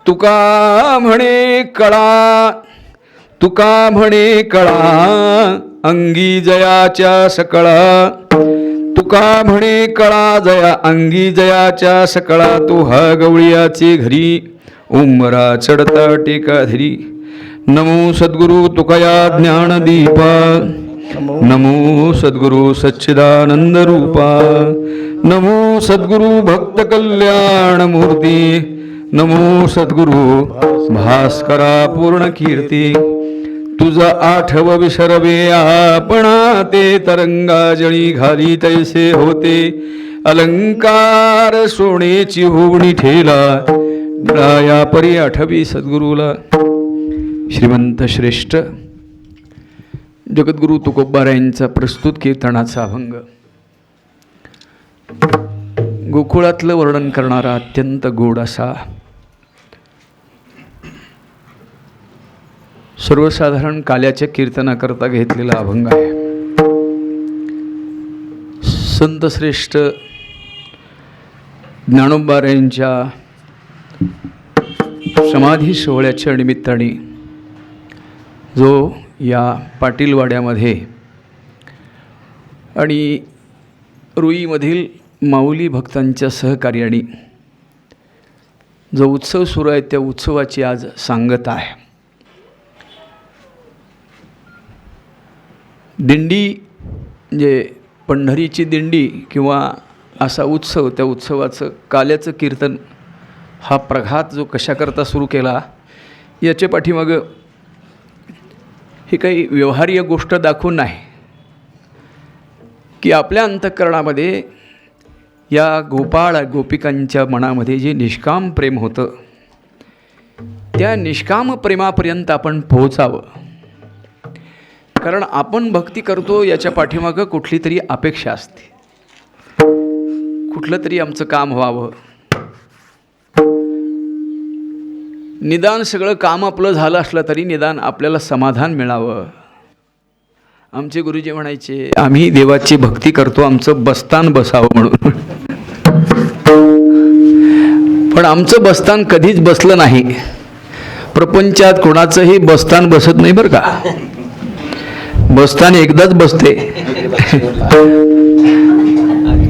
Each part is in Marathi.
तुका म्हणे कळा अंगी जयाच्या सकळा. तुका म्हणे कळा जया अंगी जयाच्या सकळा. तो हा गवळियाचे घरी उंबरा चढता टेका धरी. नमो सद्गुरु तुकया ज्ञानदीपा. नमो सद्गुरु सच्चिदानंद रूपा. नमो सद्गुरु भक्त कल्याण मूर्ती. नमो सद्गुरु भास्करा पूर्ण कीर्ती. तुझा आठव विसरवे आपणा ते तरंगा जळी घाली तैसे होते. अलंकार सोनेची होवणी ठेला गळाया परी आठवी सद्गुरूला. श्रीमंत श्रेष्ठ जगद्गुरु तुकोबारायांचा प्रस्तुत कीर्तनाचा अभंग. गोकुळातलं वर्णन करणारा अत्यंत गोड असा सर्वसाधारण काल्याच्या कीर्तनाकरता घेतलेला अभंग आहे. संत श्रेष्ठ ज्ञानोबारायांच्या समाधी सोहळ्याच्या निमित्ताने जो या पाटीलवाड्यामध्ये आणि रुईमधील माऊली भक्तांच्या सहकार्याने जो उत्सव सुरू आहे त्या उत्सवाची आज सांगता आहे. दिंडी म्हणजे पंढरीची दिंडी किंवा असा उत्सव, त्या उत्सवाचं काल्याचं कीर्तन हा प्रघात जो कशाकरता सुरू केला याच्या पाठीमागं ही काही व्यवहार्य गोष्ट दाखवून नाही की आपल्या अंतःकरणामध्ये या गोपाळ गोपिकांच्या मनामध्ये जे निष्काम प्रेम होतं त्या निष्काम प्रेमापर्यंत आपण पोहोचावं. कारण आपण भक्ती करतो याच्या पाठीमागं कुठली तरी अपेक्षा असते, कुठलं तरी आमचं काम व्हावं, निदान सगळं काम आपलं झालं असलं तरी निदान आपल्याला समाधान मिळावं. आमचे गुरुजी म्हणायचे आम्ही देवाची भक्ती करतो आमचं बस्तान बसावं म्हणून. पण आमचं बस्तान कधीच बसलं नाही. प्रपंचात कोणाचंही बस्तान बसत नाही बरं का. बस्तान एकदाच बसते.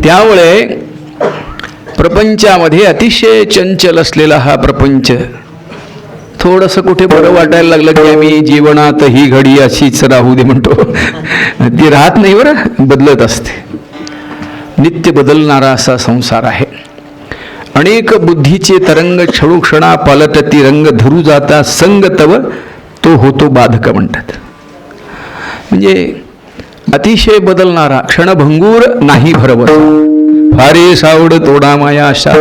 त्यामुळे प्रपंचामध्ये अतिशय चंचल असलेला हा प्रपंच थोडंसं कुठे बरं वाटायला लागलं की आम्ही जीवनात ही घडी अशीच राहू दे म्हणतो. ती राहत नाही बरं, बदलत असते. नित्य बदलणारा असा संसार आहे. अनेक बुद्धीचे तरंग क्षणोक्षणा पालटती रंग धरू जाता संग तव तो होतो बाधक म्हणतात. म्हणजे अतिशय बदलणारा क्षणभंगूर नाही भरवत फारे सावड तोडा माया आशा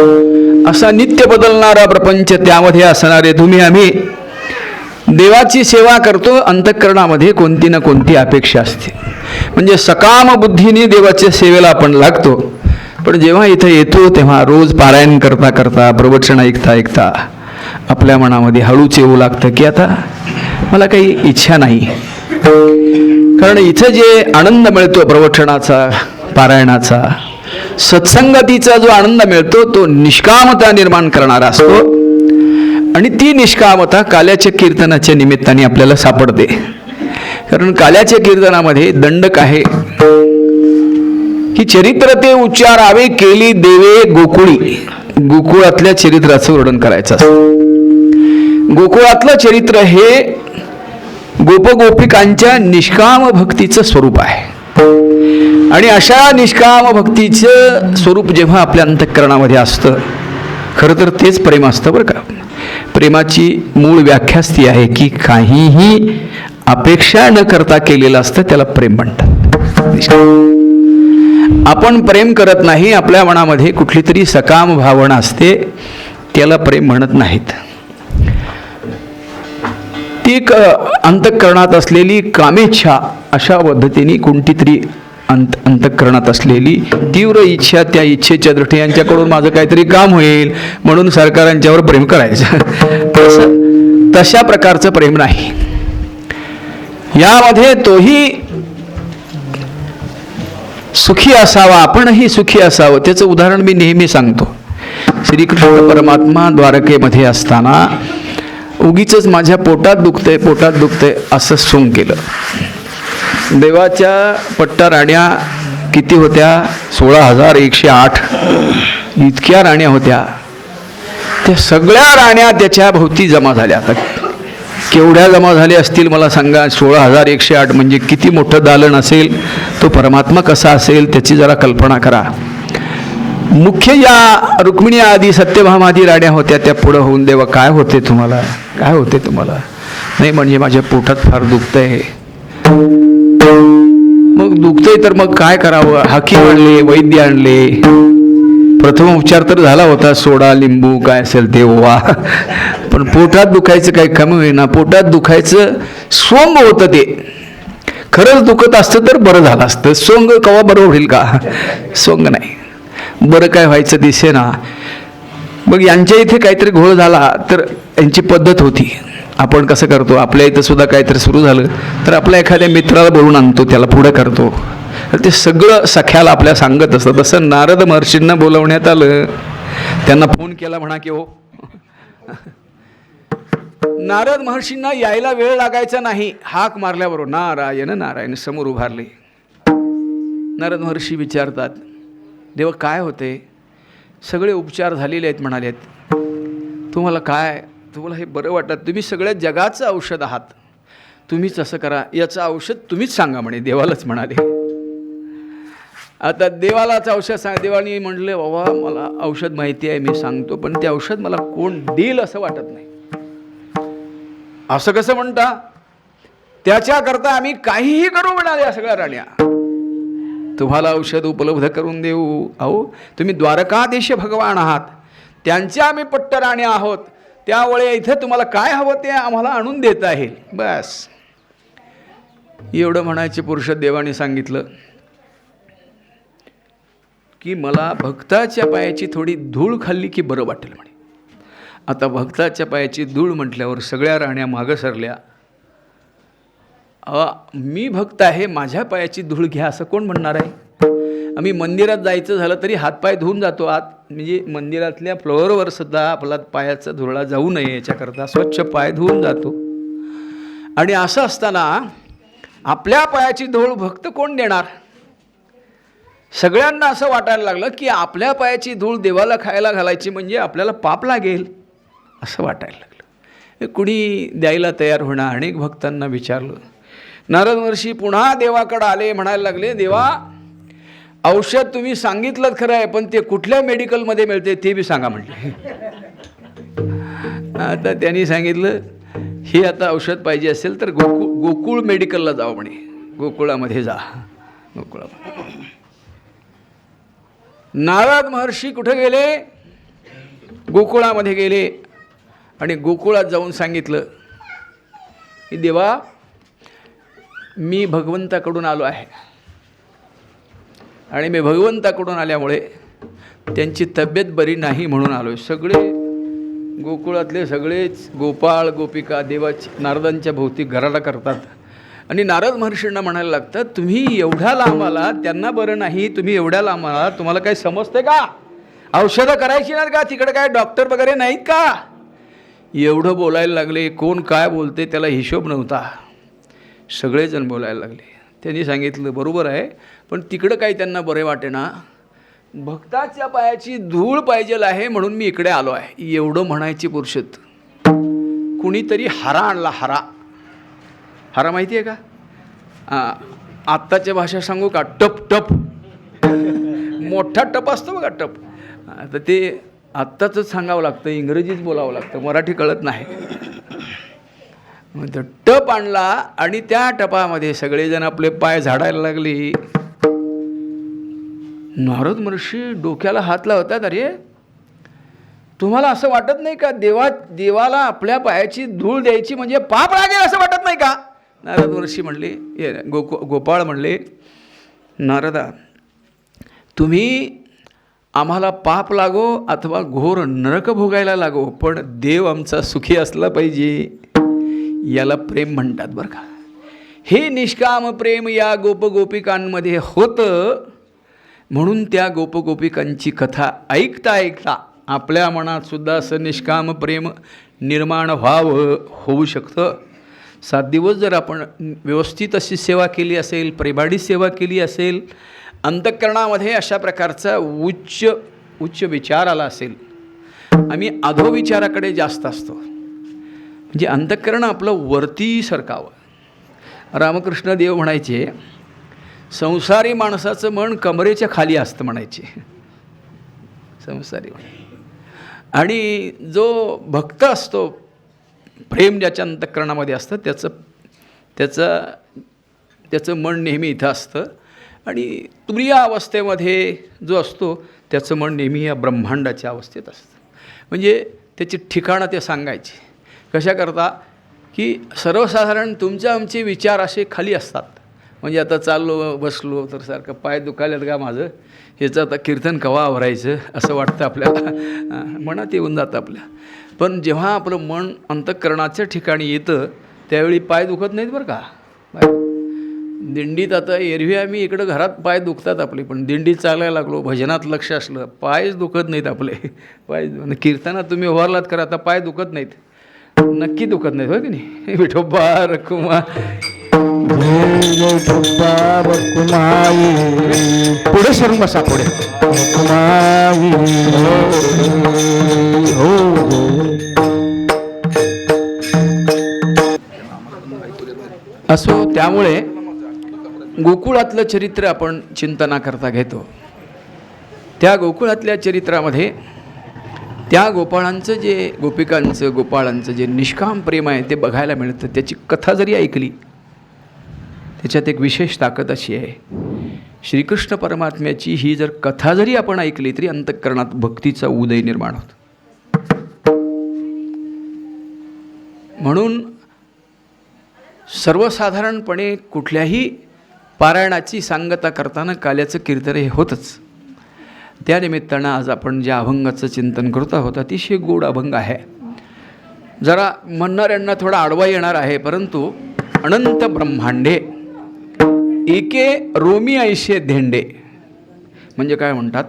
असा नित्य बदलणारा प्रपंच. त्यामध्ये असणारे तुम्ही आम्ही देवाची सेवा करतो. अंतःकरणामध्ये कोणती ना कोणती अपेक्षा असते. म्हणजे सकाम बुद्धीने देवाच्या सेवेला आपण लागतो. पण जेव्हा इथं येतो तेव्हा रोज पारायण करता करता प्रवचन ऐकता ऐकता आपल्या मनामध्ये हळूच येऊ लागतं की आता मला काही इच्छा नाही. कारण इथं जे आनंद मिळतो प्रवचनाचा, पारायणाचा, सत्संगतीचा जो आनंद मिळतो तो निष्कामता निर्माण करणारा असतो. आणि ती निष्कामता काल्याच्या कीर्तनाच्या निमित्ताने आपल्याला सापडते. कारण काल्याच्या कीर्तनामध्ये दंडक आहे की चरित्र ते उच्चारावे केली देवे गोकुळी. गोकुळातल्या चरित्राचं वर्णन करायचं असतं. गोकुळातलं चरित्र हे गोपगोपिकांच्या निष्काम भक्तीचं स्वरूप आहे. आणि अशा निष्काम भक्तीचं स्वरूप जेव्हा आपल्या अंतःकरणामध्ये असतं खरं तर तेच प्रेम असतं बरं का. प्रेमाची मूळ व्याख्याच ती आहे की काहीही अपेक्षा न करता केलेलं असतं त्याला प्रेम म्हणतात. आपण प्रेम करत नाही, आपल्या मनामध्ये कुठली तरी सकाम भावना असते त्याला प्रेम म्हणत नाहीत. ती अंतःकरणात असलेली कामेच्छा अशा पद्धतीने कोणती तरी अंतःकरणात असलेली तीव्र इच्छा, त्या इच्छेच्या दृष्टीने यांच्याकडून माझं काहीतरी काम होईल म्हणून सरकारांच्यावर प्रेम करायचं, तशा प्रकारचं प्रेम नाही. यामध्ये तोही सुखी असावा, आपणही सुखी असावं. त्याचं उदाहरण मी नेहमी सांगतो श्रीकृष्ण परमात्मा द्वारकेमध्ये असताना उगीच माझ्या पोटात दुखतंय असं सोंग केलं. देवाच्या पट्टा राण्या किती होत्या? 16,108 इतक्या राण्या होत्या. त्या सगळ्या राण्या त्याच्या भोवती जमा झाल्या. आता केवढ्या जमा झाल्या असतील मला सांगा? 16,108 म्हणजे किती मोठं दालन असेल? तो परमात्मा कसा असेल त्याची जरा कल्पना करा. मुख्य या रुक्मिणी आदी सत्यभामादी राण्या होत्या. त्या पुढं होऊन देवा काय होते तुम्हाला? नाही म्हणजे माझ्या पोटात फार दुखतंय. मग दुखतंय तर मग काय करावं? हाकीम आणले, वैद्य आणले. प्रथम उपचार तर झाला होता, सोडा लिंबू काय असेल ते ओवा. पण पोटात दुखायचं काही कमी होईना. पोटात दुखायचं सोंग होतं. ते खरंच दुखत असतं तर बरं झालं असतं. सोंग कवा बरं होईल का? सोंग नाही, बरं काय व्हायचं दिसे ना. मग यांच्या इथे काहीतरी घोळ झाला तर यांची पद्धत होती. आपण कसं करतो, आपल्या इथं सुद्धा काहीतरी सुरू झालं तर आपल्या एखाद्या मित्राला बोलून आणतो, त्याला पुढं करतो. तर ते सगळं सख्याला आपल्या सांगत असतं. तसं नारद महर्षींना बोलवण्यात आलं. त्यांना फोन केला म्हणा की हो. नारद महर्षींना यायला वेळ लागायचा नाही. हाक मारल्याबरोबर नारायण नारायण समोर उभारले. नारद महर्षी विचारतात, देव काय होते? सगळे उपचार झालेले आहेत म्हणाले. तुम्हाला काय? तुम्हाला हे बरं वाटत? तुम्ही सगळ्या जगाचं औषध आहात, तुम्हीच असं करा, याचं औषध तुम्हीच सांगा म्हणे. देवालाच म्हणाले. आता देवालाच औषध सांग. देवानी म्हटलं बाबा मला औषध माहिती आहे, मी सांगतो, पण ते औषध मला कोण देईल असं वाटत नाही. असं कसं म्हणता? त्याच्याकरता आम्ही काहीही करू म्हणाले. या सगळ्या राण्या तुम्हाला औषध उपलब्ध करून देऊ. अहो तुम्ही द्वारकाधीश भगवान आहात, त्यांच्या आम्ही पट्ट राण्या आहोत. त्यामुळे इथं तुम्हाला काय हवं ते आम्हाला आणून देता येईल. बस एवढं म्हणायचे पुरुष देवाने सांगितलं की मला भक्ताच्या पायाची थोडी धूळ खाल्ली की बरं वाटेल म्हणे. आता भक्ताच्या पायाची धूळ म्हटल्यावर सगळ्या राण्या मागं सरल्या. मी भक्त आहे, माझ्या पायाची धूळ घ्या असं कोण म्हणणार आहे? आम्ही मंदिरात जायचं झालं तरी हातपाय धुवून जातो आत. म्हणजे मंदिरातल्या फ्लोअरवर सुद्धा आपला पायाचा धुरळा जाऊ नये याच्याकरता स्वच्छ पाय धुवून जातो. आणि असं असताना आपल्या पायाची धूळ भक्त कोण देणार? सगळ्यांना असं वाटायला लागलं की आपल्या पायाची धूळ देवाला खायला घालायची म्हणजे आपल्याला पाप लागेल असं वाटायला लागलं. कुणी द्यायला तयार होणार. अनेक भक्तांना विचारलं. नारद महर्षी पुन्हा देवाकडे आले. म्हणायला लागले, देवा औषध तुम्ही सांगितलं खरं आहे, पण ते कुठल्या मेडिकलमध्ये मिळते ते बी सांगा म्हटले. आता त्यांनी सांगितलं हे आता औषध पाहिजे असेल तर गोकुळ मेडिकलला जावं म्हणे. गोकुळामध्ये जा. गोकुळामध्ये नारद महर्षी कुठे गेले? गोकुळामध्ये गेले. आणि गोकुळात जाऊन सांगितलं की देवा मी भगवंताकडून आलो आहे आणि मी भगवंताकडून आल्यामुळे त्यांची तब्येत बरी नाही म्हणून आलो आहे. सगळे गोकुळातले सगळेच गोपाळ गोपिका देवाची नारदांच्या भोवती गराडा करतात. आणि नारद महर्षींना म्हणायला लागतात, तुम्ही एवढ्या लांब आला, त्यांना बरं नाही, तुम्ही एवढ्या लांब आला, तुम्हाला काही समजते का? औषधं करायची नाहीत का? तिकडे काय डॉक्टर वगैरे नाहीत का? एवढं बोलायला लागले. कोण काय बोलते त्याला हिशोब नव्हता. सगळेजण बोलायला लागले. त्यांनी सांगितलं बरोबर आहे, पण तिकडं काही त्यांना बरे वाटेना. भक्ताच्या पायाची धूळ पाहिजेल आहे म्हणून मी इकडे आलो आहे. एवढं म्हणायची पुरुषात कुणीतरी हारा आणला. हारा माहिती आहे का? आत्ताच्या भाषा सांगू का? टप टप. मोठा टप असतो बघा, टप. तर ते आत्ताच सांगावं लागतं, इंग्रजीच बोलावं लागतं, मराठी कळत नाही. मग टप आणला आणि त्या टपामध्ये सगळेजण आपले पाय झाडायला लागले. नारद महर्षी डोक्याला हात लावतात. अरे तुम्हाला असं वाटत नाही का देवाला आपल्या पायाची धूळ द्यायची म्हणजे पाप लागेल असं वाटत नाही का? नारद महर्षी म्हणले, गोपाळ म्हणले, नारदा तुम्ही आम्हाला पाप लागो अथवा घोर नरक भोगायला लागो, पण देव आमचा सुखी असला पाहिजे, याला प्रेम म्हणतात बरं का. हे निष्काम प्रेम या गोपगोपिकांमध्ये होतं. म्हणून त्या गोपगोपिकांची कथा ऐकता ऐकता आपल्या मनात सुद्धा असं निष्काम प्रेम निर्माण होऊ शकतं. 7 दिवस जर आपण व्यवस्थित अशी सेवा केली असेल, प्रेमाळी सेवा केली असेल, अंतःकरणामध्ये अशा प्रकारचा उच्च विचार आला असेल. आम्ही अधो विचाराकडे जास्त असतो, म्हणजे अंतःकरण आपलं वरती सरकावं. रामकृष्ण देव म्हणायचे, संसारी माणसाचं मन कमरेच्या खाली असतं म्हणायचे, संसारी. आणि जो भक्त असतो, प्रेम ज्याच्या अंतःकरणामध्ये असतं, त्याचं मन नेहमी इथं असतं. आणि तुरीय अवस्थेमध्ये जो असतो त्याचं मन नेहमी या ब्रह्मांडाच्या अवस्थेत असतं. म्हणजे त्याची ठिकाणं ते सांगायचे. कशाकरता की सर्वसाधारण तुमचे आमचे विचार असे खाली असतात. म्हणजे आता चाललो बसलो तर सारखं पाय दुखायलात का माझं, ह्याचं आता कीर्तन कवा आवरायचं असं वाटतं आपल्याला, मनात येऊन जातं आपल्या. पण जेव्हा आपलं मन अंतःकरणाच्या ठिकाणी येतं त्यावेळी पाय दुखत नाहीत बरं का. दिंडीत आता एरवी आम्ही इकडं घरात पाय दुखतात आपले, पण दिंडीत चालायला लागलो, भजनात लक्ष असलं, पायच दुखत नाहीत आपले. कीर्तनात तुम्ही उभारलात करा, आता पाय दुखत नाहीत, नक्की दुखत नाहीत, हो की नाही. विठोबा रखुमा पुढे सरून बसा, पुढे. असो, त्यामुळे गोकुळातलं चरित्र आपण चिंतनाकरता घेतो. त्या गोकुळातल्या चरित्रामध्ये त्या गोपाळांचं जे गोपाळांचं जे निष्काम प्रेम आहे ते बघायला मिळतं. त्याची कथा जरी ऐकली त्याच्यात एक विशेष ताकद अशी आहे, श्रीकृष्ण परमात्म्याची ही जर कथा जरी आपण ऐकली तरी अंतःकरणात भक्तीचा उदय निर्माण होतो. म्हणून सर्वसाधारणपणे कुठल्याही पारायणाची सांगता करताना काल्याचं कीर्तन हे होतंच. त्यानिमित्तानं आज आपण ज्या अभंगाचं चिंतन करत आहोत अतिशय गोड अभंग आहे. जरा म्हणणाऱ्यांना थोडा आडवा येणार आहे, परंतु अनंत ब्रह्मांडे एके रोमी ऐशे धेंडे म्हणजे काय म्हणतात,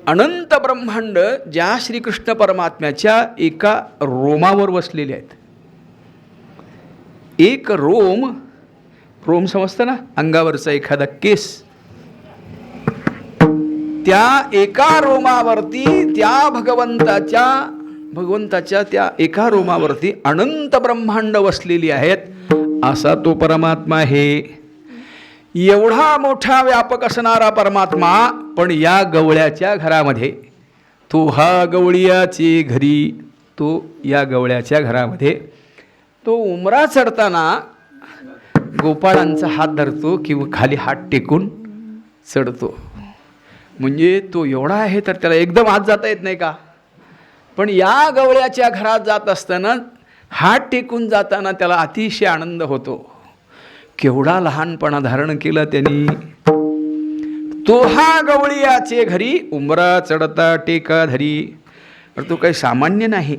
अनंत ब्रह्मांड ज्या श्रीकृष्ण परमात्म्याच्या एका रोमावर वसलेले आहेत. एक रोम समजतं ना, अंगावरचा एखादा केस, त्या एका रोमावरती त्या भगवंताच्या त्या एका रोमावरती अनंत ब्रह्मांड वसलेली आहेत. असा तो परमात्मा आहे. एवढा मोठा व्यापक असणारा परमात्मा, पण या गवळ्याच्या घरामध्ये, तो हा गवळीयाचे घरी, तो या गवळ्याच्या घरामध्ये तो उमरा चढताना गोपाळांचा हात धरतो किंवा खाली हात टेकून चढतो. म्हणजे तो एवढा आहे तर त्याला एकदम आत जाता येत नाही का. पण या गवळ्याच्या घरात जात असताना हात टेकून जाताना त्याला अतिशय आनंद होतो. केवढा लहानपणा धारण केला त्यांनी. तो हा गवळीयाचे घरी उमरा चढता टेका धरी. तर तो काही सामान्य नाही.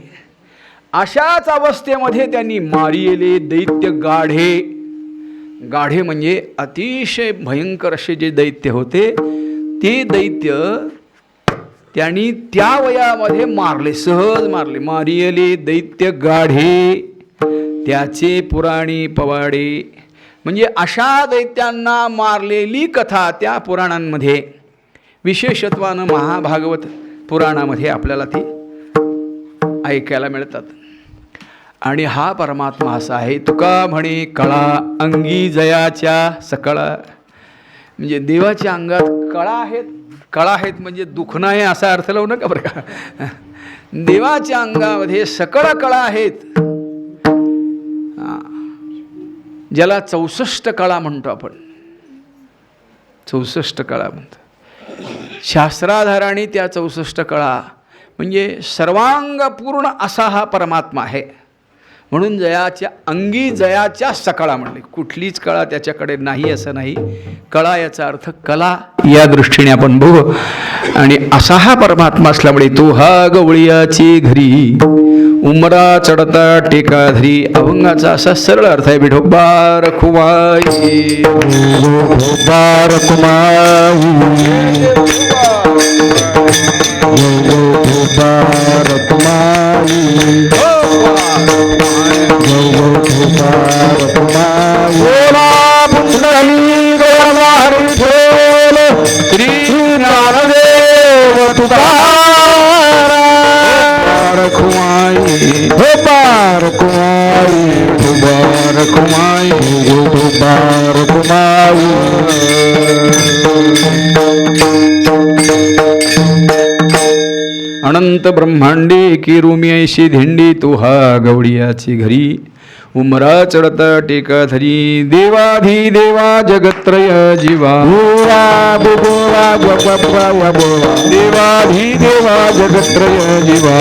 अशाच अवस्थेमध्ये त्यांनी मारिलेले दैत्य गाढे म्हणजे अतिशय भयंकर असे जे दैत्य होते, ते दैत्य त्यांनी त्या वयामध्ये मारले, सहज मारले. मारिलेले दैत्य गाढे त्याचे पुराणी पवाडे. म्हणजे अशा दैत्यांना मारलेली कथा त्या पुराणांमध्ये, विशेषत्वानं महाभागवत पुराणामध्ये आपल्याला ती ऐकायला मिळतात. आणि हा परमात्मा असा आहे, तुका म्हणे कळा अंगी जयाच्या सकळा. म्हणजे देवाच्या अंगात कळा आहेत म्हणजे दुःख नाही असा अर्थ लावू नका बरं का. देवाच्या अंगामध्ये सकळ कळा आहेत. ज्याला 64 कळा म्हणतो आपण, 64 कळा म्हणतो शास्त्राधाराने. त्या 64 कळा म्हणजे सर्वांगपूर्ण असा हा परमात्मा आहे. म्हणून जयाच्या अंगी जयाच्या सकळा म्हणले. कुठलीच कळा त्याच्याकडे नाही असं नाही. कळा याचा अर्थ कला या दृष्टीने आपण बघू. आणि असा हा परमात्मा असल्यामुळे तो हा गवळीयाची घरी उमरा चढता टेका धरी. अभंगाचा असा सरळ अर्थ आहे, विठोबा रखुमाई रखुमाई बोला पुंडली गवारी ठेल श्री ज्ञानदेव तुकार रखुमाई हो पार कुमाई तुबार कुमाई तुबार कुमाई अनंत ब्रह्मांडे की रुमी ऐशी धेंडी तू हा गवडियाची घरी उमरा चढता टेका धरी देवाधी देवा जगत्रय जीवा देवाधी देवा जगत्रय जीवा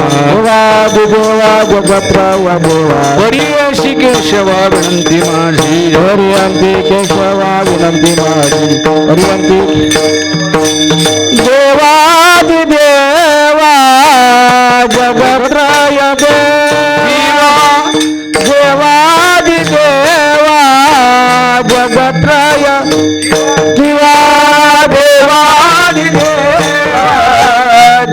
बरी अशी केशवा विनंती माझी हरियंती केशवा विनंती माझी हरियंती देवादि देवा जगत्रय देवा देवादि देवा जगत्रय जीवा देवादि देवा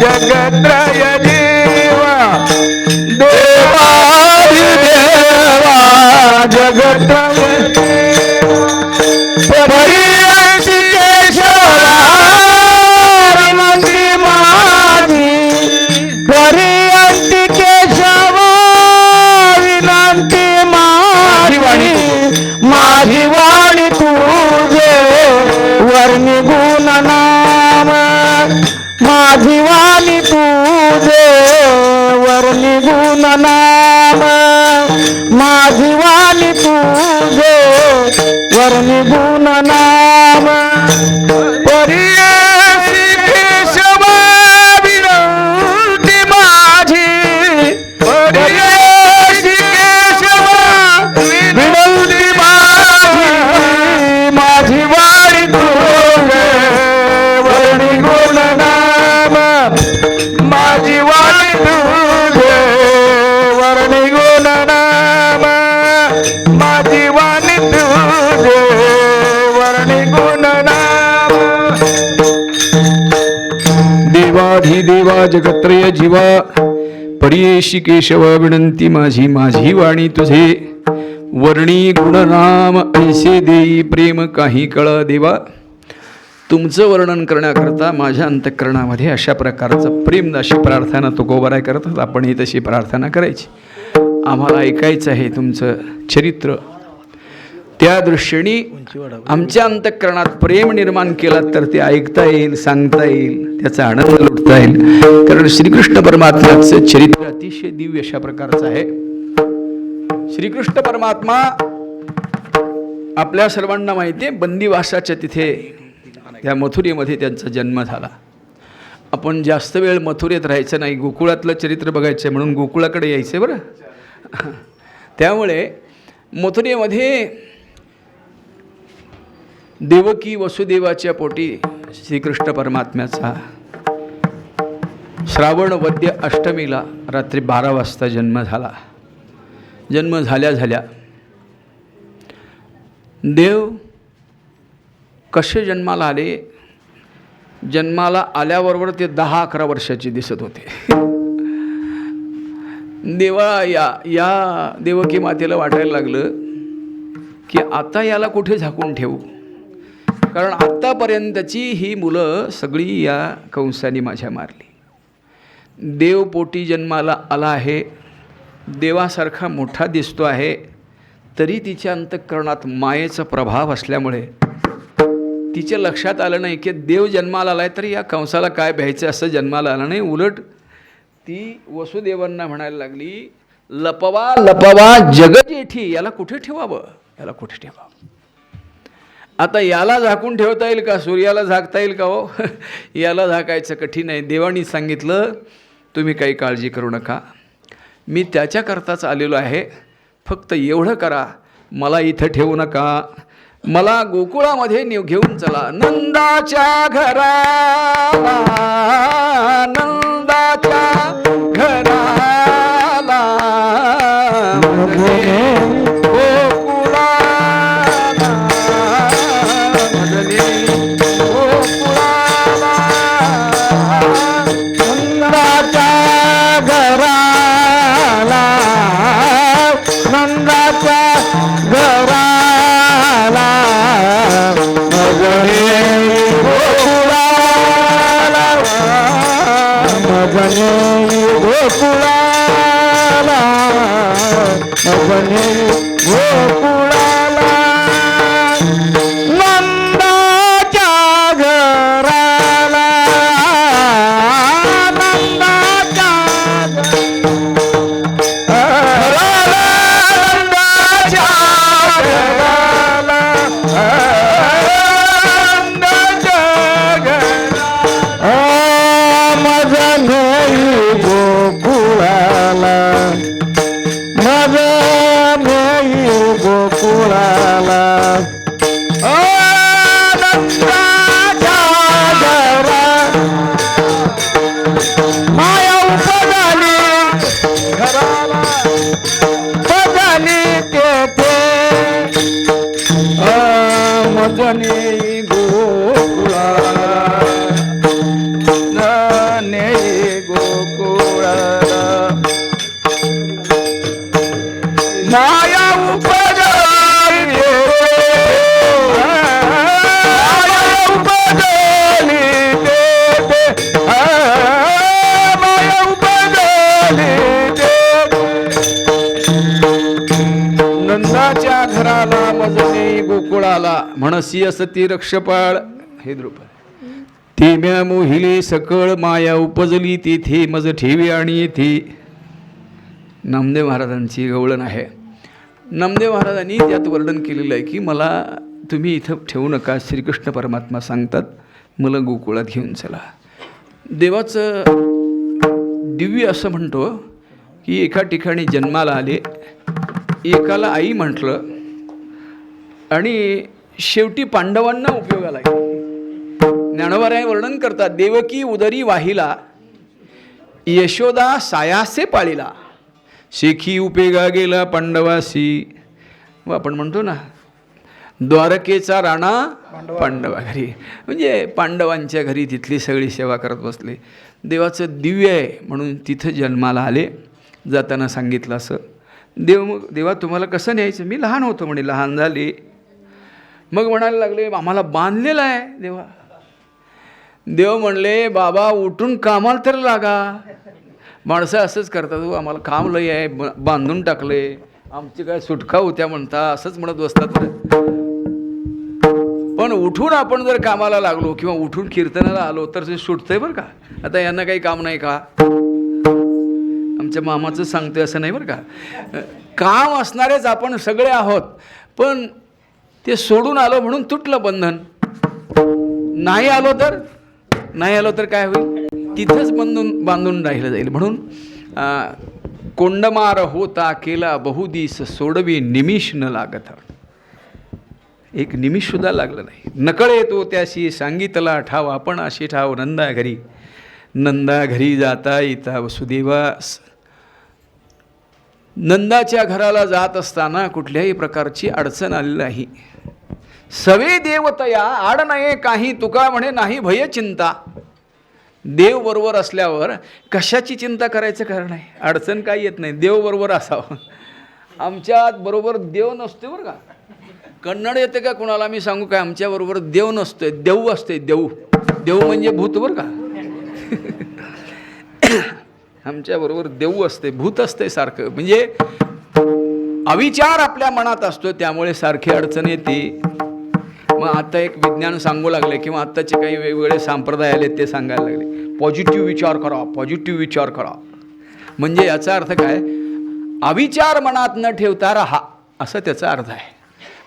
जगत्रय जीवा देवादि देवा जगत्रय परियंती केशवा विनंती माझी परियंती केशवा विनंती माझी माझी वाणी तुझे वर्णी गुण नाम माझी वाणी तुझे वर्णी गुण नाम माझी वाणी तुझे वर्णी गुण नाम परियंती केशवा विनंती माझी परियंती केशवा विनंती माझी माझी वाणी तुझे वर्णी गुण नाम माझी वाणी तुझे वर्णी गुण नाम माझी वाणी तुझे वर्णी गुण नाम देवाधी देवा जगत्रय जीवा परियेशी केशव विनंती माझी माझी वाणी तुझे वर्णी गुणनाम ऐसे देई प्रेम काही कळ देवा. तुमचं वर्णन करण्याकरता माझ्या अंतःकरणामध्ये अशा प्रकारचं प्रेम अशी प्रार्थना तुकोबाराय करतात. आपणही तशी प्रार्थना करायची. आम्हाला ऐकायचं आहे तुमचं चरित्र. त्या दृष्टीने आमच्या अंतःकरणात प्रेम निर्माण केलात तर ते ऐकता येईल, सांगता येईल, त्याचा आनंद लुटता येईल. कारण श्रीकृष्ण परमात्म्याचं चरित्र अतिशय दिव्य अशा प्रकारचं आहे. श्रीकृष्ण परमात्मा आपल्या सर्वांना माहिती आहे बंदिवासाच्या तिथे त्या मथुरेमध्ये त्यांचा जन्म झाला. आपण जास्त वेळ मथुरेत राहायचं नाही, गोकुळातलं चरित्र बघायचं आहे म्हणून गोकुळाकडे यायचं आहे बरं. त्यामुळे मथुरेमध्ये देवकी वसुदेवाच्या पोटी श्रीकृष्ण परमात्म्याचा श्रावण वद्य अष्टमीला रात्री 12 वाजता जन्म झाला. जन्म झाल्या झाल्या देव कसे जन्माला आले, जन्माला आल्याबरोबर ते 10-11 वर्षाचे दिसत होते. या देवकी मातेला वाटायला लागलं की आता याला कुठे झाकून ठेवू, कारण आत्तापर्यंतची ही मुलं सगळी या कंसाने माझ्या मारली. देवपोटी जन्माला आला आहे, देवासारखा मोठा दिसतो आहे, तरी तिच्या अंतःकरणात मायेचा प्रभाव असल्यामुळे तिच्या लक्षात आलं नाही की देव जन्माला आला आहे, तरी या कंसाला काय भ्यायचं असं जन्माला आलं नाही. उलट ती वसुदेवांना म्हणायला लागली, लपवा लपवा जग जेठी, याला कुठे ठेवावं, याला कुठे ठेवावं. आता याला झाकून ठेवता येईल का, सूर्याला झाकता येईल का हो. याला झाकायचं कठीण आहे. देवानी सांगितलं तुम्ही काही काळजी करू नका, मी त्याच्याकरताच आलेलो आहे, फक्त एवढं करा, मला इथं ठेवू नका, मला गोकुळामध्ये घेऊन चला. नंदाच्या घराला, नंदाच्या घराला नंदाच्या मजने गोकुळाला नंदाच्या घराला नंदाच्या घराला नंदाच्या घराला नंदाच्या घराला मजने गोकुळाला मजने गोकुळाला नंदाच्या घरा माया उपदाली घराला उपदाली तेथे मजने गोकुळाला नने गोकुळाला माया उपदाली माया उपदाली तेथे माया उपदाली नंदाच्या घराला मजने गोकुळाला म्हणसी असती रक्षपाळ हे द्रुपद तेम्या मोहिले सकळ माया उपजली तेथे मज ठेवी आणि येथे. नामदेव महाराजांची गवळण आहे. नामदेव महाराजांनी त्यात वर्णन केलेलं आहे की मला तुम्ही इथं ठेवू नका. श्रीकृष्ण परमात्मा सांगतात मला गोकुळात घेऊन चला. देवाचं दिव्य असं म्हणतो की एका ठिकाणी जन्माला आले, एकाला आई म्हटलं आणि शेवटी पांडवांना उपयोगाला आहे. ज्ञानोबाराय वर्णन करतात देवकी उदरी वाहिला यशोदा सायासे पाळीला शेखी उपेगा गेला पांडवासी. व आपण म्हणतो ना द्वारकेचा राणा पांडवा घरी, म्हणजे पांडवांच्या घरी तिथली सगळी सेवा करत बसले. देवाचं दिव्य आहे म्हणून तिथं जन्माला आले. जाताना सांगितलं असं मग देवा तुम्हाला कसं न्यायचं. मी लहान होतो म्हणे. लहान झाले मग म्हणायला लागले आम्हाला बांधलेलं आहे देवा. देव म्हणले बाबा उठून कामाला तर लागा. माणसं असंच करतात हो आम्हाला काम लय आहे बांधून टाकले आमची काय सुटका होत्या म्हणता असंच म्हणत बसतात. पण उठून आपण जर कामाला लागलो किंवा उठून कीर्तनाला आलो तर ते सुटतंय बरं का. आता यांना काही काम नाही का. आमच्या मामाचं सांगतोय असं नाही बरं का. काम असणारेच आपण सगळे आहोत पण ते सोडून आलो म्हणून तुटलं बंधन. नाही आलो तर काय होईल तिथंच बांधून राहिलं जाईल. म्हणून कोंडमार होता केला बहुदिस सोडवी निमिष न लागत. एक निमिषसुद्धा लागलं नाही. नकळे तो त्याशी सांगितला ठाव आपण अशी ठाव नंदा घरी जाता येता वसुदेवास. नंदाच्या घराला जात असताना कुठल्याही प्रकारची अडचण आली नाही. सवे देवतया आड नये काही तुका म्हणे नाही भय चिंता. देव बरोबर असल्यावर कशाची चिंता करायचं कारण आहे. अडचण काही येत नाही. देव बरोबर असावं. आमच्यात बरोबर देव नसते बरं का. कन्नड येते का कुणाला मी सांगू काय आमच्याबरोबर देव नसतोय देव असते. देव म्हणजे भूत बरं का. आमच्याबरोबर देव असते भूत असते सारखं. म्हणजे अविचार आपल्या मनात असतो त्यामुळे सारखी अडचण येते. मग आता एक विज्ञान सांगू लागले किंवा आत्ताचे काही वेगवेगळे संप्रदाय आले ते सांगायला लागले पॉझिटिव्ह विचार करा. म्हणजे याचा अर्थ काय अविचार मनात न ठेवता राहा असं त्याचा अर्थ आहे.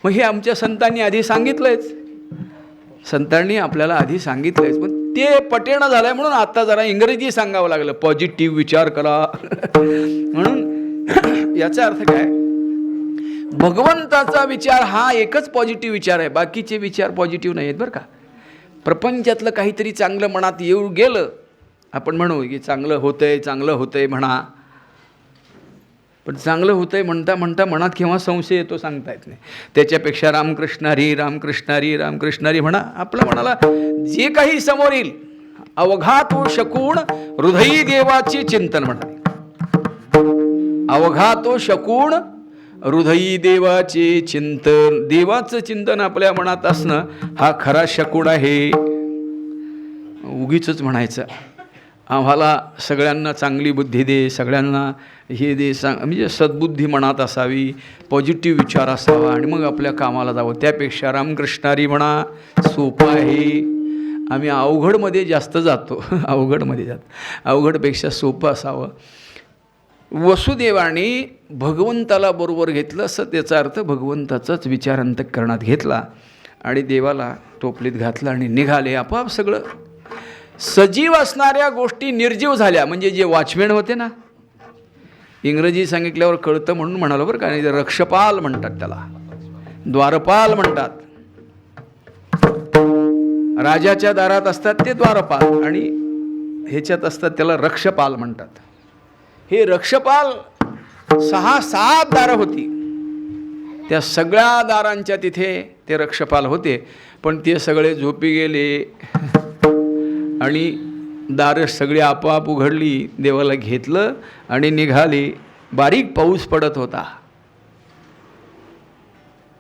मग हे आमच्या संतांनी आधी सांगितलंयच. संतांनी आपल्याला आधी सांगितलंयच पण ते पटेणं झालंय म्हणून आता जरा इंग्रजी सांगावं लागलं पॉझिटिव्ह विचार करा. म्हणून याचा अर्थ काय भगवंताचा विचार हा एकच पॉझिटिव्ह विचार आहे. बाकीचे विचार पॉझिटिव्ह नाही आहेत बरं का. प्रपंचातलं काहीतरी चांगलं मनात येऊ गेलं आपण म्हणू की चांगलं होतंय म्हणा. पण चांगलं होतंय म्हणता मनात केव्हा संशय येतो सांगता येत नाही. त्याच्यापेक्षा रामकृष्ण हरी म्हणा. आपल्या मनाला जे काही समोर येईल अवघा तो शकून हृदयी देवाचे चिंतन म्हणाले. अवघा तो शकून हृदयी देवाचे चिंतन. देवाचं चिंतन आपल्या मनात असणं हा खरा शकून आहे. उगीच म्हणायचं आम्हाला सगळ्यांना चांगली बुद्धी दे, सगळ्यांना हे दे, म्हणजे सद्बुद्धी मनात असावी, पॉझिटिव्ह विचार असावा आणि मग आपल्या कामाला जावं. त्यापेक्षा रामकृष्णारी म्हणा सोपं आहे. आम्ही अवघडमध्ये जास्त जातो, अवघडपेक्षा सोपं असावं. वसुदेवाने भगवंताला बरोबर घेतलं असं त्याचा अर्थ भगवंताचाच विचार अंतःकरणात घेतला आणि देवाला टोपलीत घातलं आणि निघाले. आपोआप सगळं सजीव असणाऱ्या गोष्टी निर्जीव झाल्या. म्हणजे जे वॉचमॅन होते ना, इंग्रजी सांगितल्यावर कळतं म्हणून म्हणालो बरं का, नाही रक्षपाल म्हणतात त्याला, द्वारपाल म्हणतात. राजाच्या दारात असतात ते द्वारपाल आणि ह्याच्यात असतात त्याला रक्षपाल म्हणतात. हे रक्षपाल 6-7 दारं होती. त्या सगळ्या दारांच्या तिथे ते रक्षपाल होते, पण ते सगळे झोपी गेले आणि दारं सगळी आपोआप उघडली. देवाला घेतलं आणि निघाले. बारीक पाऊस पडत होता.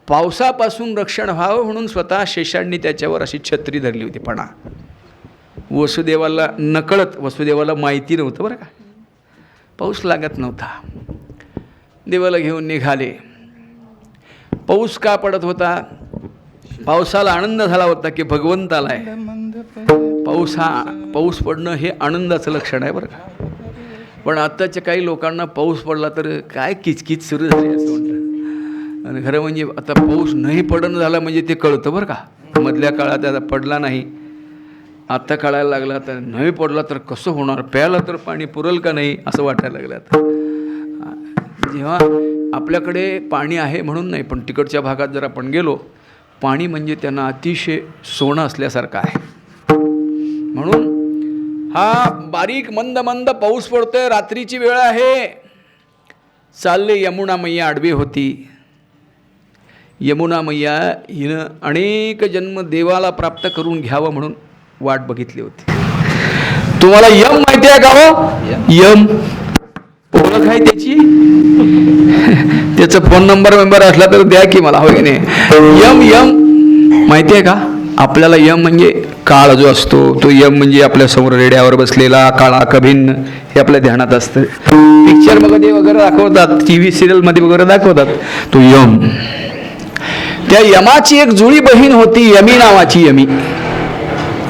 पावसापासून रक्षण व्हावं म्हणून स्वतः शेषांनी त्याच्यावर अशी छत्री धरली होती. पणा वसुदेवाला नकळत, वसुदेवाला माहिती नव्हतं बरं का, पाऊस लागत नव्हता. देवाला घेऊन निघाले. पाऊस का पडत होता? पावसाला आनंद झाला होता की भगवंत आलाय. पाऊस पडणं हे आनंदाचं लक्षण आहे बरं का. पण आत्ताच्या काही लोकांना पाऊस पडला तर काय किचकिच सुरू झाली असं म्हणतात. आणि खरं म्हणजे आता पाऊस नाही पडणं झाला म्हणजे ते कळतं बरं का. मधल्या काळात आता पडला नाही, आत्ता कळायला लागला, तर नाही पडला तर कसं होणार, प्यायला तर पाणी पुरल का नाही असं वाटायला लागलं आता. जेव्हा आपल्याकडे पाणी आहे म्हणून नाही, पण तिकडच्या भागात जर आपण गेलो, पाणी म्हणजे त्यांना अतिशय सोनं असल्यासारखं आहे. म्हणून हा बारीक मंद मंद पाऊस पडतोय, रात्रीची वेळ आहे. चालले, यमुना मैया आडवी होती. यमुना मैया हिनं अनेक जन्म देवाला प्राप्त करून घ्यावं म्हणून वाट बघितली होती. तुम्हाला यम माहिती आहे का हो? यम ओळख आहे त्याची? त्याचा फोन नंबर असला तर द्या की मला, होय नाही. यम माहिती आहे का आपल्याला? यम म्हणजे काळ जो असतो तो यम म्हणजे आपल्या समोर रेड्यावर बसलेला काळा कभिन्न हे आपल्या ध्यानात असतं. पिक्चरमध्ये वगैरे दाखवतात, TV सिरियलमध्ये वगैरे दाखवतात तो यम. त्या यमाची एक जुळी बहीण होती, यमी नावाची.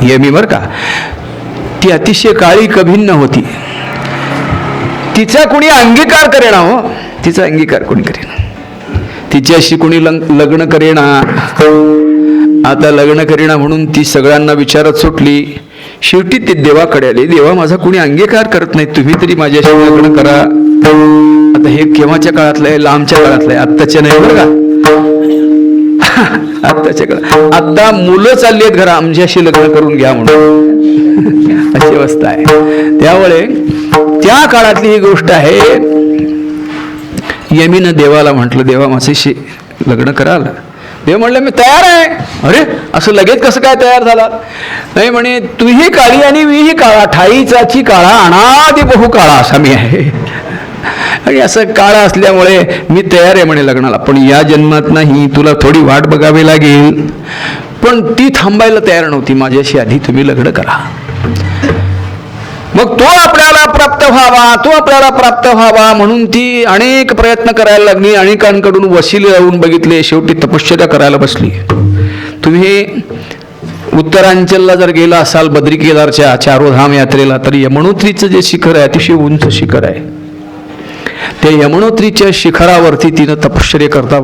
यमी बरं का. ती अतिशय काळी कभिन्न होती. तिचा कोणी अंगीकार करेना हो, तिचा अंगीकार कोणी करेना. तिच्याशी कोणी लग्न करेना. आता लग्न करेना म्हणून ती सगळ्यांना विचारत सुटली. शेवटी ते देवाकडे आले. देवा, माझा कोणी अंगीकार करत नाही, तुम्ही तरी माझ्याशी लग्न करा. आता हे केव्हाच्या काळातलं आहे? लांबच्या काळातलं आहे, आत्ताच्या नाही बरं का. आत्ताच्या काळात आता मुलं चालली आहेत घरा, आमच्याशी लग्न करून घ्या म्हणून अशी अवस्था आहे. त्यामुळे त्या काळातली ही गोष्ट आहे. यमीनं देवाला म्हटलं, देवा माझ्याशी लग्न कराल? देव म्हणलं, मी तयार आहे. अरे असं लगेच कसं काय तयार झाला? नाही म्हणे, तूही काळी आणि मीही काळा, ठाईचाची काळा अनादि बहु काळा असा मी आहे. आणि असं काळा असल्यामुळे मी तयार आहे म्हणे लग्नाला, पण या जन्मात नाही, तुला थोडी वाट बघावी लागेल. पण ती थांबायला तयार नव्हती. माझ्याशी आधी तुम्ही लग्न करा, मग तो आपल्याला प्राप्त व्हावा म्हणून ती अनेक प्रयत्न करायला लागली. अनेकांकडून वशिले लावून बघितले, शेवटी तपश्चर्या करायला बसली. तुम्ही उत्तरांचलला जर गेला असाल, बद्री केदारच्या चारोधाम यात्रेला, तर यमुनोत्रीचं जे शिखर आहे अतिशय उंच शिखर आहे. त्या यमुनोत्रीच्या शिखरावरती तिनं तपश्चर्या करता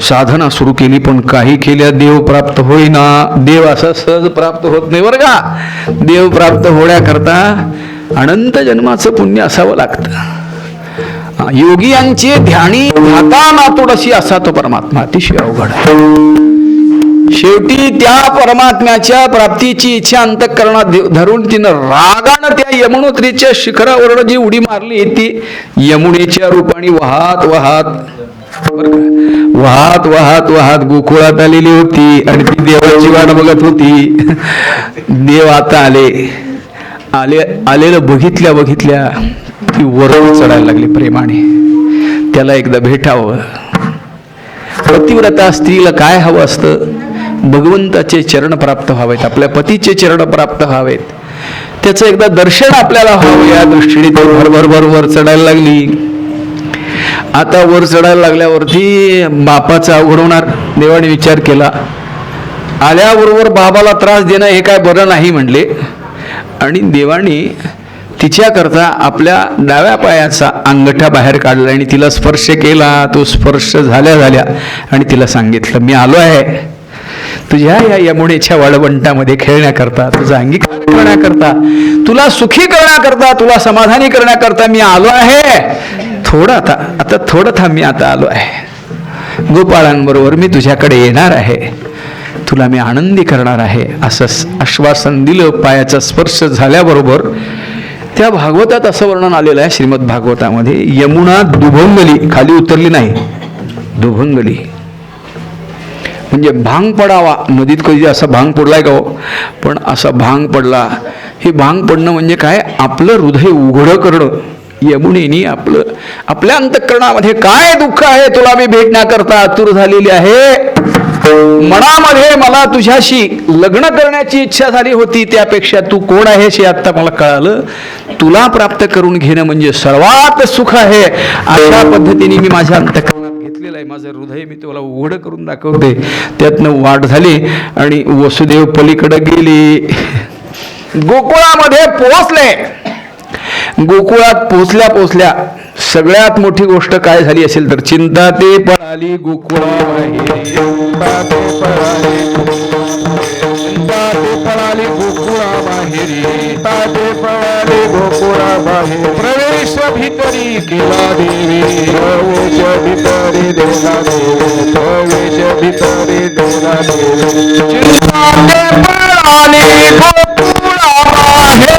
साधना सुरू केली. पण काही केल्या देव प्राप्त होईना. देव असा सहज प्राप्त होत नाही बरं का. देव प्राप्त होण्याकरता अनंत जन्माचं पुण्य असावं लागतं. योगियांचे ध्यानी धाता नातोडशी असा तो परमात्मा अतिशय अवघड आहे. शेवटी त्या परमात्म्याच्या प्राप्तीची इच्छा अंतःकरणात धरून तिनं रागानं त्या यमुनोत्रीच्या शिखरावर जी उडी मारली, ती यमुनेच्या रूपाने वाहत वाहत गोकुळात आलेली होती. आणि ती देवाची वाट बघत होती. देव आता आलेलं बघितल्या ती वरून चढायला लागली प्रेमाने. त्याला एकदा भेटावं. पतिव्रता स्त्रीला काय हवं असतं? भगवंताचे चरण प्राप्त व्हावेत, आपल्या पतीचे चरण प्राप्त व्हावेत. त्याचं एकदा दर्शन आपल्याला व्हावं या दृष्टीने ती भरभर वर चढायला लागली. आता वर चढायला लागल्यावरती बापाचं अवघड होणार. देवाने विचार केला, आल्याबरोबर बाबाला त्रास देणं हे काय बरं नाही म्हणले, आणि देवाने तिच्याकरता आपल्या डाव्या पायाचा अंगठा बाहेर काढला आणि तिला स्पर्श केला. तो स्पर्श झाल्या झाल्या आणि तिला सांगितलं, मी आलो आहे तुझ्या या यमुनेच्या वाळवंटामध्ये खेळण्याकरता, तुझा अंगीकार करण्याकरता, तुला सुखी करण्याकरता, तुला समाधानी करण्याकरता मी आलो आहे. थोडं आता थोडं थांब, मी आता आलो आहे. गोपाळांबरोबर मी तुझ्याकडे येणार आहे, तुला मी आनंदी करणार आहे, असं आश्वासन दिलं. पायाचा स्पर्श झाल्याबरोबर त्या भागवतात असं वर्णन आलेलं आहे श्रीमद भागवतामध्ये, यमुना दुभंगली, खाली उतरली नाही, दुभंगली म्हणजे भांग पडावा. नदीत कधी असा भांग पडलाय का हो? पण असा भांग पडला. हे भांग पडणं म्हणजे काय? आपलं हृदय उघडं करणं. यमुनेनी आपल्या अंतःकरणामध्ये काय दुःख आहे तुला मी भेटण्याकरता आतुर झालेली आहे. मनामध्ये मला तुझ्याशी लग्न करण्याची इच्छा झाली होती, त्यापेक्षा तू कोण आहेस हे आता मला कळालं. तुला प्राप्त करून घेणं म्हणजे सर्वात सुख आहे. अशा पद्धतीने मी माझ्या अंतःकरणात घेतलेलं आहे. माझं हृदय मी तुला उघड करून दाखवते. त्यातनं वाट झाली आणि वसुदेव पलीकडे गेली. गोकुळामध्ये पोहोचले. गोकुळात पोहोचल्या सगळ्यात मोठी गोष्ट काय झाली असेल तर, चिंता ते पळाली गोकुळाबाहेर. प्रवेश भितरी केला देवी, प्रवेश भितरी देला देवी, प्रवेश भितरी देला देवी. चिंता ते पळाली गोकुळाबाहेर,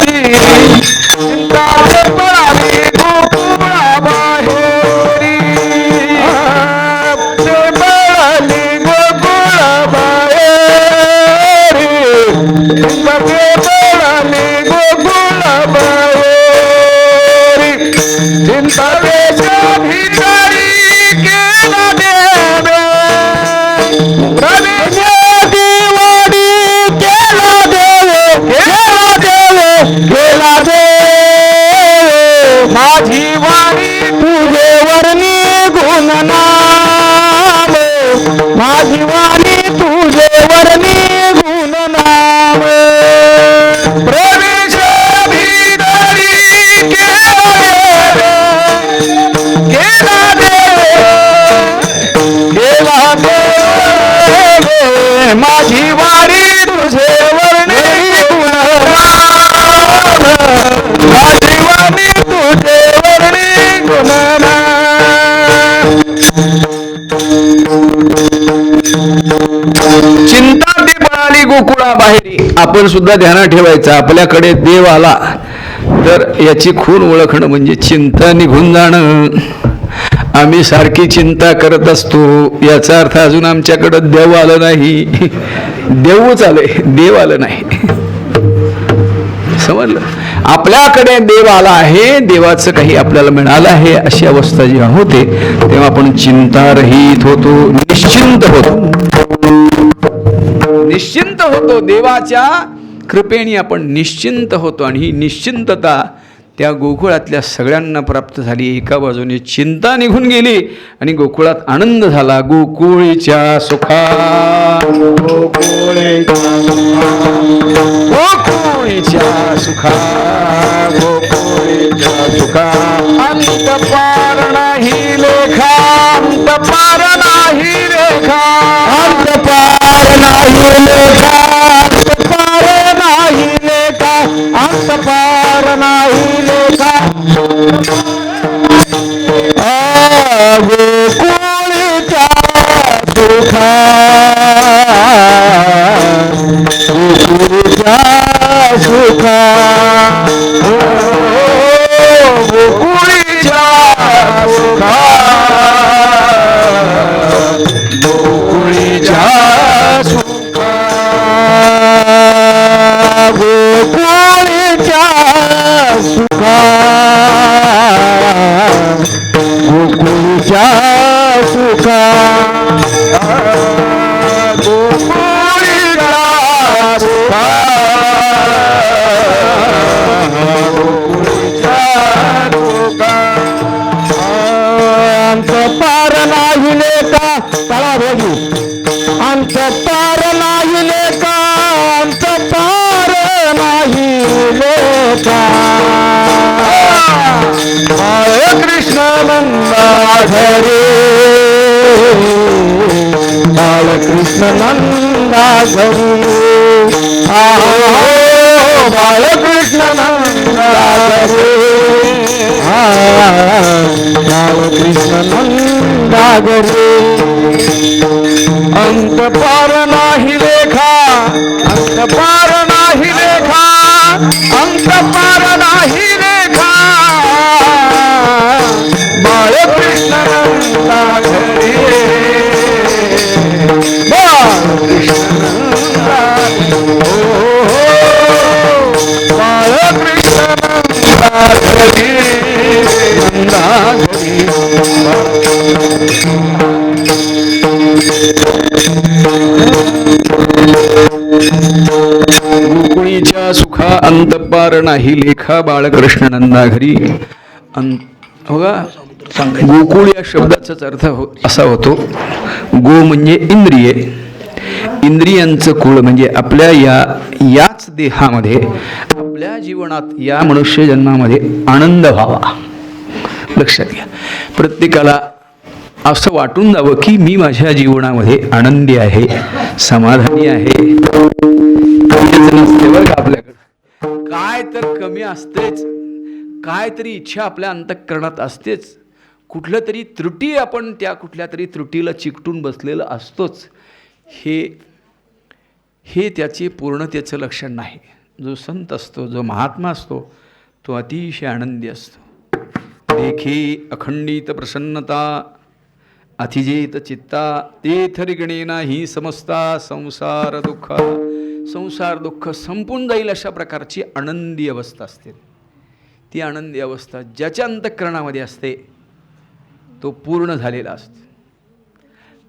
चिंता ते पळाली गोकुळाबाहेर, ते पळाली गोकुळाबाहेर, चिंता ते पळाली गोकुळाबाहेर. चिंता त्याच्या भितरी केला देवे, प्रवेशाची वाडी केला देवे, केला देवे, केला देवे. माझी वाणी तुझेवर निघून नाम, माझी वाणी तुझेवर निघून नाम. प्रवेश भितरी केला देवे, केला देवे, केला देवे. माझी वाणी तुझेवर निघून नाम, माझी वाणी तुझेवर निघून नाम. चिंता ती पळाली गोकुळाबाहेर. आपण सुद्धा ध्यानात ठेवायचं, आपल्याकडे देव आला तर याची खूण ओळखणं म्हणजे चिंता निघून जाणं. आम्ही सारखी चिंता करत असतो, याचा अर्थ अजून आमच्याकडे देव आलं नाही. देवच आलंय, देव आलं नाही. समजलं? आपल्याकडे देव आला आहे, देवाचं काही आपल्याला मिळालं आहे, अशी अवस्था जेव्हा होते तेव्हा आपण चिंतारहित होतो, निश्चिंत होतो. निश्चिंत होतो, देवाच्या कृपेने आपण निश्चिंत होतो. आणि ही निश्चिंतता त्या गोकुळातल्या सगळ्यांना प्राप्त झाली. एका बाजूने चिंता निघून गेली आणि गोकुळात आनंद झाला. गोकुळीच्या सुखा, गोकुळीच्या सुखा, गोकुळीच्या सुखा. अंत पार नाही लेखा, अंत पार नाही रेखा, अंत पार नाही लेखा, अंत पार नाही लेखा, अंत पार नाही लेखा. गोकुळीच्या सुखा, गोकुळीच्या सुखा, गोकुळीच्या सुखा, गोकुळीच्या सुखा, गोकुळीच्या सुखा, गोकुळीच्या सुखा, गोकुळीच्या सुखा. पार नाही लेका चला भोगी अंत पार नाही लेका अंत पार नाही लेका हरे कृष्ण नंदा घरी बाळकृष्ण नंदा घरी बाळकृष्ण नंदा घरी बाळकृष्ण नंदा घरी अंत पार नाही लेखा अंत पार नाही लेखा अंत पार नाही लेखा बाळकृष्ण नंदा घरी बाळकृष्ण नंदा बाळकृष्ण नंदा घरी नंदा घरी गोकुळीच्या सुखा अंत पार नाही लेखा बाळकृष्ण नंदा घरी. हो का? गोकुळ या शब्दाचाच अर्थ असा होतो, गो म्हणजे इंद्रिये, इंद्रियांचं कुळ म्हणजे आपल्या याच देहामध्ये आपल्या जीवनात या मनुष्य जन्मामध्ये आनंद व्हावा. लक्षात घ्या, प्रत्येकाला असं वाटून जावं की मी माझ्या जीवनामध्ये आनंदी आहे, समाधानी आहे. नसते बरं का आपल्याकडं, काय तर कमी असतेच, काय तरी इच्छा आपल्या अंतःकरणात असतेच, कुठलं तरी त्रुटी आपण त्या कुठल्या तरी त्रुटीला चिकटून बसलेलं असतोच. हे त्याचे पूर्णतेचं लक्षण नाही. जो संत असतो, जो महात्मा असतो, तो अतिशय आनंदी असतो. देखी अखंडित प्रसन्नता अतिजेत चित्ता तेथरिगणेना ही समस्ता संसार दुःख. संसार दुःख संपून जाईल अशा प्रकारची आनंदी अवस्था असते. ती आनंदी अवस्था ज्याच्या अंतःकरणामध्ये असते तो पूर्ण झालेला असतो.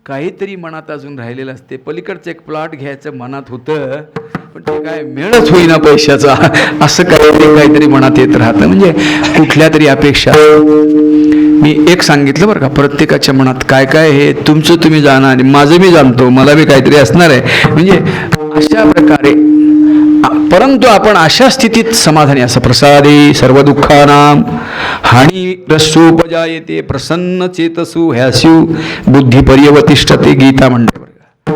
काहीतरी मनात अजून राहिलेलं असते. पलीकडचं एक प्लॉट घ्यायचं मनात होतं, पण ते काय मेळच होईना पैशाचा, असं काहीतरी मनात येत राहतं. म्हणजे कुठल्या तरी अपेक्षा. मी एक सांगितलं बरं का, प्रत्येकाच्या मनात काय काय हे तुमचं तुम्ही जाणं आणि माझं मी जाणतो, मला बी काहीतरी असणार आहे. म्हणजे अशा प्रकारे, परंतु आपण अशा स्थितीत समाधानी असं प्रसादे सर्व दुःखानां हानी रसोपजायते प्रसन्न चेतसु ह्यास्यु बुद्धी पर्यवतिष्ठते. गीता म्हणते बरं का,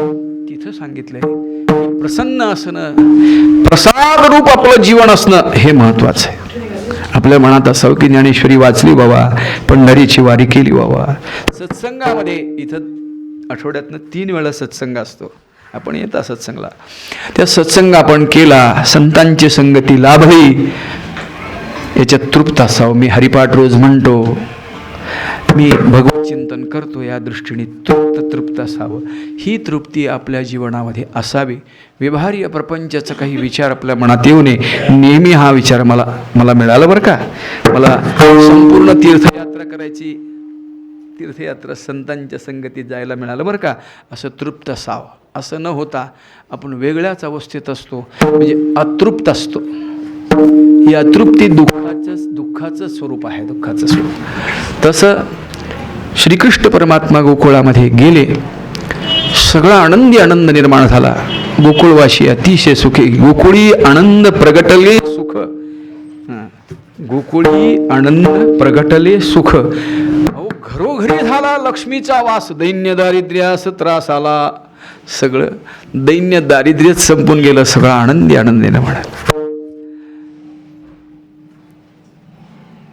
तिथं सांगितलंय प्रसन्न असणं, प्रसाद रूप आपलं जीवन असणं हे महत्वाचं आहे. आपल्या मनात असावं की ज्ञानेश्वरी वाचली बाबा, पंढरीची वारी केली बाबा. सत्संगामध्ये इथं आठवड्यातनं 3 वेळा सत्संग असतो. आपण येता सत्संगला, त्या सत्संग आपण केला, संतांची संगती लाभली, याच्यात तृप्त असावं. मी हरिपाठ रोज म्हणतो, मी भगवत चिंतन करतो, या दृष्टीने तृप्त असावं. ही तृप्ती आपल्या जीवनामध्ये असावी. व्यवहार्य प्रपंचाचा काही विचार आपल्या मनात येऊ नये. नेहमी हा विचार मला मिळाला बरं का, मला संपूर्ण तीर्थयात्रा करायची, तीर्थयात्रा संतांच्या संगतीत जायला मिळालं बरं का, असं तृप्त असावं. असं न होता आपण वेगळ्याच अवस्थेत असतो, म्हणजे अतृप्त असतो. ही अतृप्ती दुःखाचं स्वरूप आहे, दुःखाचं स्वरूप. तसं श्रीकृष्ण परमात्मा गोकुळामध्ये गेले, सगळा आनंद निर्माण झाला. गोकुळवासी अतिशय सुखी. गोकुळी आनंद प्रगटले सुख. गोकुळी आनंद प्रगटले सुख. अहो, घरोघरी झाला लक्ष्मीचा वास. दैन्य दारिद्र्यास त्रास आला. सगळं दैन्य दारिद्र्यच संपून गेलं. सगळं आनंदीने म्हणा.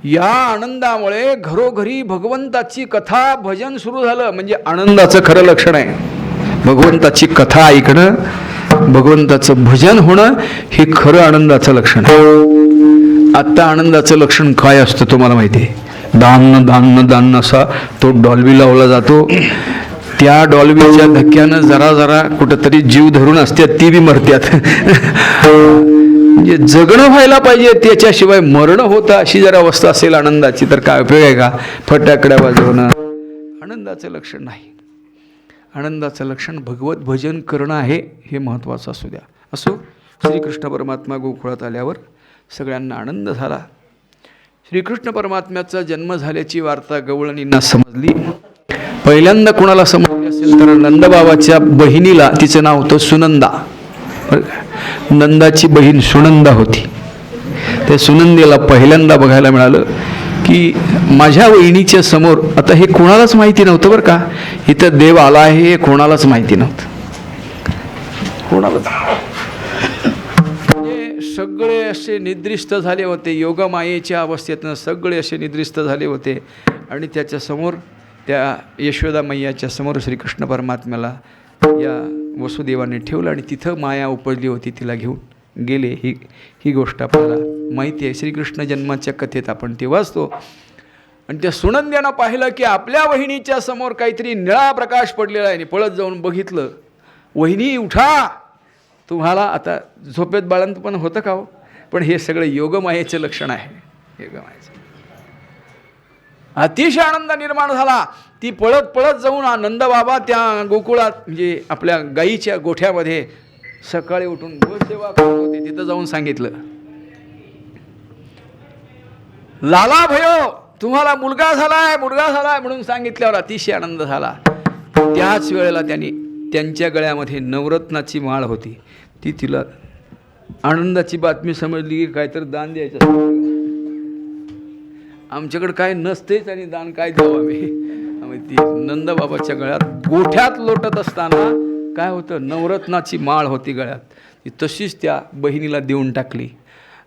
या आनंदामुळे घरोघरी भगवंताची कथा भजन सुरू झालं. म्हणजे आनंदाचं खरं लक्षण आहे. भगवंताची कथा ऐकणं, भगवंताचं भजन होणं हे खरं आनंदाचं लक्षण आहे. आत्ता आनंदाचं लक्षण काय असतं तुम्हाला माहिती आहे? दान दान दान असा तो डॉल्बी लावला जातो. त्या डॉल्बीच्या धक्क्यानं जरा कुठंतरी जीव धरून असतात, ती बी मरत्यात. म्हणजे जगणं व्हायला पाहिजे, त्याच्याशिवाय मरणं होतं अशी जर अवस्था असेल आनंदाची, तर काय उपयोग आहे का? फटाकड्या वाजवणं आनंदाचं लक्षण नाही. आनंदाचं लक्षण भगवत भजन करणं आहे, हे महत्त्वाचं असू द्या. असो, श्रीकृष्ण परमात्मा गोकुळात आल्यावर सगळ्यांना आनंद झाला. श्रीकृष्ण परमात्म्याचा जन्म झाल्याची वार्ता गवळणींना समजली. पहिल्यांदा कोणाला समजली असेल तर नंदबाबाच्या बहिणीला. तिचं नाव होतं सुनंदा. नंदाची बहीण सुनंदा होती. त्या सुनंदेला पहिल्यांदा बघायला मिळालं की माझ्या वहिनीच्या समोर, आता हे कोणालाच माहिती नव्हतं बरं का, इथं देव आला आहे हे कोणालाच माहिती नव्हतं. कोणालाच. सगळे असे निद्रिस्त झाले होते, योगमायेच्या अवस्थेतनं सगळे असे निद्रिस्त झाले होते. आणि त्याच्यासमोर, त्या यशोदा मैयाच्या समोर श्रीकृष्ण परमात्म्याला या वसुदेवाने ठेवलं आणि तिथं माया उपजली होती, तिला घेऊन गेले. ही गोष्ट आपल्याला माहिती आहे. श्रीकृष्ण जन्माच्या कथेत आपण ती वाचतो. आणि त्या सुनंद्यानं पाहिलं की आपल्या वहिनीच्या समोर काहीतरी निळा प्रकाश पडलेला आहे. आणि पळत जाऊन बघितलं, वहिनी उठा, तुम्हाला आता झोपेत बाळंत पण होतं का हो? पण हे सगळं योगमायेचं लक्षण आहे. योगमायेचं अतिशय आनंद निर्माण झाला. ती पळत पळत जाऊन नंदबाबा त्या गोकुळात, म्हणजे आपल्या गाईच्या गोठ्यामध्ये सकाळी उठून गोसेवा करत होते. तिथं जाऊन सांगितलं, लाला भयो, तुम्हाला मुलगा झालाय, मुलगा झालाय म्हणून सांगितल्यावर अतिशय आनंद झाला. त्याच वेळेला त्यांनी, त्यांच्या गळ्यामध्ये नवरत्नाची माळ होती. ती तिला आनंदाची बातमी समजली की काहीतरी दान द्यायचं. आमच्याकडे काय नसतेच आणि दान काय देऊ आम्ही. ती नंदबाबाच्या गळ्यात गोठ्यात लोटत असताना काय होतं, नवरत्नाची माळ होती गळ्यात. ती तशीच त्या बहिणीला देऊन टाकली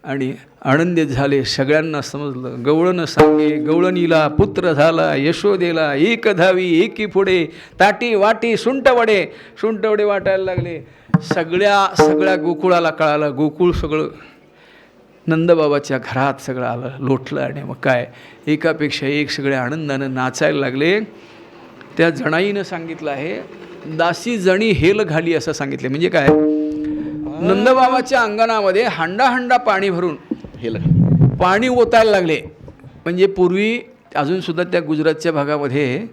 आणि आनंदित झाले. सगळ्यांना समजलं. गवळण सांगे गवळणीला पुत्र झाला, यशोदेला एक धावी एकी पुढे, ताटी वाटी सुंटवडे, सुंटवडे वाटायला लागले. सगळ्या गोकुळाला कळालं. गोकुळ सगळं नंदबाबाच्या घरात सगळं आलं, लोटलं. आणि मग काय, एकापेक्षा एक सगळे आनंदानं नाचायला लागले. त्या जणाईनं सांगितलं आहे, दासी जणी हेल घाली असं सांगितले. म्हणजे काय, नंदबाबाच्या अंगणामध्ये हांडा हांडा पाणी भरून हेल पाणी ओतायला लागले. म्हणजे पूर्वी अजूनसुद्धा त्या गुजरातच्या भागामध्ये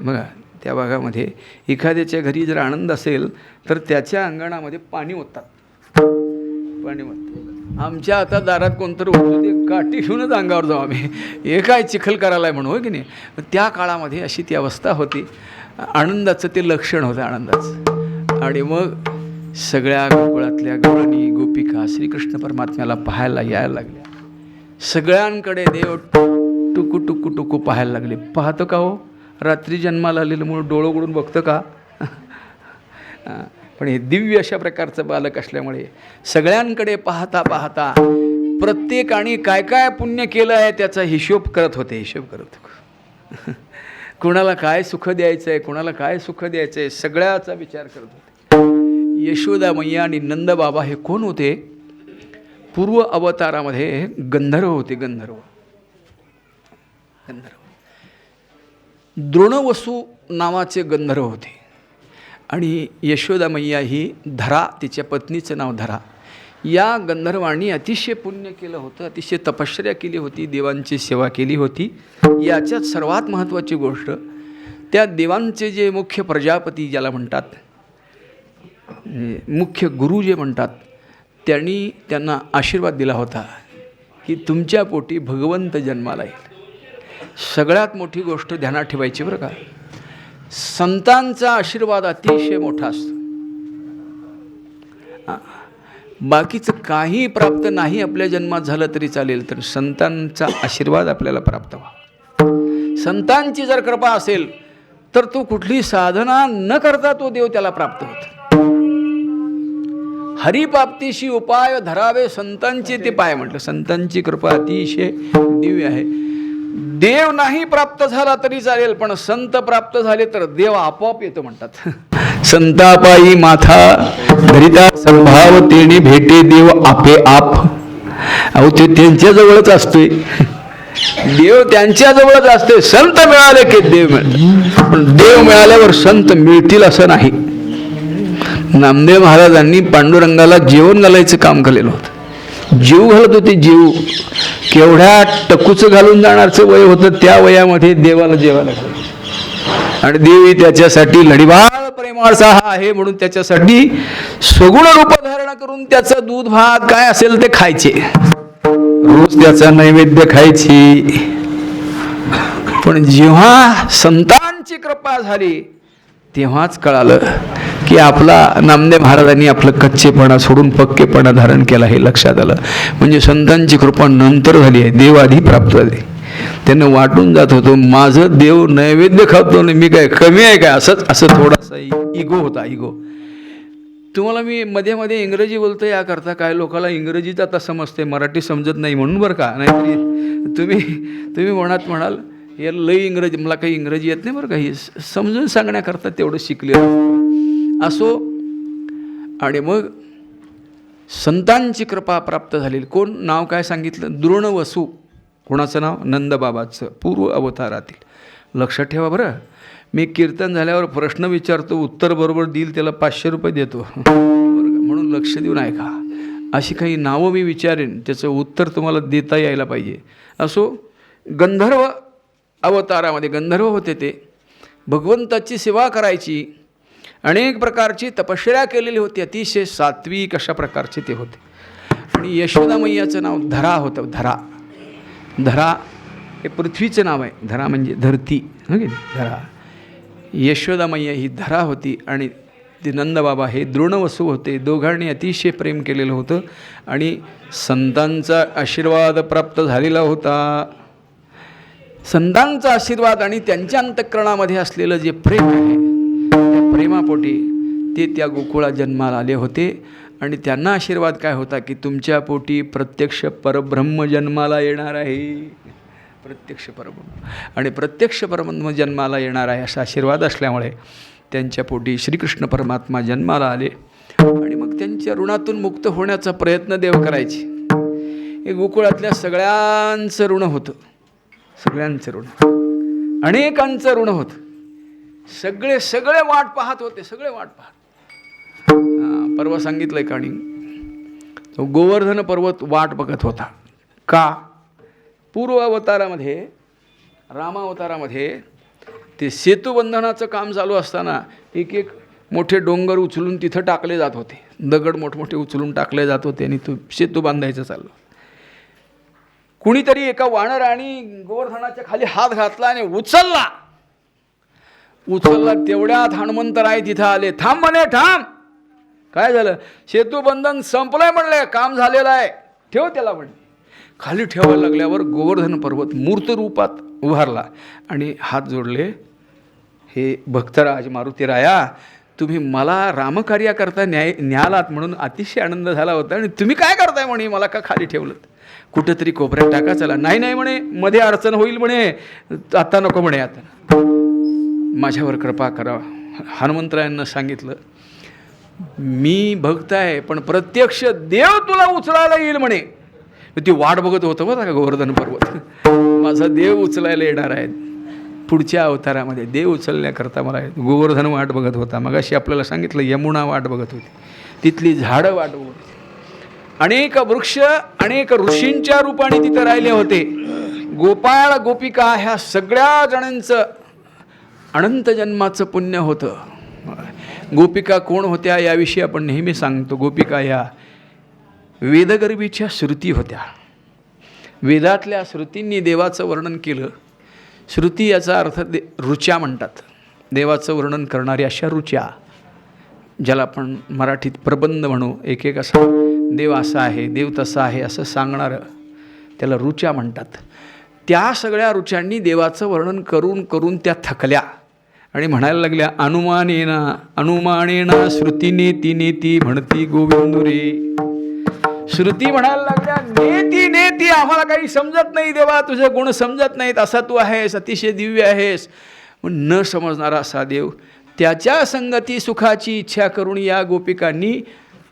बघा, त्या भागामध्ये एखाद्याच्या घरी जर आनंद असेल तर त्याच्या अंगणामध्ये पाणी ओततात. पाणी ओततात. आमच्या आता दारात कोणतरी उठलं ते काठी घेऊनच अंगावर जाऊ आम्ही, हे काय चिखल करायला आहे म्हणून, हो की नाही. त्या काळामध्ये अशी ती अवस्था होती. आनंदाचं ते लक्षण होतं, आनंदाचं. आणि मग सगळ्या गोकुळातल्या गवळणी गोपिका श्रीकृष्ण परमात्म्याला पाहायला यायला लागल्या. सगळ्यांकडे देव टुकू टुकू टुकू पाहायला लागले. पाहतो का हो, रात्री जन्माला आलेलं म्हणून डोळं उघडून बघतं का? पण हे दिव्य अशा प्रकारचं बालक असल्यामुळे सगळ्यांकडे पाहता पाहता प्रत्येकाने काय काय पुण्य केलं आहे त्याचा हिशोब करत होते. कोणाला काय सुख द्यायचं आहे, कोणाला काय सुख द्यायचं आहे, सगळ्याचा विचार करत होते. यशोदा मैया आणि नंदबाबा हे कोण होते? पूर्व अवतारामध्ये गंधर्व होते. गंधर्व द्रोणवसू नावाचे गंधर्व होते. आणि यशोदा मैया ही धरा, तिच्या पत्नीचं नाव धरा. या गंधर्वांनी अतिशय पुण्य केलं होतं, अतिशय तपश्चर्या केली होती, देवांची सेवा केली होती. याच्यात सर्वात महत्त्वाची गोष्ट, त्या देवांचे जे मुख्य प्रजापती ज्याला म्हणतात, मुख्य गुरु जे म्हणतात, त्यांना आशीर्वाद दिला होता की तुमच्या पोटी भगवंत जन्माला येईल. सगळ्यात मोठी गोष्ट ध्यानात ठेवायची बरं का, संतांचा आशीर्वाद अतिशय मोठा असतो. बाकीचं काही प्राप्त नाही आपल्या जन्मात झालं तरी चालेल, तर संतांचा आशीर्वाद आपल्याला प्राप्त व्हावा. संतांची जर कृपा असेल तर तो कुठली साधना न करता तो देव त्याला प्राप्त होतो. हरिप्राप्तीशी उपाय धरावे संतांचे ते पाय म्हटलं. संतांची कृपा अतिशय दिव्य आहे. देव नाही प्राप्त झाला तरी चालेल, पण संत प्राप्त झाले तर देव आपोआप येतो म्हणतात. संतापायी माथा धरिता संभाव तेने भेटे देव आपे आप. अहो ते त्यांच्याजवळच असतोय, देव त्यांच्याजवळच असते. संत मिळाले की देव मिळतात, पण देव मिळाल्यावर संत मिळतील असं नाही. नामदेव महाराजांनी पांडुरंगाला जेवण घालायचं काम केलेलं होतं. जीव घालत होते, जीव. केवढ्या टकूचं घालून जाणारचं वय होतं, त्या वयामध्ये देवाला जेवायला घालायचं. आणि देवी त्याच्यासाठी लढीवाळ प्रेमाचा हा आहे म्हणून त्याच्यासाठी सगुण रूप धारण करून त्याचं दूध भात काय असेल ते खायचे. रोज त्याचा नैवेद्य खायची. पण जेव्हा संतांची कृपा झाली तेव्हाच कळालं की आपला नामदेव महाराजांनी आपलं कच्चेपणा सोडून पक्केपणा धारण केला हे लक्षात आलं. म्हणजे संतांची कृपा नंतर झाली आहे, देव आधी प्राप्त झाले. त्यांना वाटून जात होतं माझं देव नैवेद्य खातो नाही, मी काय कमी आहे काय, असं थोडासा इगो होता, इगो. तुम्हाला मी मध्ये मध्ये इंग्रजी बोलतो याकरता काय लोकांना इंग्रजीच आता समजते, मराठी समजत नाही म्हणून बरं का. नाहीतरी तुम्ही मनात म्हणाल या लई इंग्रजी, मला काही इंग्रजी येत नाही बरं का, हे समजून सांगण्याकरता तेवढं शिकले असो. आणि मग संतांची कृपा प्राप्त झालेली. कोण नाव काय सांगितलं? द्रोणवसू. कोणाचं नाव? नंदबाबाचं, पूर्व अवतारातील. लक्षात ठेवा बरं. मी कीर्तन झाल्यावर प्रश्न विचारतो, उत्तर बरोबर देईल त्याला 500 रुपये देतो बरं का. म्हणून लक्ष देऊन ऐका. अशी काही नावं मी विचारेन, त्याचं उत्तर तुम्हाला देता यायला पाहिजे. असो, गंधर्व अवतारामध्ये गंधर्व होते ते. भगवंताची सेवा करायची, अनेक प्रकारची तपश्चर्या केलेली होती, अतिशय सात्विक अशा प्रकारचे ते होते. आणि यशोदा मैयाचं नाव धरा होतं. धरा हे पृथ्वीचं नाव आहे. धरा म्हणजे धरती, हो की नाही, धरा. यशोदा मैया ही धरा होती आणि ते नंदबाबा हे द्रोणवसू होते. दोघांनी अतिशय प्रेम केलेलं होतं आणि संतांचा आशीर्वाद प्राप्त झालेला होता. संतांचा आशीर्वाद आणि त्यांच्या अंतःकरणामध्ये असलेलं जे प्रेम आहे त्या प्रेमापोटी ते त्या गोकुळात जन्माला आले होते. आणि त्यांना आशीर्वाद काय होता की तुमच्या पोटी प्रत्यक्ष परब्रह्म जन्माला येणार आहे. प्रत्यक्ष परब्रह्म आणि प्रत्यक्ष परब्रह्म जन्माला येणार आहे असा आशीर्वाद असल्यामुळे त्यांच्या पोटी श्रीकृष्ण परमात्मा जन्माला आले. आणि मग त्यांच्या ऋणातून मुक्त होण्याचा प्रयत्न देव करायचे. हे गोकुळातल्या सगळ्यांचं ऋण होतं, सगळ्यांचं ऋण, अनेकांचं ऋण होतं. सगळे वाट पाहत होते, सगळे वाट पाहत. परवा सांगितलंय कहाणी. तो गोवर्धन पर्वत वाट बघत होता. का? पूर्व अवतारामध्ये, रामावतारामध्ये ते सेतुबंधनाचं काम चालू असताना एक मोठे डोंगर उचलून तिथं टाकले जात होते. दगड मोठमोठे उचलून टाकले जात होते आणि तो सेतू बांधायचं चाललं. कुणीतरी एका वानराने गोवर्धनाच्या खाली हात घातला आणि उचलला. तेवढ्यात हनुमंतराय तिथं आले. थांब म्हणे, थांब. काय झालं? सेतुबंधन संपलंय म्हणले, काम झालेलं आहे, ठेव त्याला म्हणले. खाली ठेवायला लागल्यावर गोवर्धन पर्वत मूर्त रूपात उभारला आणि हात जोडले. हे भक्तराज मारुतीराया, तुम्ही मला रामकार्याकरता न्यालात म्हणून अतिशय आनंद झाला होता आणि तुम्ही काय करताय म्हणे, मला का खाली ठेवलं? कुठंतरी कोपऱ्यात टाका चला. नाही म्हणे, मध्ये अडचण होईल म्हणे, आता नको म्हणे, आता माझ्यावर कृपा करा. हनुमंतरायांना सांगितलं, मी भक्त आहे पण प्रत्यक्ष देव तुला उचलायला येईल म्हणे. ती वाट बघत होतं बघा का गोवर्धन पर्वत, माझा देव उचलायला येणार आहे पुढच्या अवतारामध्ये. देव उचलण्याकरता मला गोवर्धन वाट बघत होता. मग अशी आपल्याला सांगितलं यमुना वाट बघत होती, तिथली झाडं वाट बघत होती. अनेक वृक्ष, अनेक ऋषींच्या रूपाने तिथं राहिले होते. गोपाळ गोपिका ह्या सगळ्या जणांचं अनंत जन्माचं पुण्य होतं. गोपिका कोण होत्या याविषयी आपण नेहमी सांगतो. गोपिका ह्या वेदगर्भीच्या श्रुती होत्या. वेदातल्या श्रुतींनी देवाचं वर्णन केलं. श्रुती याचा अर्थ ऋचा म्हणतात. देवाचं वर्णन करणाऱ्या अशा ऋचा, ज्याला आपण मराठीत प्रबंध म्हणू. एक असा देव असा आहे, देव तसा आहे असं सांगणारं त्याला ऋचा म्हणतात. त्या सगळ्या ऋचांनी देवाचं वर्णन करून करून त्या थकल्या आणि म्हणायला लागल्या, अनुमानेना श्रुतीने ती म्हणती गोविंदुरे. श्रुती म्हणायला लागल्या, नेती आम्हाला काही समजत नाही देवा, तुझे गुण समजत नाहीत, असा तू आहेस, अतिशय दिव्य आहेस. न समजणारा असा देव, त्याच्या संगती सुखाची इच्छा करून या गोपिकांनी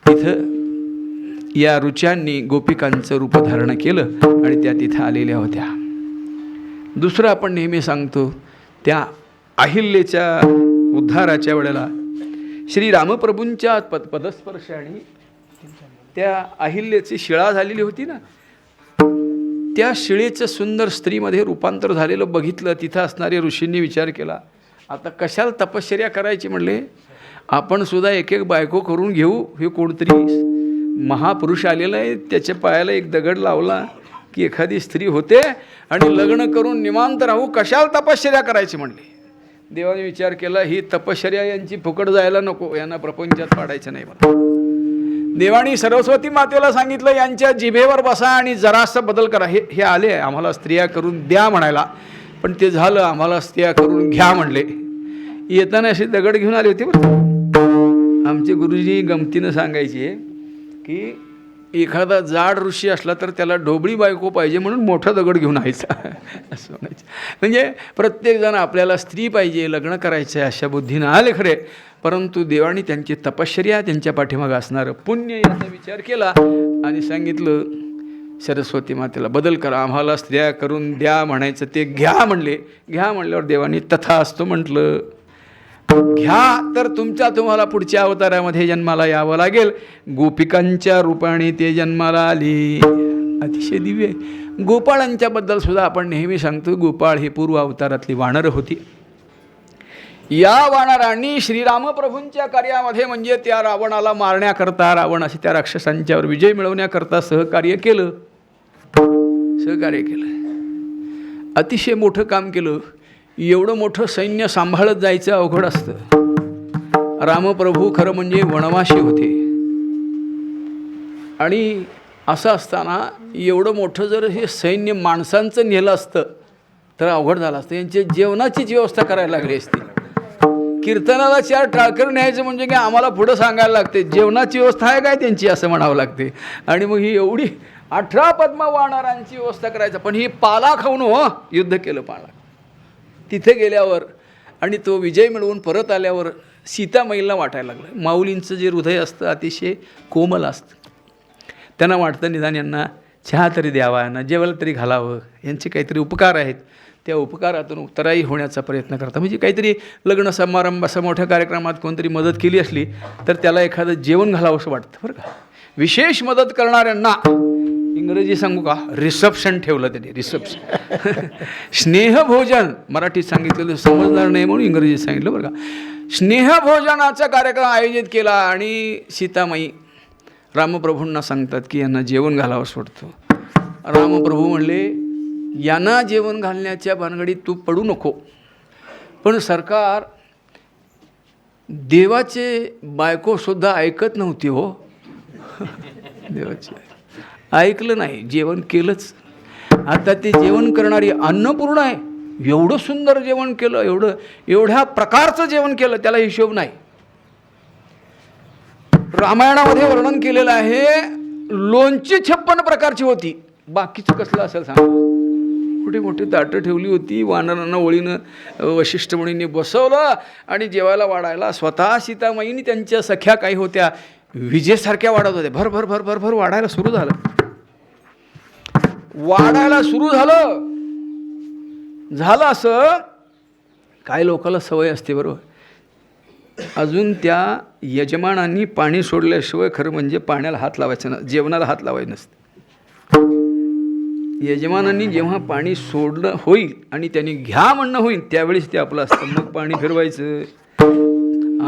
तिथं, या ऋचांनी गोपिकांचं रूप धारण केलं आणि त्या तिथं आलेल्या होत्या. दुसरं आपण नेहमी सांगतो, त्या अहिल्याच्या उद्धाराच्या वेळेला श्री रामप्रभूंच्या पदस्पर्शाने त्या अहिल्याची शिळा झालेली होती ना, त्या शिळेचं सुंदर स्त्रीमध्ये रूपांतर झालेलं बघितलं. तिथं असणाऱ्या ऋषींनी विचार केला, आता कशाला तपश्चर्या करायची म्हणले, आपण सुद्धा एक बायको करून घेऊ. हे कोणतरी महापुरुष आलेला आहे, त्याच्या पायाला एक दगड लावला की एखादी स्त्री होते आणि लग्न करून निवांत राहू, कशाला तपश्चर्या करायची म्हणली. देवाने विचार केला, ही तपश्चर्या यांची फुकट जायला नको, यांना प्रपंचात पाडायचं नाही मला. देवानी सरस्वती मातेला सांगितलं, यांच्या जिभेवर बसा आणि जरासं बदल करा. हे आले आम्हाला स्त्रिया करून द्या म्हणायला, पण ते झालं, आम्हाला स्त्रिया करून घ्या म्हणले. येताना असे दगड घेऊन आले होते बरं. आमचे गुरुजी गमतीनं सांगायचे की एखादा जाड ऋषी असला तर त्याला ढोबळी बायको पाहिजे म्हणून मोठा दगड घेऊन यायचा असं म्हणायचं. म्हणजे प्रत्येकजण आपल्याला स्त्री पाहिजे, लग्न करायचं आहे अशा बुद्धीनं आले खरे, परंतु देवाने त्यांची तपश्चर्या, त्यांच्या पाठीमागं असणारं पुण्य याचा विचार केला आणि सांगितलं सरस्वती मातेला बदल करा, आम्हाला स्त्रिया करून द्या म्हणायचं ते घ्या म्हणले. घ्या म्हणल्यावर देवानी तथा असतो म्हटलं. घ्या तर तुम्हाला पुढच्या अवतारामध्ये जन्माला यावं लागेल. गोपिकांच्या रूपाने ते जन्माला आली. अतिशय दिव्य. गोपाळांच्या बद्दल सुद्धा आपण नेहमी सांगतो, गोपाळ ही पूर्व अवतारातली वानरं होती. या वानरांनी श्रीरामप्रभूंच्या कार्यामध्ये म्हणजे त्या रावणाला मारण्याकरता, रावणाशी त्या राक्षसांच्यावर विजय मिळवण्याकरता सहकार्य केलं. अतिशय मोठं काम केलं. एवढं मोठं सैन्य सांभाळत जायचं अवघड असतं. रामप्रभू खरं म्हणजे वनवासी होते आणि असं असताना एवढं मोठं जर हे सैन्य माणसांचं नेलं असतं तर अवघड झालं असतं. यांची जेवणाचीच व्यवस्था करायला लागली असती. कीर्तनाला 4 टाळकर न्यायचं म्हणजे काय आम्हाला पुढं सांगायला लागते, जेवणाची व्यवस्था आहे काय त्यांची असं म्हणावं लागते. आणि मग ही एवढी 18 पद्मा वानरांची व्यवस्था करायचं. पण ही पाला खाऊन युद्ध केलं पाला. तिथे गेल्यावर आणि तो विजय मिळवून परत आल्यावर सीतामाईला वाटायला लागलं. माऊलींचं जे हृदय असतं अतिशय कोमल असतं. त्यांना वाटतं निदान यांना चहा तरी द्यावा, यांना जेवायला तरी घालावं, यांचे काहीतरी उपकार आहेत, त्या उपकारातून उत्तराई होण्याचा प्रयत्न करतात. म्हणजे काहीतरी लग्न समारंभ असा मोठ्या कार्यक्रमात कोणतरी मदत केली असली तर त्याला एखादं जेवण घालावं असं वाटतं बरं का. विशेष मदत करणाऱ्यांना इंग्रजी सांगू का, रिसेप्शन ठेवलं त्यांनी, रिसेप्शन. स्नेहभोजन मराठीत सांगितलेलं समजणार नाही म्हणून इंग्रजीत सांगितलं बरं का. स्नेहभोजनाचा कार्यक्रम आयोजित केला आणि सीतामाई रामप्रभूंना सांगतात की यांना जेवण घालावं सोडतो. रामप्रभू म्हणले, यांना जेवण घालण्याच्या भानगडीत तू पडू नको, पण सरकार देवाचे बायकोसुद्धा ऐकत नव्हती हो. देवाचे ऐकलं नाही, जेवण केलंच. आता ते जेवण करणारी अन्नपूर्णा आहे. एवढं सुंदर जेवण केलं, एवढ्या प्रकारचं जेवण केलं, त्याला हिशोब नाही. रामायणामध्ये वर्णन केलेलं आहे, लोणची 56 प्रकारची होती. बाकीचं कसलं असेल सांगा. मोठी मोठी ताटं ठेवली होती. वानरांना ओळीनं वशिष्ठ मुनींनी बसवलं आणि जेवायला वाढायला स्वतः सीतामाईनी त्यांच्या सख्या काही होत्या विजेसारख्या वाढत होत्या. भर भर भर भर भर वाढायला सुरू झालं. झालं असं काही लोकांना सवय असते बरोबर. अजून त्या यजमानांनी पाणी सोडल्याशिवाय खरं म्हणजे पाण्याला हात लावायचं ना, जेवणाला हात लावायचं नसतं. यजमानांनी जेव्हा पाणी सोडलं होईल आणि त्यांनी घ्या म्हणणं होईल त्यावेळेस ते आपलं असतं. मग पाणी फिरवायचं.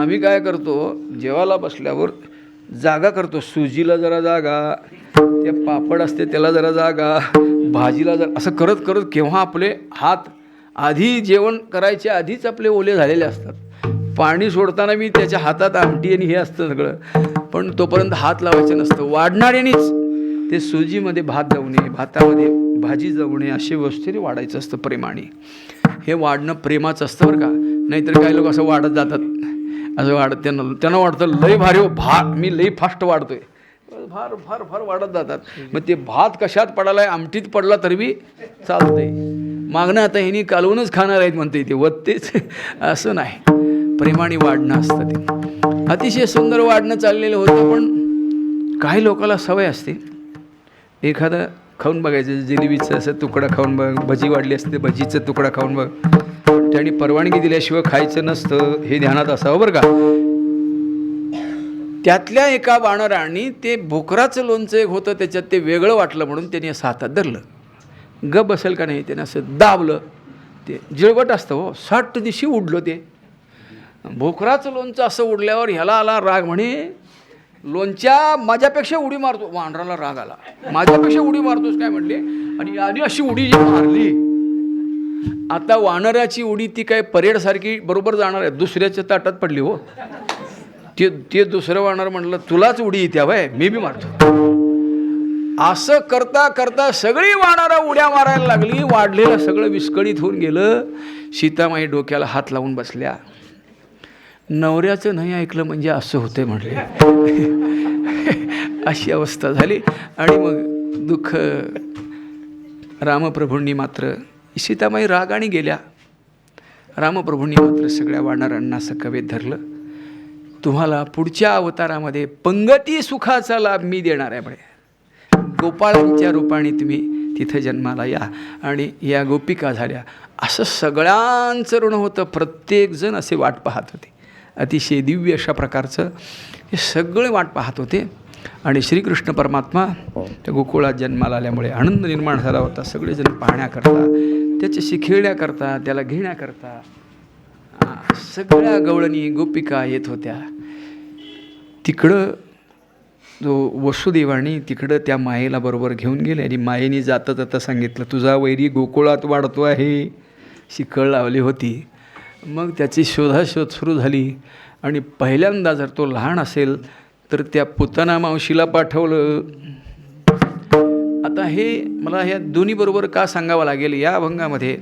आम्ही काय करतो, जेवायला बसल्यावर जागा करतो. सुजीला जरा जागा, त्या पापड असते त्याला जरा जागा, भाजीला जरा, असं करत करत केव्हा आपले हात आधी जेवण करायच्या आधीच आपले ओले झालेले असतात. पाणी सोडताना मी त्याच्या हातात आमटी आणि हे असतं सगळं, पण तोपर्यंत हात लावायचं नसतं. वाढणाऱ्यानेच ते सुजीमध्ये भात जाऊ नये, भातामध्ये भाजी जाऊ नये, अशी व्यवस्थेने वाढायचं असतं प्रेमाने. हे वाढणं प्रेमाचं असतं बरं का. नाहीतर काही लोक असं वाढत जातात, असं वाढत त्यांना वाटतं लय भारी हो मी लई फास्ट वाढतोय, फार फार फार वाढत जातात. मग ते भात कशात पडालाय, आमटीत पडला तरी बी चालतंय. मागणं आता ह्यांनी कालवूनच खाणार आहेत म्हणते ते वत्तेच, असं नाही. प्रेमाने वाढणं असतं ते. अतिशय सुंदर वाढणं चाललेलं होतं. पण काही लोकांना सवय असते, एखादं खाऊन बघायचं, जिलेबीचं असं तुकडा खाऊन बघ, भजी वाढली असते भजीचं तुकडा खाऊन बघ. त्यांनी परवानगी दिल्याशिवाय खायचं नसतं, हे ध्यानात असावं बरं का. त्यातल्या एका वानरांनी ते भोकराचं लोणचं एक होतं, त्याच्यात ते वेगळं वाटलं म्हणून त्यांनी असं हातात धरलं. गप बसेल का नाही, त्याने असं दाबलं. ते जिळबट असतं हो, 60 दिवशी उडलं ते भोकराचं लोणचं. असं उडल्यावर ह्याला आला राग, म्हणे लोणच्या माझ्यापेक्षा उडी मारतो. वानराला राग आला, माझ्यापेक्षा उडी मारतोस काय म्हणले, आणि अशी उडी जी मारली. आता वानराची उडी ती काय परेडसारखी बरोबर जाणार आहे, दुसऱ्याच्या ताटात पडली हो. ते दुसरं वानर म्हटलं तुलाच उडी येते वय, मी बी मारतो. असं करता करता सगळी वानरं उड्या मारायला लागली. वाढलेलं सगळं विस्कळीत होऊन गेलं. सीतामाई डोक्याला हात लावून बसल्या. नवऱ्याचं नाही ऐकलं म्हणजे असं होतंय म्हटले. अशी अवस्था झाली. आणि मग दुःख रामप्रभूंनी मात्र, सीतामाई रागाने गेल्या. रामप्रभूंनी मात्र सगळ्या वानरांना सकवेत धरलं. तुम्हाला पुढच्या अवतारामध्ये पंगती सुखाचा लाभ मी देणार आहे म्हणे. गोपाळांच्या रूपाने तुम्ही तिथं जन्माला या. आणि या गोपिका झाल्या. असं सगळ्यांचं ऋण होतं. प्रत्येकजण असे वाट पाहत होते. अतिशय दिव्य अशा प्रकारचं हे सगळे वाट पाहत होते. आणि श्रीकृष्ण परमात्मा त्या गोकुळात जन्माला आल्यामुळे आनंद निर्माण झाला होता. सगळेजण पाहण्याकरता, त्याच्याशी खेळण्याकरता, त्याला घेण्याकरता सगळ्या गवळणी गोपिका येत होत्या. तिकडं जो वसुदेवानी तिकडं त्या मायेला बरोबर घेऊन गेले. आणि मायेने जाता जाता सांगितलं तुझा वैरी गोकुळात वाढतो आहे. शिकळ लावली होती. मग त्याची शोधाशोध सुरू झाली. आणि पहिल्यांदा जर तो लहान असेल तर त्या पुतना मावशीला पाठवलं. आता हे मला ह्या दोन्ही बरोबर का सांगावं लागेल. या अभंगामध्ये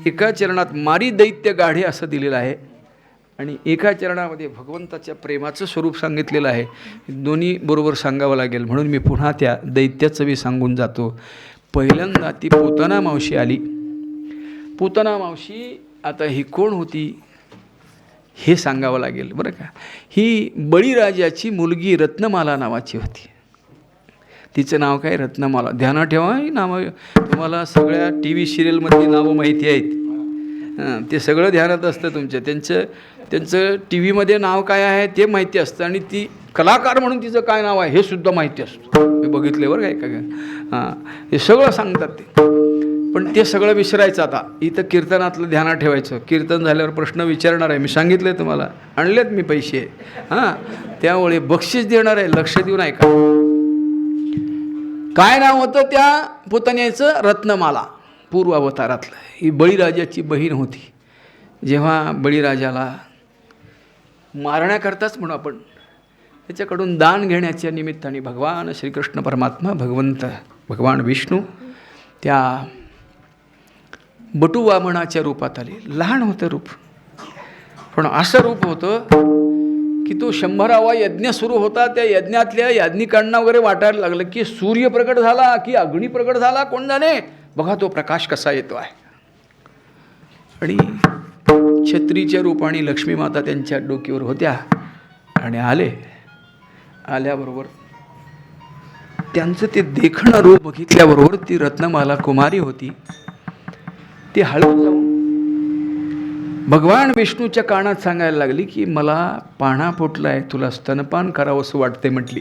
एका चरणात मारी दैत्य गाढे असं दिलेलं आहे, आणि एका चरणामध्ये भगवंताच्या प्रेमाचं स्वरूप सांगितलेलं आहे. दोन्ही बरोबर सांगावं लागेल म्हणून मी पुन्हा त्या दैत्याचं बी सांगून जातो. पहिल्यांदा ती पुतना मावशी आली. पुतना मावशी आता ही कोण होती हे सांगावं लागेल बरं का. ही बळीराजाची मुलगी रत्नमाला नावाची होती. तिचं नाव काय, रत्नमाला. ध्यानात ठेवा ही नावं. तुम्हाला सगळ्या टी व्ही सिरियलमधली नावं माहिती आहेत. ते सगळं ध्यानात असतं तुमच्या. त्यांचं टी व्हीमध्ये नाव काय आहे ते माहिती असतं. आणि ती कलाकार म्हणून तिचं काय नाव आहे हे सुद्धा माहिती असतं. मी बघितले बरं काय का. हे सगळं सांगतात ते. पण ते सगळं विसरायचं. आता इथं कीर्तनातलं ध्यानात ठेवायचं. कीर्तन झाल्यावर प्रश्न विचारणार आहे. मी सांगितलं तुम्हाला, आणलेत मी पैसे. त्यामुळे बक्षीस देणार आहे, लक्ष देऊन ऐका. काय नाव होतं त्या पुतण्याचं, रत्नमाला. पूर्व अवतारातलं. ही बळीराजाची बहीण होती. जेव्हा बळीराजाला मारण्याकरताच म्हणू आपण, त्याच्याकडून दान घेण्याच्या निमित्ताने भगवान श्रीकृष्ण परमात्मा, भगवान विष्णू त्या बटू वामनाच्या रूपात आले. लहान होतं रूप, पण असं रूप होतं की तो 100वा यज्ञ सुरू होता. त्या यज्ञातल्या याज्ञिकांना वगैरे वाटायला लागलं की सूर्य प्रकट झाला की अग्नी प्रकट झाला, कोण जाणे. बघा तो प्रकाश कसा येतो आहे. आणि छत्रीच्या रूपाने लक्ष्मी माता त्यांच्या डोकीवर होत्या. आणि आल्याबरोबर त्यांचं ते देखणं रूप बघितल्याबरोबर ती रत्नमाला कुमारी होती. ती हळू जाऊन भगवान विष्णूच्या कानात सांगायला लागली की मला पाणा फुटला आहे, तुला स्तनपान करावं असं वाटते म्हटली.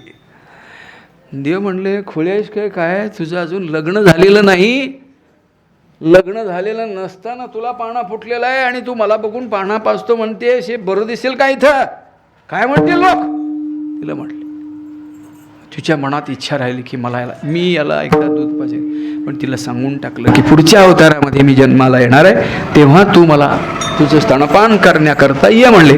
देव म्हणले खुळ्यास काय तुझं अजून लग्न झालेलं नाही. लग्न झालेलं नसताना तुला पाणा फुटलेला आहे आणि तू मला बघून पाणा पाजतो म्हणतेस, हे बरं दिसेल का इथं. काय म्हणते लोक. तिला म्हटले तिच्या मनात इच्छा राहिली की मी याला एकदा दूध पाजेल. पण तिला सांगून टाकलं की पुढच्या अवतारामध्ये मी जन्माला येणार आहे, तेव्हा तू मला तुझं स्तनपान करण्याकरता ये म्हणले.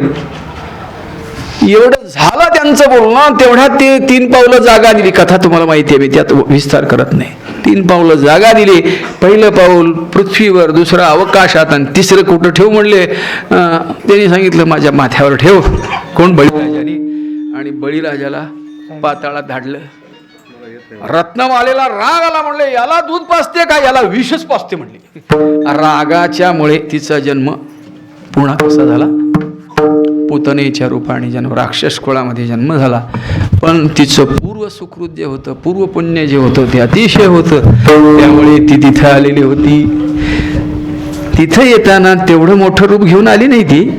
एवढं झालं त्यांचं बोलणं. तेवढ्यात ते 3 पावलं जागा दिली. कथा तुम्हाला माहिती आहे, मी त्यात विस्तार करत नाही. 3 पावलं जागा दिली. पहिलं पाऊल पृथ्वीवर, दुसरं अवकाशात, आणि तिसरं कुठं ठेव म्हणले. त्यांनी सांगितलं माझ्या माथ्यावर ठेव. कोण, बळीराजाने. आणि बळीराजाला पाताळात धाडलं. रत्नमालेला राग आला. म्हणले याला दूध पाजते का, याला विषच पाजते म्हणले. रागाच्यामुळे तिचा जन्म पुन्हा कसा झाला, पुतनेच्या रूपाने जन्म, राक्षस कुळामध्ये जन्म झाला. पण तिचं पूर्व सुकृत जे होतं, पूर्व पुण्य जे होतं ते अतिशय होतं. त्यामुळे ती तिथं आलेली होती. तिथं येताना तेवढं मोठं रूप घेऊन आली नाही. ती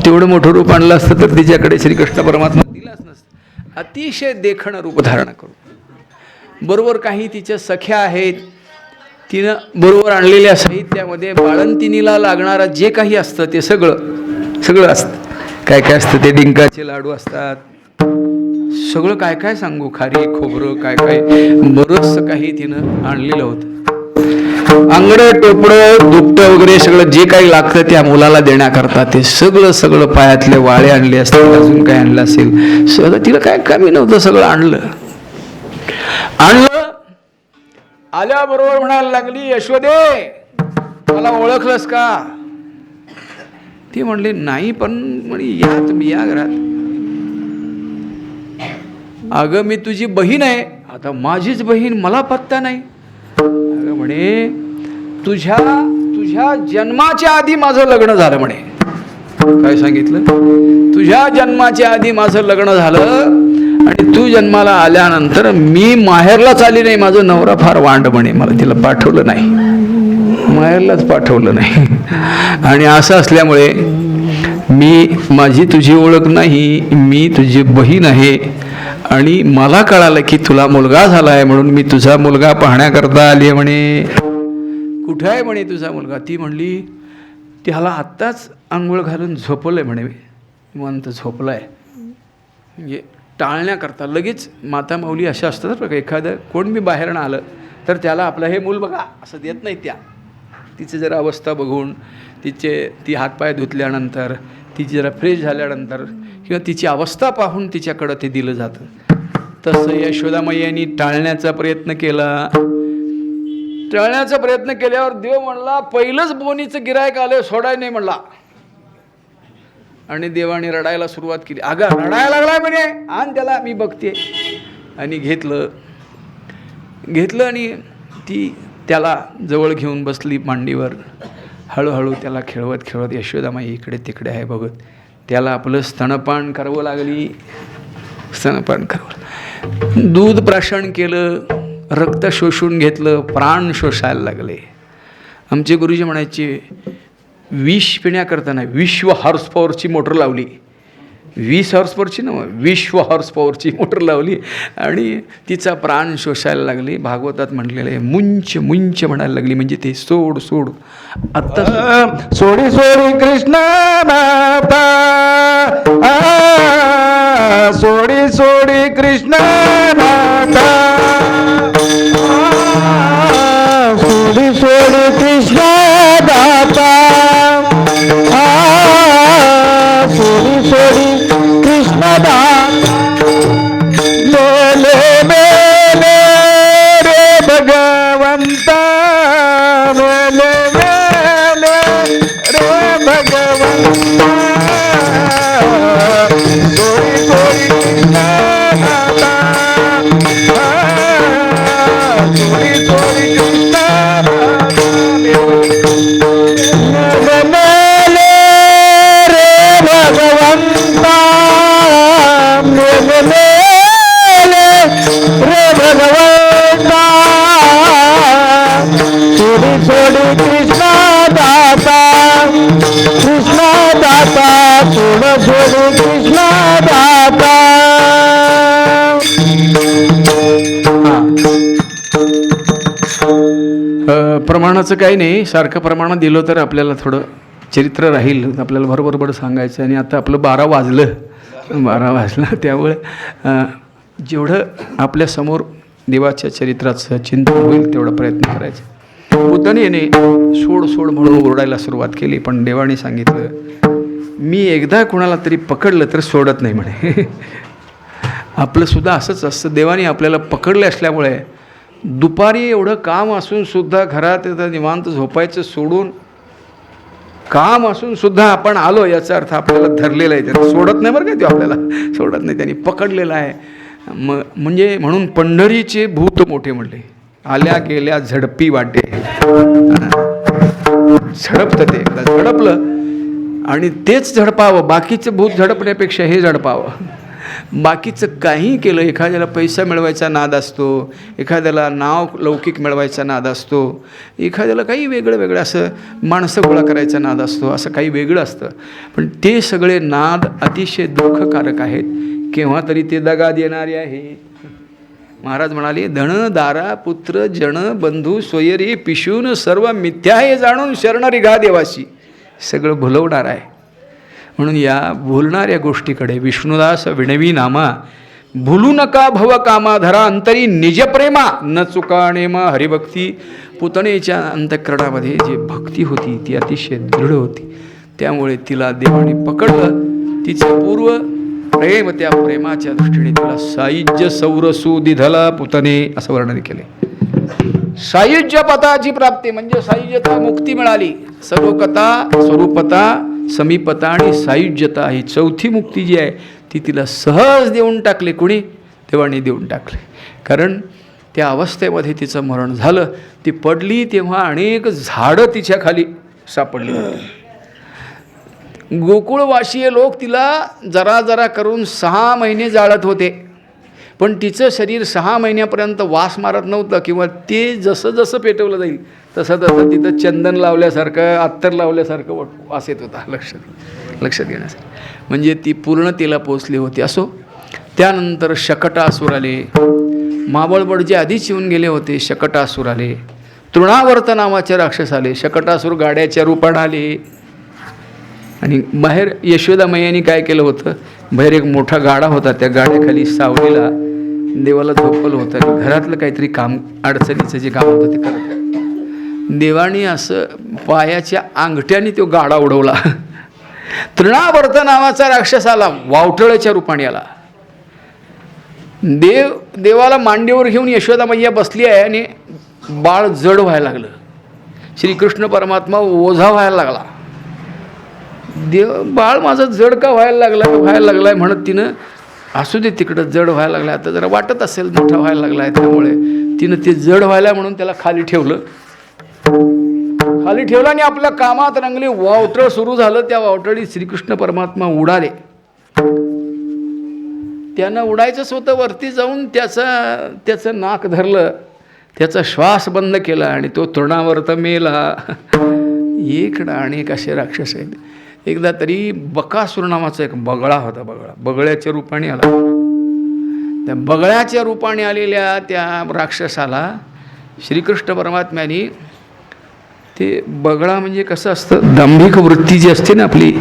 तेवढं मोठं रूप आणलं असतं तर तिच्याकडे श्रीकृष्ण परमात्मा दिलाच नसतं. अतिशय देखणं रूप धारण करून. बरोबर काही तिच्या सख्या आहेत. तिनं बरोबर आणलेल्या साहित्यामध्ये बाळंतिणीला लागणारं जे काही असतं ते सगळं असतं. काय काय असतं ते, डिंकाचे लाडू असतात, सगळं काय काय सांगू, खारी खोबरं काय काय बरंचसं काही तिनं आणलेलं होतं. आंगडं टोपडं दुपटं वगैरे सगळं जे काही लागतं त्या मुलाला देण्याकरता ते सगळं पायातले वाळे आणले असतील, अजून काय आणलं असेल, सगळं तिला काय कमी नव्हतं, सगळं आणलं. आल्याबरोबर म्हणायला लागली, यशोदे मला ओळखलंस का? ती म्हणली नाही, पण म्हणे या तुम्ही या घरात. अगं मी तुझी बहीण आहे. आता माझीच बहीण, मला पत्ता नाही. अगं म्हणे तुझ्या जन्माच्या आधी माझं लग्न झालं म्हणे. काय सांगितलं? तुझ्या जन्माच्या आधी माझं लग्न झालं आणि तू जन्माला आल्यानंतर मी माहेरलाच आली नाही. माझं नवरा फार वांड म्हणे, मला तिला पाठवलं नाही, माहेरलाच पाठवलं नाही. आणि असं असल्यामुळे माझी तुझी ओळख नाही, मी तुझी बहीण आहे. आणि मला कळालं की तुला मुलगा झाला आहे, म्हणून मी तुझा मुलगा पाहण्याकरता आली आहे म्हणे. कुठे आहे म्हणे तुझा मुलगा? ती म्हणली त्याला आत्ताच आंघोळ घालून झोपवलं म्हणे, निवांत झोपला आहे. म्हणजे टाळण्याकरता लगेच माता माऊली अशा असतात बघा, एखादं कोण बी बाहेरनं आलं तर त्याला आपलं हे मूल बघा असं देत नाही. तिची जरा अवस्था बघून, ती हातपाय धुतल्यानंतर, तिची जरा फ्रेश झाल्यानंतर किंवा तिची अवस्था पाहून तिच्याकडं ते दिलं जातं. तसं यशोदामय्यांनी टाळण्याचा प्रयत्न केला. टाळण्याचा प्रयत्न केल्यावर देव म्हणला, पहिलंच बोनीचं गिरायक आलं, सोडाय नाही म्हणला. आणि देवाने रडायला सुरुवात केली. अगं रडायला लागलाय म्हणे, आण त्याला, मी बघते. आणि घेतलं आणि ती त्याला जवळ घेऊन बसली मांडीवर. हळूहळू त्याला खेळवत यशोदामाई इकडे तिकडे आहे बघत त्याला आपलं स्तनपान करावं लागली. दूध प्राशन केलं, रक्त शोषून घेतलं, प्राण शोषायला लागले. आमचे गुरुजी म्हणायचे, विष पिण्याकरता नाही, 20 हॉर्स पॉवरची मोटर लावली. 20 हॉर्स पॉवरची ना, 20 हॉर्स पॉवरची मोटर लावली आणि तिचा प्राण शोषायला लागली. भागवतात म्हटलेलं आहे, मुंच मुंच म्हणायला लागली, म्हणजे ते सोड. आता सोडी कृष्ण नाथा, सोडी कृष्ण नाथा, सोडी कृष्ण दाता, सोडी कृष्ण दाता. मेले रे भगवंता, मेले रे भगवंता, सोडी कृष्ण दाता, सोडी कृष्ण दाता. मेले रे भगवंता, मेले रे भगवंता, सोडी कृष्ण दाता, कृष्ण दाता, सोडी कृष्ण दाता. प्रमाणाचं काही नाही, सारखं प्रमाणात दिलं तर आपल्याला थोडं चरित्र राहील, आपल्याला बरोबर सांगायचं. आणि आता आपलं 12 वाजलं त्यामुळे जेवढं आपल्यासमोर देवाच्या चरित्राचं चिंतन होईल तेवढा प्रयत्न करायचा. बुद्धाने याने सोड म्हणून ओरडायला सुरुवात केली, पण देवाने सांगितलं, मी एकदा कोणाला तरी पकडलं तर सोडत नाही म्हणे. आपलं सुद्धा असंच असतं. देवाने आपल्याला पकडले असल्यामुळे दुपारी एवढं काम असून सुद्धा घरात निवांत झोपायचं सोडून, काम असून सुद्धा आपण आलो याचा अर्थ आपल्याला धरलेलं आहे. त्याला सोडत नाही बरं का, ते आपल्याला सोडत नाही, त्यांनी पकडलेलं आहे. म्हणजे म्हणून पंढरीचे भूत मोठे म्हणले, आल्या गेल्या झडपी वाटे. झडपतं ते, झडपलं आणि तेच झडपावं. बाकीचं भूत झडपण्यापेक्षा हे झडपावं. बाकीचं काही केलं, एखाद्याला पैसा मिळवायचा नाद असतो, एखाद्याला नाव लौकिक मिळवायचा नाद असतो, एखाद्याला काही वेगळं असं माणसं गोळा करायचा नाद असतो, असं काही वेगळं असतं. पण ते सगळे नाद अतिशय दुःखकारक आहेत. केव्हा तरी ते दगा देणारे आहेत. महाराज म्हणाले, धन दारा पुत्र जन बंधू सोयरी पिशून सर्व मिथ्या हे जाणून शरणरी गा देवाशी. सगळं भुलवणार आहे. म्हणून या भुलणाऱ्या गोष्टीकडे विष्णुदास विणवी नामा, भुलू नका भव कामाधरा अंतरी निजप्रेमा न चुका नेमा हरिभक्ती. पुतणेच्या अंतःकरणामध्ये जी भक्ती होती ती अतिशय दृढ होती. त्यामुळे तिला देवाने पकडलं. तिचे पूर्व प्रेम, त्या प्रेमाच्या दृष्टीने तिला सायुज्य सौरसू दिधला पुतने असं वर्णन केले. सायुज्य पदाची प्राप्ती म्हणजे सायुज्यता मुक्ती मिळाली. सर्वकता, स्वरूपता, समीपता आणि सायुज्यता ही चौथी मुक्ती जी आहे ती तिला सहज देऊन टाकले. कुणी? देवाने देऊन टाकले. कारण त्या अवस्थेमध्ये तिचं मरण झालं. ती पडली तेव्हा अनेक झाडं तिच्या खाली सापडली. गोकुळवासीय लोक तिला जरा जरा करून 6 महिने जाळत होते, पण तिचं शरीर 6 महिन्यापर्यंत वास मारत नव्हतं किंवा ते जसं जसं पेटवलं जाईल तसं तसं तिथं चंदन लावल्यासारखं, अत्तर लावल्यासारखं वास येत होता. लक्षात घेण्यासाठी म्हणजे ती पूर्णतेला पोचली होती. असो, त्यानंतर शकटासूर आले. महाबळबड जे आधीच येऊन गेले होते शकटासूर आले. तृणावर्त नावाचे राक्षस आले. शकटासूर गाड्याच्या रूपाने आले आणि बाहेर यशोदा मैयाने काय केलं होतं, बाहेर एक मोठा गाडा होता, त्या गाड्याखाली सावलीला देवाला झोपलं होतं आणि घरातलं काहीतरी काम, अडचणीचं जे काम होतं ते करत. देवाने असं पायाच्या अंगठ्याने तो गाडा उडवला. तृणावर्त नावाचा राक्षस आला, वावटळच्या रूपाने आला. देवाला मांडीवर घेऊन यशोदा मैया बसली आहे आणि बाळ जड व्हायला लागलं. श्रीकृष्ण परमात्मा ओझा व्हायला लागला. बाळ माझं जड का व्हायला लागलाय म्हणत तिनं, असू दे तिकडं, जड व्हायला लागलाय, आता जरा वाटत असेल मोठा व्हायला लागलाय, त्यामुळे तिनं ते जड व्हायला म्हणून त्याला खाली ठेवलं आणि आपल्या कामात रंगली. वावटळ सुरू झालं. त्या वावटळीत श्रीकृष्ण परमात्मा उडाले. त्यानं उडायचंच होतं वरती जाऊन, त्याचं नाक धरलं, त्याचा श्वास बंद केला आणि तो तृणावर्त मेला. एक ना अनेक असे राक्षस आहेत. एकदा तरी बकासूर नावाचा एक बगळा होता. बगळ्याच्या रूपाने आला. त्या बगळ्याच्या रूपाने आलेल्या त्या राक्षसाला श्रीकृष्ण परमात्म्याने, ते बगळा म्हणजे कसं असतं, दांभिक वृत्ती जी असते ना आपली,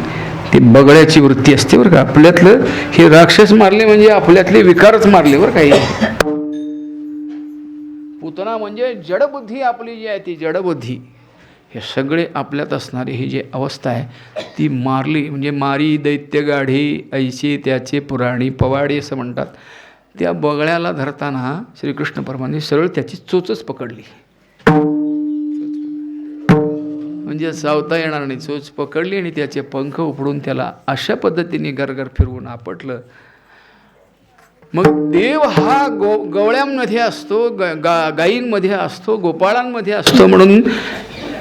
ती बगळ्याची वृत्ती असते बरं का. आपल्यातलं हे राक्षस मारले म्हणजे आपल्यातले विकारच मारले बरं काही. पुतना म्हणजे जडबुद्धी आपली जी आहे ती जडबुद्धी, हे सगळे आपल्यात असणारी ही जी अवस्था आहे ती मारली. म्हणजे मारी दैत्य गाढे ऐसे त्याचे पुराणी पवाडे असं म्हणतात. त्या बगळ्याला धरताना श्रीकृष्ण परमाने सरळ त्याची चोचच पकडली. म्हणजे चावता येणार नाही, चोच पकडली आणि त्याचे पंख उपडून त्याला अशा पद्धतीने गरगर फिरवून आपटलं. मग देव हा गवळ्यांमध्ये असतो, गायींमध्ये असतो, गोपाळांमध्ये असतो. म्हणून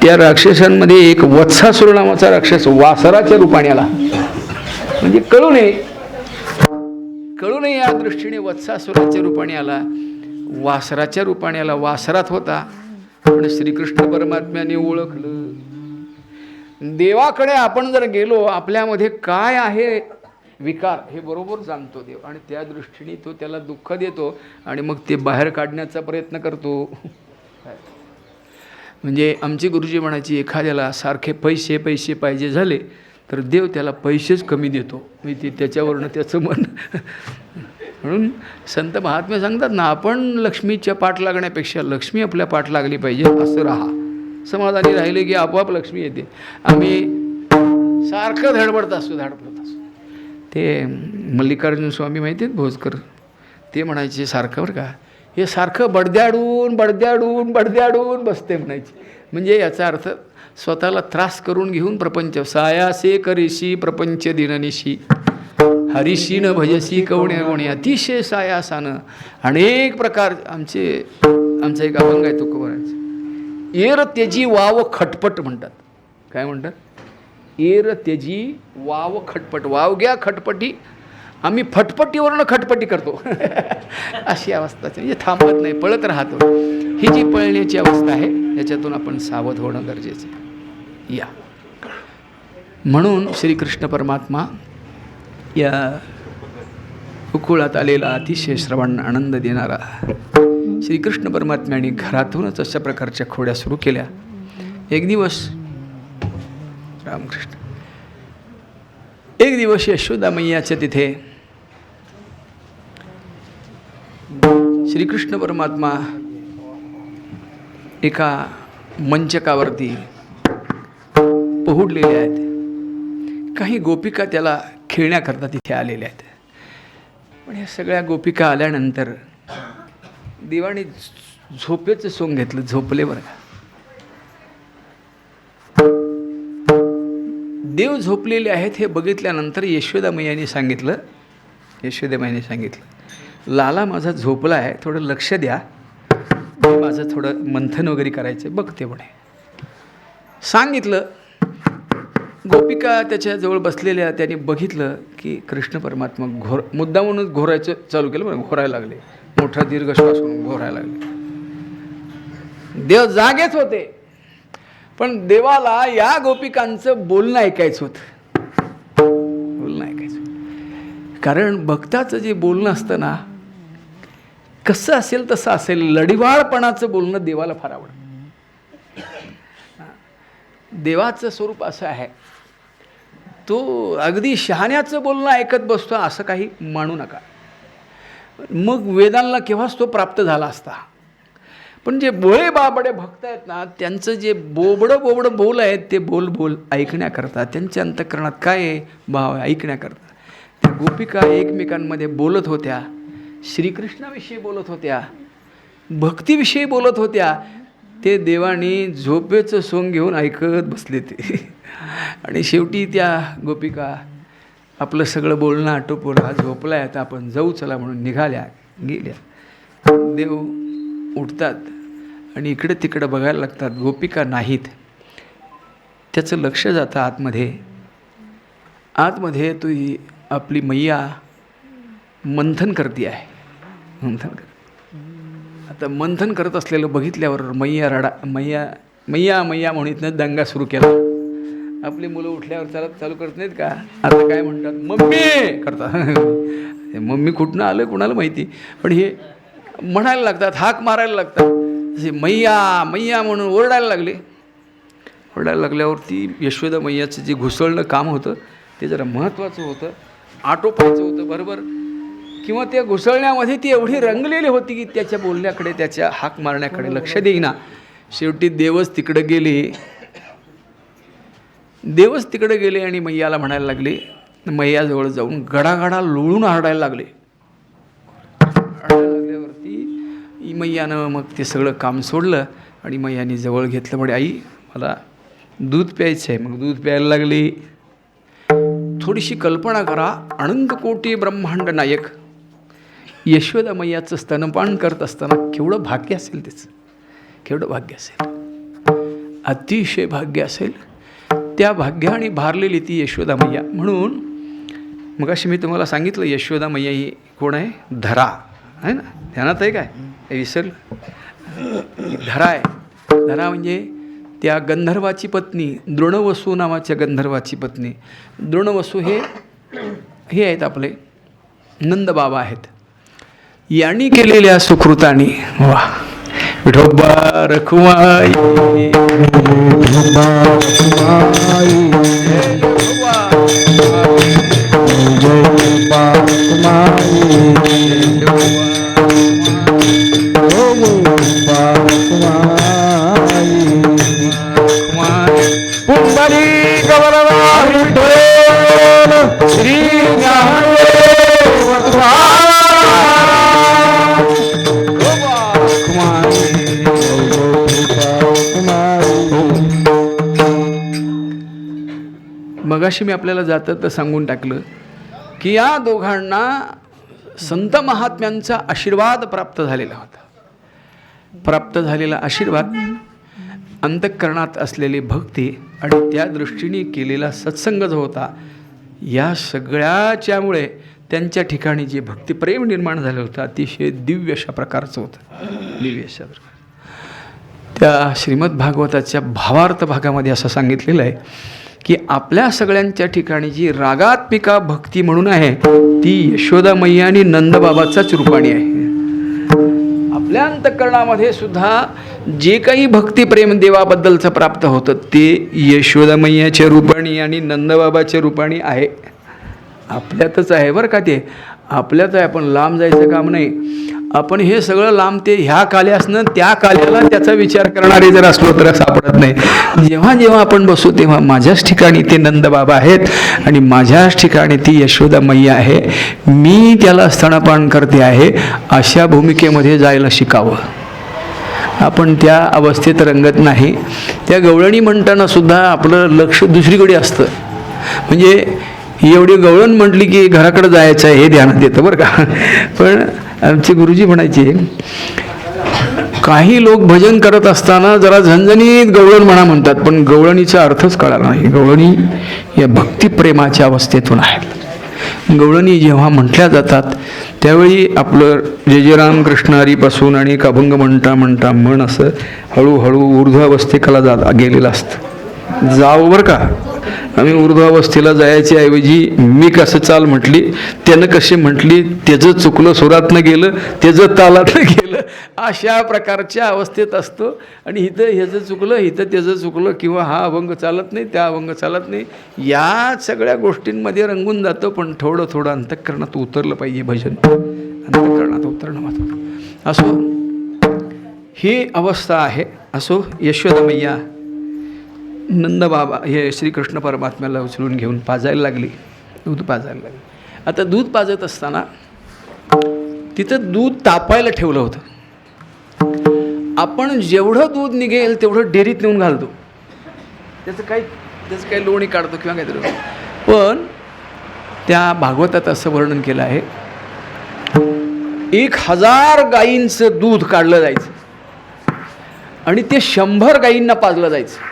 त्या राक्षसांमध्ये एक वत्सासूर नावाचा राक्षस वासराच्या रूपाने आला. म्हणजे कळू नये या दृष्टीने वत्सासुराच्या रूपाने आला, वासराच्या रूपाने आला. वासरात होता पण श्रीकृष्ण परमात्म्याने ओळखलं. देवाकडे आपण जर गेलो, आपल्यामध्ये काय आहे विकार हे बरोबर जाणतो देव, आणि त्या दृष्टीने तो त्याला दुःख देतो आणि मग ते बाहेर काढण्याचा प्रयत्न करतो. म्हणजे आमचे गुरुजी म्हणायचे, एखाद्याला सारखे पैसे पाहिजे झाले तर देव त्याला पैसेच कमी देतो, म्हणजे त्याच्यावरनं त्याचं मन. म्हणून संत महात्मे सांगतात ना, आपण लक्ष्मीच्या पाठ लागण्यापेक्षा लक्ष्मी आपल्या पाठ लागली पाहिजे असं राहा. समाधानी राहिले की आपोआप लक्ष्मी येते. आम्ही सारखं धडपडत असतो. ते मल्लिकार्जुन स्वामी माहिती आहेत भोजकर, ते म्हणायचे सारखं बरं का, हे सारखं बडद्याडून बसते म्हणायचे. म्हणजे याचा अर्थ स्वतःला त्रास करून घेऊन प्रपंच, सायासे करीशी प्रपंच दिननिशी हरिशी न भजसी कवणे अतिशय सायासानं अनेक प्रकार. आमचा एक अभंग आहे तो कवरायचा, एर त्यजी वाव खटपट म्हणतात. काय म्हणतात? एर त्यजी वाव खटपट. वाव घ्या खटपटी, आम्ही फटपटीवरनं खटपटी करतो. अशी अवस्था म्हणजे थांबत नाही, पळत राहतो. ही जी पळण्याची अवस्था आहे याच्यातून आपण सावध होणं गरजेचं आहे. या म्हणून श्रीकृष्ण परमात्मा या गोकुळात आलेला अतिशय श्रवण आनंद देणारा श्रीकृष्ण परमात्म्याने घरातूनच अशा प्रकारच्या खोड्या सुरू केल्या. एक दिवस रामकृष्ण, एक दिवस यशोदा मैयाच्या तिथे श्रीकृष्ण परमात्मा एका मंचकावरती पहुडलेले आहेत. काही गोपिका त्याला खेळण्याकरता तिथे आलेल्या आहेत. पण ह्या सगळ्या गोपिका आल्यानंतर देवाने झोपेचं सोंग घेतलं. झोपले बरं का. देव झोपलेले आहेत हे बघितल्यानंतर यशोदामय्याने सांगितलं, लाला माझा झोपला आहे, थोडं लक्ष द्या, माझं थोडं मंथन वगैरे करायचं बघते म्हणे. सांगितलं. गोपिका त्याच्याजवळ बसलेल्या त्याने बघितलं की कृष्ण परमात्मा मुद्दामूनच घोरायचं चालू केलं. बरं, घोरायला लागले. मोठा दीर्घ श्वास घेऊन घोरायला लागले. देव जागेच होते, पण देवाला या गोपिकांचं बोलणं ऐकायचं होतं. कारण भक्ताचं जे बोलणं असतं ना, कसं असेल तसं असेल, लढिवाळपणाचं बोलणं देवाला फार आवडतं. देवाचं स्वरूप असं आहे, तो अगदी शहाण्याचं बोलणं ऐकत बसतो असं काही मानू नका. मग वेदांना केव्हाच तो प्राप्त झाला असता. पण जे भोळे बाबडे भक्त आहेत ना, त्यांचं जे बोबडं बोल आहेत ते बोल ऐकण्याकरता, त्यांच्या अंतःकरणात काय आहे भाव आहे ऐकण्याकरता त्या गोपिका एकमेकांमध्ये बोलत होत्या. श्रीकृष्णाविषयी बोलत होत्या, भक्तीविषयी बोलत होत्या. ते देवाने झोपेचं सोंग घेऊन ऐकत बसले ते. आणि शेवटी त्या गोपिका आपलं सगळं बोलणं आटोपलं, हा झोपला आहे, आता आपण जाऊ चला म्हणून गेल्या. देव उठतात आणि इकडे तिकडं बघायला लागतात. गोपिका नाहीत. त्याचं लक्ष जातं आतमध्ये तो आपली मैया मंथन करते आहे. आता मंथन करत असलेलं बघितल्यावर मैया म्हणून दंगा सुरू केला. आपली मुलं उठल्यावर चालू करत नाहीत का, आता काय म्हणतात, मम्मी करतात. मम्मी कुठनं आलं कुणाला माहिती, पण हे म्हणायला लागतात, हाक मारायला लागतात. जसे मैया म्हणून ओरडायला लागल्यावरती यशोदा मैयाचं जे घुसळणं काम होतं ते जरा महत्त्वाचं होतं, आटोपायचं होतं बरोबर. किंवा त्या घुसळण्यामध्ये ती एवढी रंगलेली होती की त्याच्या बोलण्याकडे, त्याच्या हाक मारण्याकडे लक्ष देईना. शेवटी देवच तिकडे गेले आणि मैयाला म्हणायला लागले. मैयाजवळ जाऊन गडागडा लोळून आरडायला लागले. लागल्यावरती मैयानं मग ते सगळं काम सोडलं आणि मैयाने जवळ घेतलं. म्हणजे आई मला दूध प्यायचं आहे. मग दूध प्यायला लागली. थोडीशी कल्पना करा, अनंत कोटी ब्रह्मांड नायक यशोदा मैयाचं स्तनपान करत असताना केवढं भाग्य असेल त्याचं, केवढं भाग्य असेल, अतिशय भाग्य असेल. त्या भाग्याने भारलेली ती यशोदा मैया. म्हणून मग अशी मी तुम्हाला सांगितलं यशोदा मैया ही कोण आहे, धरा आहे ना, ध्यानात आहे काय, हे विसरलं. धरा आहे. धरा म्हणजे त्या गंधर्वाची पत्नी, द्रोणवसू नावाच्या गंधर्वाची पत्नी. द्रोणवसू हे आहेत आपले नंदबाबा आहेत. यांनी केलेल्या सुकृतानी वा विठोबा रखुमाई पुंडली गौरवा विठ्ठल श्री मगाशी मी आपल्याला जातं तर सांगून टाकलं की या दोघांना संत महात्म्यांचा आशीर्वाद प्राप्त झालेला होता. प्राप्त झालेला आशीर्वाद, अंतःकरणात असलेली भक्ती आणि त्या दृष्टीने केलेला सत्संग जो होता, या सगळ्याच्यामुळे त्यांच्या ठिकाणी जे भक्तिप्रेम निर्माण झालं होतं अतिशय दिव्य अशा प्रकारचं होतं. दिव्य अशा प्रकार त्या श्रीमद भागवताच्या भावार्थ भागामध्ये असं सांगितलेलं आहे की आपल्या सगळ्यांच्या ठिकाणी जी रागात्मिका भक्ती म्हणून आहे ती यशोदा मैया आणि नंदबाबाचाच रूपाणी आहे. आपल्या अंतःकरणामध्ये सुद्धा जे काही भक्तिप्रेम देवाबद्दलचं प्राप्त होतं ते यशोदा मैयाच्या रूपाणी आणि नंदबाबाच्या रूपाणी आहे. आपल्यातच आहे बरं का, ते आपल्याच आहे, आपण लांब जायचं काम नाही. आपण हे सगळं लांब ते ह्या काल्यासनं त्या काल्याला त्याचा विचार करणारे जर असलो तर सापडत नाही. जेव्हा जेव्हा आपण बसू तेव्हा माझ्याच ठिकाणी ते नंदबाबा आहेत आणि माझ्याच ठिकाणी ती यशोदा मैया आहे, मी त्याला स्तनपान करते आहे, अशा भूमिकेमध्ये जायला शिकावं. आपण त्या अवस्थेत रंगत नाही. त्या गवळणी म्हणताना सुद्धा आपलं लक्ष दुसरीकडे असतं. म्हणजे एवढी गवळण म्हटली की घराकडे जायचं आहे हे ध्यानात येतं बरं का. पण आमचे गुरुजी म्हणायचे, काही लोक भजन करत असताना जरा झणझणीत गवळण म्हणा म्हणतात, पण गवळणीचा अर्थच कळाला नाही. गवळणी या भक्तिप्रेमाच्या अवस्थेतून आहेत. गवळणी जेव्हा म्हटल्या जातात त्यावेळी आपलं जय जय राम कृष्ण हरीपासून आणि एक अभंग म्हणता म्हणता मन असं हळूहळू ऊर्ध्वावस्थेला गेलेलं असतं. जावं बरं का. आम्ही ऊर्ध्वावस्थेला जायच्या ऐवजी मी कसं चाल म्हटली, त्यानं कशी म्हटली, त्याचं चुकलं सुरातनं गेलं, त्याचं तालातनं गेलं, अशा प्रकारच्या अवस्थेत असतो. आणि इथं ह्याचं चुकलं, इथं त्याचं चुकलं, किंवा हा अभंग चालत नाही, त्या अभंग चालत नाही, या सगळ्या गोष्टींमध्ये रंगून जातो. पण थोडं थोडं अंतःकरणात उतरलं पाहिजे. भजन अंतःकरणात उतरणं महत्त्वाचं. असो, ही अवस्था आहे. असो, यशोदा मैया नंदबाबा हे श्रीकृष्ण परमात्म्याला उचलून घेऊन पाजायला लागली, दूध पाजायला लागली. आता दूध पाजत असताना तिथं दूध तापायला ठेवलं होतं. आपण जेवढं दूध निघेल तेवढं डेअरीत नेऊन घालतो, त्याचं काही लोणी काढतो किंवा काहीतरी. पण त्या भागवतात असं वर्णन केलं आहे, 1000 गायींचं दूध काढलं जायचं आणि ते 100 गायींना पाजलं जायचं.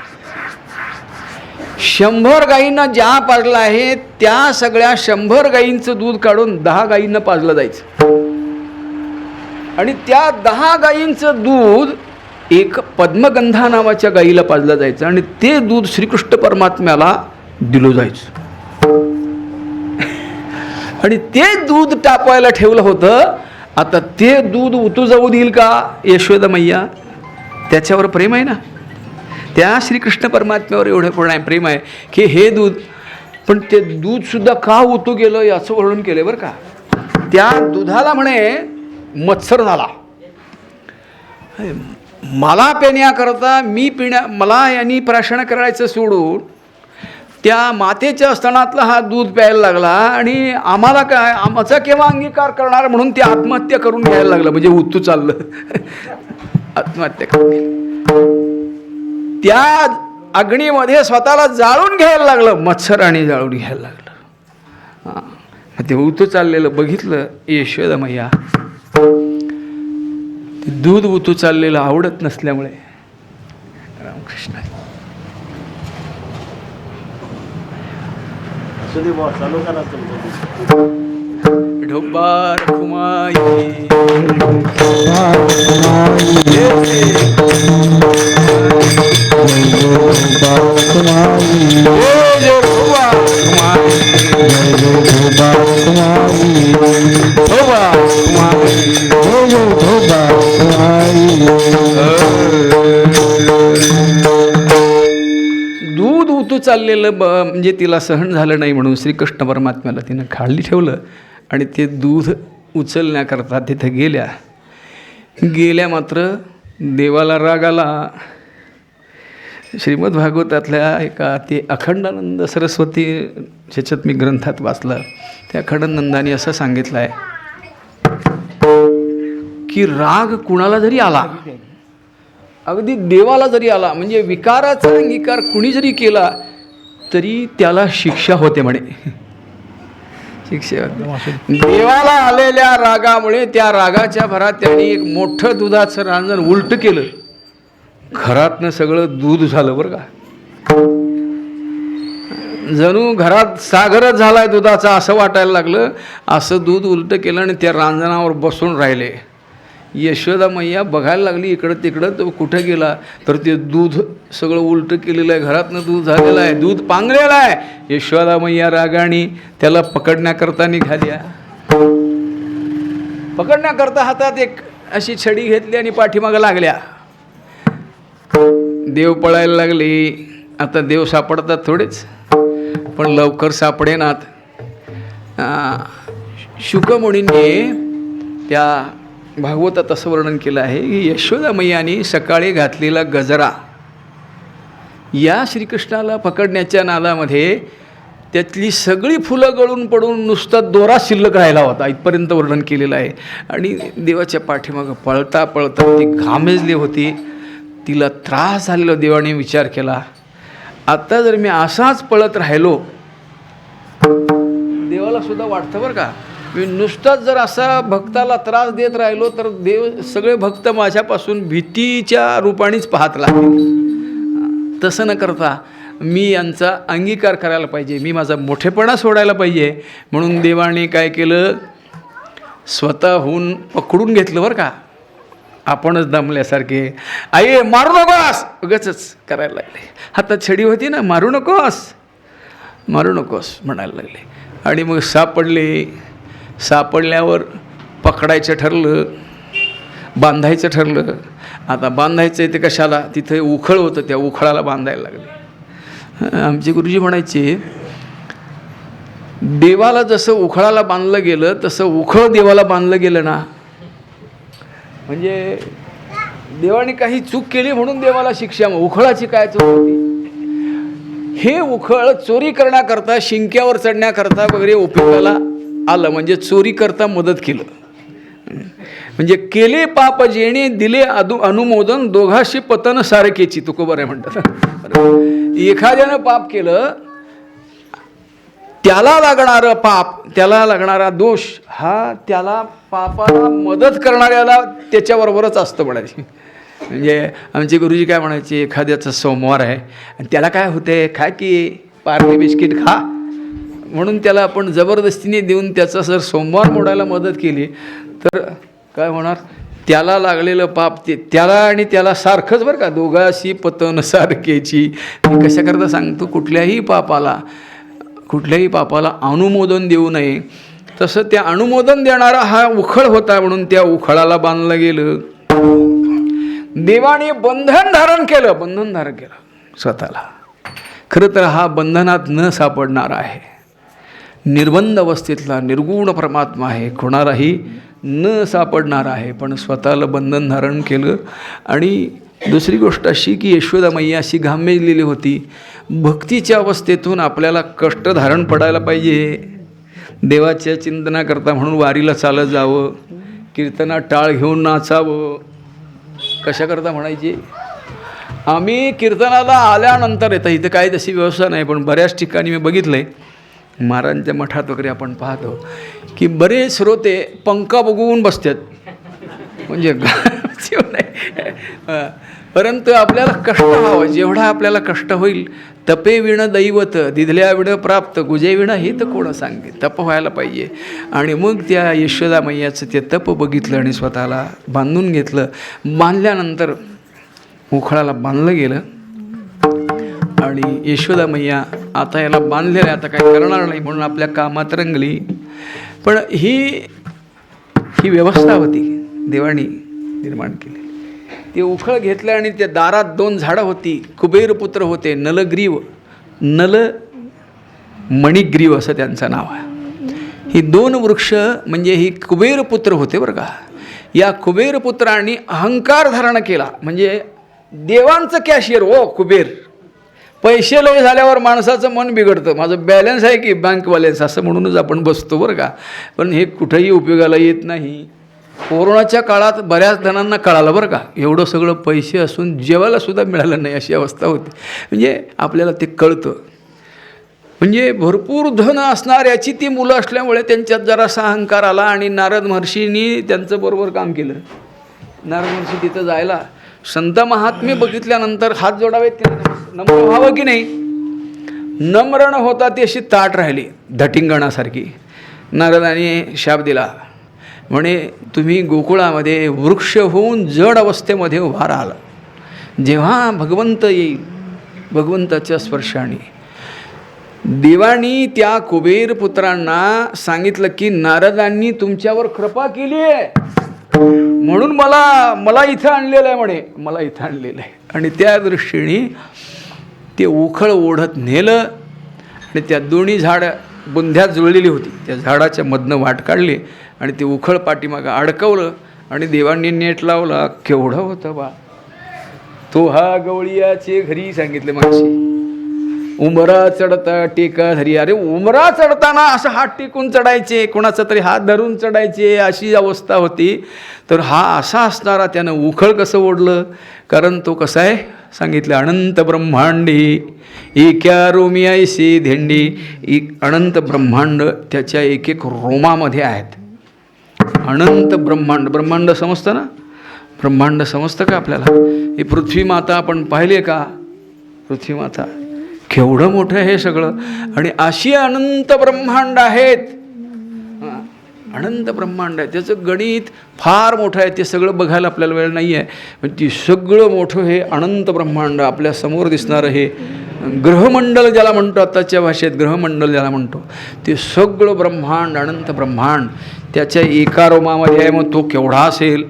100 गायींना ज्या पाजलं आहे त्या सगळ्या 100 गायींचं दूध काढून 10 गायींना पाजलं जायचं. आणि त्या 10 गायींचं दूध एक पद्मगंधा नावाच्या गायीला पाजलं जायचं आणि ते दूध श्रीकृष्ण परमात्म्याला दिलं जायचं. आणि ते दूध तापवायला ठेवलं होतं. आता ते दूध उतू जाऊ देईल का यशोदा मैया? त्याच्यावर प्रेम आहे ना, त्या श्रीकृष्ण परमात्म्यावर एवढं प्रेम आहे की हे दूध, पण ते दूधसुद्धा का उतू गेलं याचं वर्णन केलं बरं का. त्या दुधाला म्हणे मत्सर झाला, मला पिण्याकरता मला यांनी प्राशन करायचं सोडून त्या मातेच्या स्तनातला हा दूध प्यायला लागला आणि आम्हाला काय, आमचा केव्हा अंगीकार करणार म्हणून ते आत्महत्या करून घ्यायला लागलं. म्हणजे उतू चाललं, आत्महत्या करून त्या अग्नीमध्ये स्वतःला जाळून घ्यायला लागलं, मत्सराने जाळून घ्यायला लागलं. ते उतू चाललेलं बघितलं यशोदा मैया. ते दूध उतू चाललेलं आवडत नसल्यामुळे रामकृष्ण ढोबार कुमाई दूध उतू चाललेलं म्हणजे तिला सहन झालं नाही म्हणून श्रीकृष्ण परमात्म्याला तिनं खाली ठेवलं आणि ते दूध उचलण्याकरता तिथं गेल्या मात्र देवाला राग आला. श्रीमद भागवतातल्या एका ते अखंडानंद सरस्वती ह्याच्यात मी ग्रंथात वाचलं, त्या अखंडानंदाने असं सांगितलं आहे की राग कुणाला जरी आला, अगदी देवाला जरी आला, म्हणजे विकाराचा अंगीकार कुणी जरी केला तरी त्याला शिक्षा होते म्हणे. शिक्षा होते. देवाला आलेल्या रागामुळे त्या रागाच्या भरात त्यांनी एक मोठं दुधाचं रांजण उलट केलं, घरातनं सगळं दूध झालं बरं का. जणू घरात सागरच झालाय दुधाचा असं वाटायला लागलं. असं दूध उलट केलं आणि त्या रांजणावर बसून राहिले. यशोदा मैया बघायला लागली इकडं तिकडं, तो कुठं गेला तर ते दूध सगळं उलट केलेलं आहे, घरातनं दूध झालेलं आहे, दूध पांगलेलं आहे. यशोदा मैया रागाणी त्याला पकडण्याकरता निघाल्या. पकडण्याकरता हातात एक अशी छडी घेतली आणि पाठीमागं लागल्या. देव पळायला लागले. आता देव सापडतात थोडेच, पण लवकर सापडेनात. शुकमुनींनी त्या भागवतात असं वर्णन केलं आहे की यशोदा मैयाने सकाळी घातलेला गजरा या श्रीकृष्णाला पकडण्याच्या नादामध्ये त्यातली सगळी फुलं गळून पडून नुसता दोरा शिल्लक राहिला होता, इथपर्यंत वर्णन केलेलं आहे. आणि देवाच्या पाठीमागं पळता पळता ती घामेजली होती, तिला त्रास झालेला. देवाने विचार केला, आता जर मी असाच पळत राहिलो, देवाला सुद्धा वाटतं बरं का, मी नुसताच जर असा भक्ताला त्रास देत राहिलो तर देव सगळे भक्त माझ्यापासून भीतीच्या रूपानेच पाहत लागतील. तसं न करता मी यांचा अंगीकार करायला पाहिजे, मी माझा मोठेपणा सोडायला पाहिजे. म्हणून देवाने काय केलं, स्वतःहून पकडून घेतलं बरं का, आपणच दमल्यासारखे. आई मारू नकोस, उगाचच करायला लागले. हातात छडी होती ना, मारू नकोस मारू नकोस म्हणायला लागले. आणि मग सापडल्यावर पकडायचं ठरलं, बांधायचं ठरलं. आता बांधायचं आहे ते कशाला, तिथे उखळ होतं, त्या उखळाला बांधायला लागले. आमचे गुरुजी म्हणायचे, देवाला जसं उखळाला बांधलं गेलं तसं उखळ देवाला बांधलं गेलं ना. म्हणजे देवाने काही चूक केली म्हणून देवाला शिक्षा, उखळाची काय चूक होती. हे उखळ चोरी करण्याकरता, शिंक्यावर चढण्याकरता वगैरे उपयोगाला आलं, म्हणजे चोरी करता मदत केलं. म्हणजे केले पाप जेणे दिले अनुमोदन, दोघाशी पतन सारखेची, तुकोबर आहे म्हणतात. एखाद्यानं पाप केलं, त्याला लागणारं पाप, त्याला लागणारा दोष हा त्याला पापाला मदत करणाऱ्याला त्याच्याबरोबरच असतं म्हणायचे. म्हणजे आमचे गुरुजी काय म्हणायचे, एखाद्याचा सोमवार आहे आणि त्याला काय होते, खा की पार्ले बिस्किट खा म्हणून त्याला आपण जबरदस्तीने देऊन त्याचा जर सोमवार मोडायला मदत केली तर काय होणार, त्याला लागलेलं पाप ते त्याला आणि त्याला सारखंच बरं का, दोघाशी पतन सारखेची. मी कशाकरता सांगतो, कुठल्याही पापाला अनुमोदन देऊ नये. तसं त्या अनुमोदन देणारा हा उखळ होता, म्हणून त्या उखळाला बांधलं गेलं. देवाने बंधन धारण केलं स्वतःला. खरं तर हा बंधनात न सापडणारा आहे, निर्बंध अवस्थेतला निर्गुण परमात्मा आहे, कोणालाही न सापडणारा आहे, पण स्वतःला बंधन धारण केलं. आणि दुसरी गोष्ट अशी की यशोदा मैया अशी घामेजलेली होती. भक्तीच्या अवस्थेतून आपल्याला कष्ट धारण पडायला पाहिजे. देवाच्या चिंतनाकरता म्हणून वारीला चालत जावं, कीर्तनात टाळ घेऊन नाचावं. कशाकरता म्हणायचे, आम्ही कीर्तनाला आल्यानंतर येतं, इथं काही तशी व्यवस्था नाही, पण बऱ्याच ठिकाणी मी बघितलं आहे, महाराजांच्या मठात वगैरे आपण पाहतो की बरेच श्रोते पंखा बघून बसतात. म्हणजे परंतु आपल्याला कष्ट व्हावं, जेवढा आपल्याला कष्ट होईल, तपे विण दैवत दिधल्या विण प्राप्त, गुजे विण हे तर कोण सांगे, तप व्हायला पाहिजे. आणि मग त्या यशोदा मैयाचं ते तप बघितलं आणि स्वतःला बांधून घेतलं. बांधल्यानंतर उखळाला बांधलं गेलं आणि यशोदा मैया आता याला बांधलेलं, आता काय करणार नाही म्हणून आपल्या कामात रंगली. पण ही व्यवस्था होती देवानी निर्माण केली. ते उखळ घेतलं आणि त्या दारात 2 झाडं होती, कुबेरपुत्र होते, नल मणिग्रीव असं त्यांचं नाव आहे. ही 2 वृक्ष म्हणजे ही कुबेरपुत्र होते बरं का. या कुबेरपुत्रांनी अहंकार धारण केला, म्हणजे देवांचं कॅशियर हो कुबेर. पैसे लय झाल्यावर माणसाचं मन बिघडतं, माझं बॅलन्स आहे की बँक बॅलन्स असं म्हणूनच आपण बसतो बरं का. पण हे कुठंही उपयोगाला येत नाही. कोरोनाच्या काळात बऱ्याच जणांना कळालं बरं का, एवढं सगळं पैसे असून जेवायलासुद्धा मिळालं नाही अशी अवस्था होती. म्हणजे आपल्याला ते कळतं. म्हणजे भरपूर धन असणाऱ्याची ती मुलं असल्यामुळे त्यांच्यात जरासा अहंकार आला आणि नारद महर्षींनी त्यांचं बरोबर काम केलं. नारद महर्षी तिथं जायला, संत महात्मे बघितल्यानंतर हात जोडावेत, नम्र व्हावं की नाही. नम्र न होता ती अशी ताट राहिली धटिंगणासारखी. नारदाने शाप दिला, म्हणे तुम्ही गोकुळामध्ये वृक्ष होऊन जड अवस्थेमध्ये उभा राहिला. जेव्हा भगवंत येईल, भगवंताच्या स्पर्शाने देवानी त्या कुबेर पुत्रांना सांगितलं की नारदांनी तुमच्यावर कृपा केली आहे म्हणून मला इथं आणलेलं आहे, म्हणे मला इथं आणलेलं आहे. आणि त्या दृष्टीने ते उखळ ओढत नेलं आणि त्या दोन्ही झाडं बुंध्यात जुळलेली होती, त्या झाडाच्या मधनं वाट काढली आणि ते उखळ पाठीमागं अडकवलं आणि देवांनी नेट लावला, केवढं होतं बा. तो हा गवळीयाचे घरी सांगितले मागशी, उमरा चढता टेका धरी. अरे उमरा चढताना असं हात टेकून चढायचे, कोणाचा तरी हात धरून चढायचे, अशी अवस्था होती. तर हा असा असणारा त्यानं उखळ कसं ओढलं, कारण तो कसा आहे सांगितलं, अनंत ब्रह्मांडी एक्या रोमी ऐसे धेंडी. अनंत ब्रह्मांड त्याच्या एक एक रोमामध्ये आहेत. अनंत ब्रह्मांड, ब्रह्मांड समजतं ना, ब्रह्मांड समजतं का आपल्याला? ही पृथ्वी माता आपण पाहिले का? पृथ्वी माता केवढं मोठं हे सगळं, आणि अशी अनंत ब्रह्मांड आहेत. अनंत ब्रह्मांड आहे, त्याचं गणित फार मोठं आहे. ते सगळं बघायला आपल्याला वेळ नाही आहे. पण ती सगळं मोठं हे अनंत ब्रह्मांड आपल्या समोर दिसणारं हे ग्रहमंडल ज्याला म्हणतो, आताच्या भाषेत ग्रहमंडल ज्याला म्हणतो, ते सगळं ब्रह्मांड, अनंत ब्रह्मांड त्याच्या एका रोमामध्ये आहे. मग तो केवढा असेल?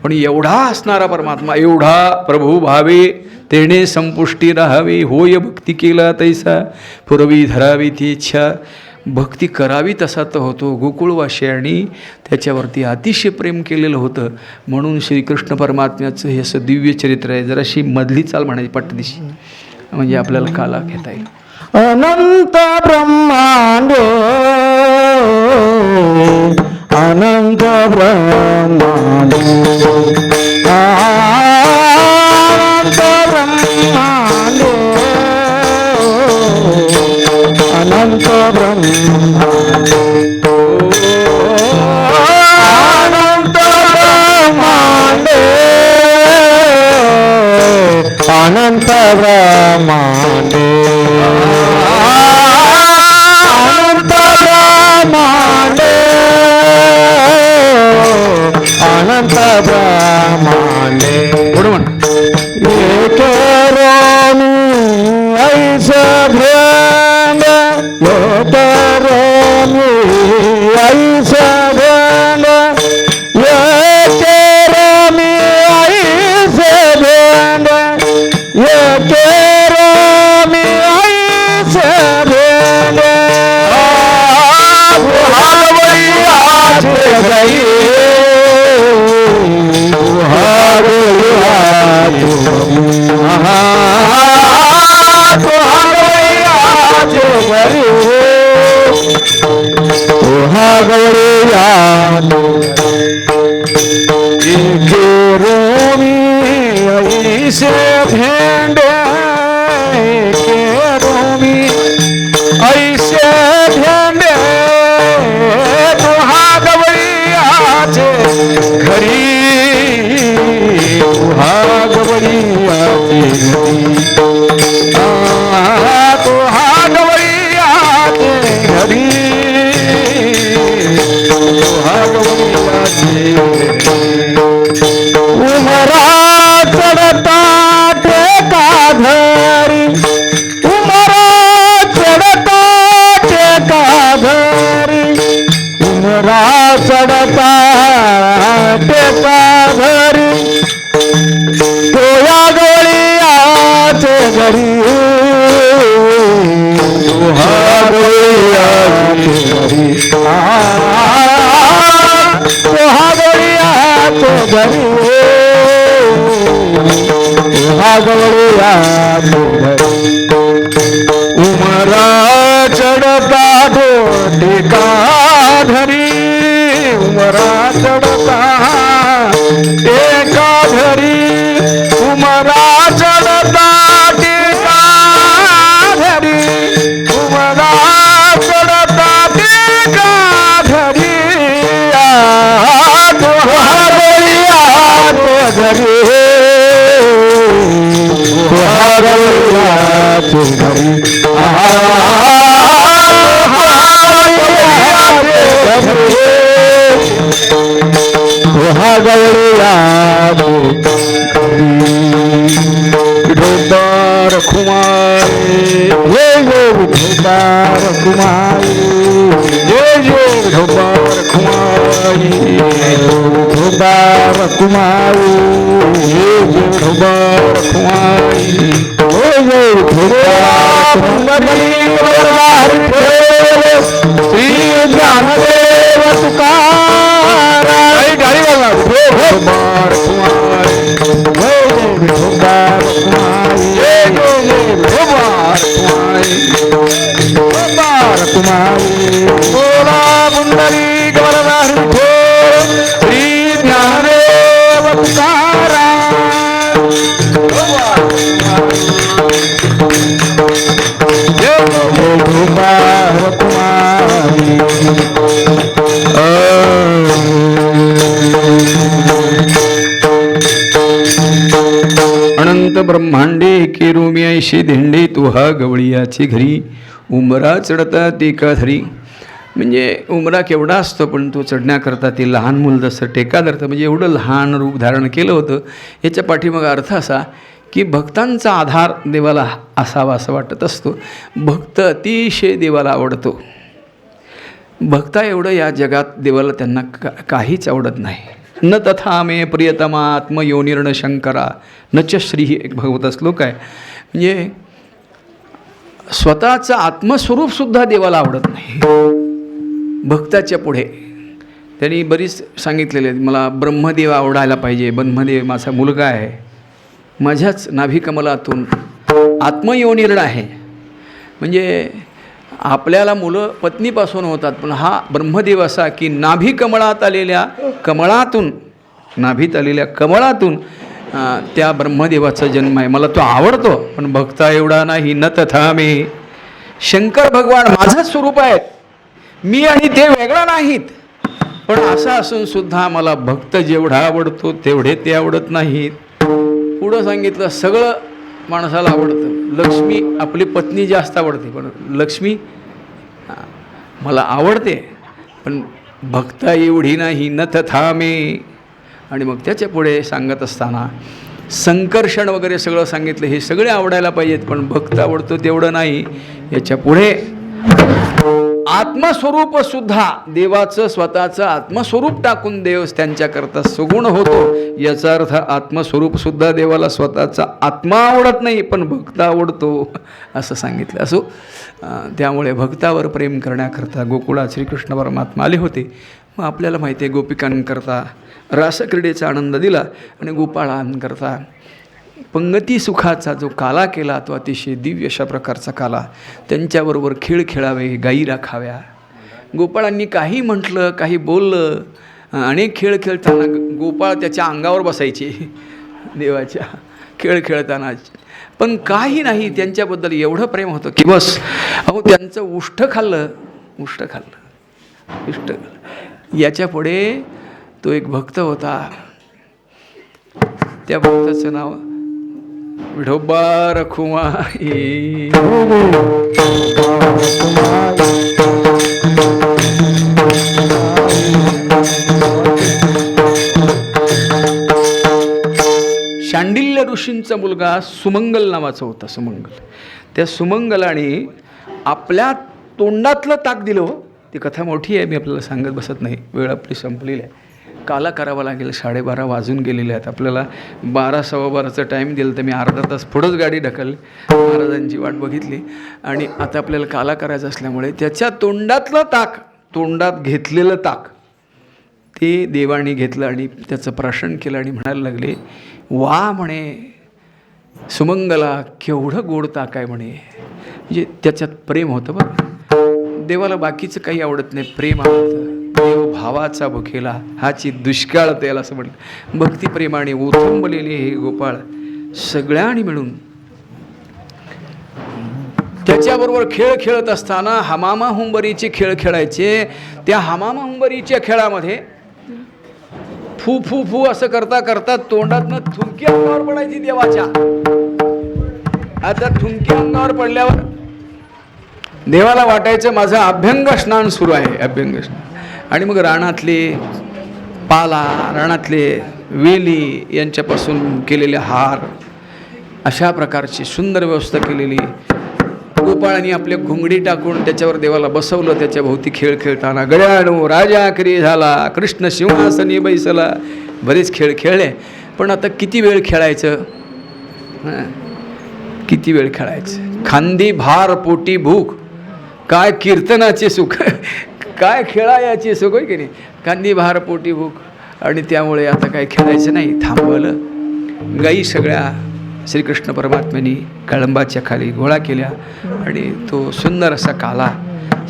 पण एवढा असणारा परमात्मा, एवढा प्रभू भावे तेणे संपुष्टी राहावी, होय भक्ती केला तैसा पुरवी धरावी ती इच्छा. भक्ती करावी तसा तर होतो. गोकुळवासियांनी त्याच्यावरती अतिशय प्रेम केलेलं होतं. म्हणून श्रीकृष्ण परमात्म्याचं हे असं दिव्य चरित्र आहे. जराशी मधली चाल म्हणायची पट्टदिशी, म्हणजे आपल्याला काला घेता येईल. अनंत ब्रह्मांड, अनंत ब्रह्मांड, अनंत ब्रह्मांड, अनंत ब्रह्मांड, अनंत ब्रह्मांड, अनंत ब्रह्मांड, अनंत ब्रह्मांडे. बरोबर. एक रोमी ऐसा भेंड, एक रोमी ऐसा भेंड, एक रोमी ऐसा भेंड, एक रोमी ऐसा भेंड. ऐसे भेंड, के रोमी ऐसे भेंड, तुहा गवळीयाचे घरी, तुहा गवळीयाचे घरी, तुहा गवळीयाचे घरी, तुहा गवळीयाचे घरी. उमरा चढता टेका धरी, उमरा चढता टेका धरी, उमरा चढता टेका धरी, तोया गवळीयाचे घरी, तुहा गवळीयाचे घरी, तुहा गवळीयाचे घरी, तुहा गवळीयाचे घरी. उमरा चढता टेका धरी, उमरा चढता टेका धरी, उमरा चढता टेका धरी, उमरा चढता टेका धरी, तुहा गवळीयाचे घरी, तुहा गवळीयाचे घरी, तुहा गवळीयाचे घरी. विठोबार खुमारे, ये ये विठोबार खुमारे, ये ये विठोबार खुमारे, विठोबार खुमारे, ये ये विठोबार खुमारे, ये ये विठोबार खुमारे. श्री ज्ञानदेव तुकाराम. गाडी बोलणार. कुमारी बोला पुंडलिक वरदा विठ्ठल श्री ज्ञानदेव तुकाराम कुमारी अनंत ब्रह्मांडे केरोमी ऐशी धेंडे तुहा गवळीयाची घरी उमरा चढता ती का धरी. म्हणजे उमरा केवढा असतो पण तो चढण्याकरता ते लहान मूल जसं टेका धरतं, म्हणजे एवढं लहान रूप धारण केलं होतं. याच्या पाठीमागं अर्थ असा की भक्तांचा आधार देवाला असावा असं वाटत असतो. भक्त अतिशय देवाला आवडतो. भक्ता एवढं या जगात देवाला त्यांना काहीच आवडत नाही. न तथा मे प्रियतमा आत्मयोनिर्न शंकरा न च श्री, एक भगवत श्लोक आहे. म्हणजे स्वतःचं आत्मस्वरूपसुद्धा देवाला आवडत नाही भक्ताच्या पुढे. त्यांनी बरीच सांगितलेले आहेत, मला ब्रह्मदेव आवडायला पाहिजे, ब्रह्मदेव माझा मुलगा आहे, माझ्याच नाभिकमलातून आत्मयोनिर्न आहे. म्हणजे आपल्याला मुलं पत्नीपासून होतात, पण हा ब्रह्मदेव असा की नाभिकमळात आलेल्या कमळातून, नाभीत आलेल्या कमळातून त्या ब्रह्मदेवाचा जन्म आहे. मला तो आवडतो, पण भक्ता एवढा नाही. न तथा मे, शंकर भगवान माझंच स्वरूप आहेत, मी आणि ते वेगळं नाहीत. पण असं असून सुद्धा मला भक्त जेवढा आवडतो तेवढे ते आवडत नाहीत. पुढं सांगितलं सगळं माणसाला आवडतं. लक्ष्मी आपली पत्नी जास्त आवडते, पण लक्ष्मी मला आवडते, पण भक्ता एवढी नाही. न तथा मे. आणि मग त्याच्या पुढे सांगत असताना संकर्षण वगैरे सगळं सांगितलं. हे सगळे आवडायला पाहिजेत, पण भक्त आवडतो तेवढं नाही. याच्या पुढे आत्मस्वरूपसुद्धा देवाचं स्वतःचं आत्मस्वरूप टाकून देव त्यांच्याकरता सुगुण होतो. याचा अर्थ आत्मस्वरूपसुद्धा देवाला स्वतःचा आत्मा आवडत नाही, पण भक्त आवडतो असं सांगितलं. असो, त्यामुळे भक्तावर प्रेम करण्याकरता गोकुळात श्रीकृष्ण परमात्मा आले होते. मग आपल्याला माहिती आहे गोपिकांकरता रासक्रीडेचा आनंद दिला आणि गोपाळांकरता पंगती सुखाचा जो काला केला तो अतिशय दिव्य अशा प्रकारचा काला. त्यांच्याबरोबर खेळ खेळावे, गायी राखाव्या. गोपाळांनी काही म्हटलं, काही बोललं, अनेक खेळ खेळताना गोपाळ त्याच्या अंगावर बसायचे देवाच्या खेळ खेळताना. पण काही नाही, त्यांच्याबद्दल एवढं प्रेम होतं की बस. अहो त्यांचं उष्ट खाल्लं. याच्या पुढे तो एक भक्त होता, त्या भक्ताचं नाव विठोबा रखुमाई. शांडिल्य ऋषींचा मुलगा सुमंगल नावाचा होता. सुमंगल, त्या सुमंगलाने आपल्या तोंडातलं ताक दिलं. ती कथा मोठी आहे, मी आपल्याला सांगत बसत नाही, वेळ आपली संपलेली आहे. काला करावा लागेल, 12:30 वाजून गेलेले आहेत. आपल्याला 12:15 टाईम दिलं तर मी अर्धा तास पुढंच गाडी ढकलली, महाराजांची वाट बघितली. आणि आता आपल्याला काला करायचं असल्यामुळे त्याच्या तोंडातलं ताक, तोंडात घेतलेलं ताक ते देवाने घेतलं आणि त्याचं प्राशन केलं आणि म्हणायला लागले, वा म्हणे सुमंगला, केवढं गोड ताक आहे म्हणे. म्हणजे त्याच्यात प्रेम होतं. बरं, देवाला बाकीचं काही आवडत नाही, प्रेम आवडतं. देव भावाचा भुकेला हाची दुष्काळ त्याला असं म्हटलं. भक्तिप्रेमाने उथंबलेले हे गोपाळ सगळ्यांनी मिळून त्याच्याबरोबर खेळ खेळत असताना हमामा हुंबरीचे खेळ खेळायचे. त्या हमामा हुंबरीच्या खेळामध्ये फू फू फू असं करता करता तोंडातनं थुंकी अंगावर पडायची देवाच्या. आता थुंकी अंगावर पडल्यावर देवाला वाटायचं माझं अभ्यंग स्नान सुरू आहे, अभ्यंग स्नान. आणि मग रानातले पाला, रानातले वेली यांच्यापासून केलेले हार, अशा प्रकारची सुंदर व्यवस्था केलेली. गोपाळांनी आपल्या घुंगडी टाकून त्याच्यावर देवाला बसवलं. त्याच्या भोवती खेळ खेळताना गड्याणू राजा करी झाला, कृष्ण सिंहासनी बैसला, बरेच खेळ खेळले. पण आता किती वेळ खेळायचं, किती वेळ खेळायचं. खांदी भार पोटी भूक, काय कीर्तनाचे सुख, काय खेळायाचे सुख, होय की नाही. खांदी भार पोटी भूक. आणि त्यामुळे आता काय खेळायचं नाही, थांबवलं. गायी सगळ्या श्रीकृष्ण परमात्म्यांनी कळंबाच्या खाली गोळा केल्या आणि तो सुंदर असा काला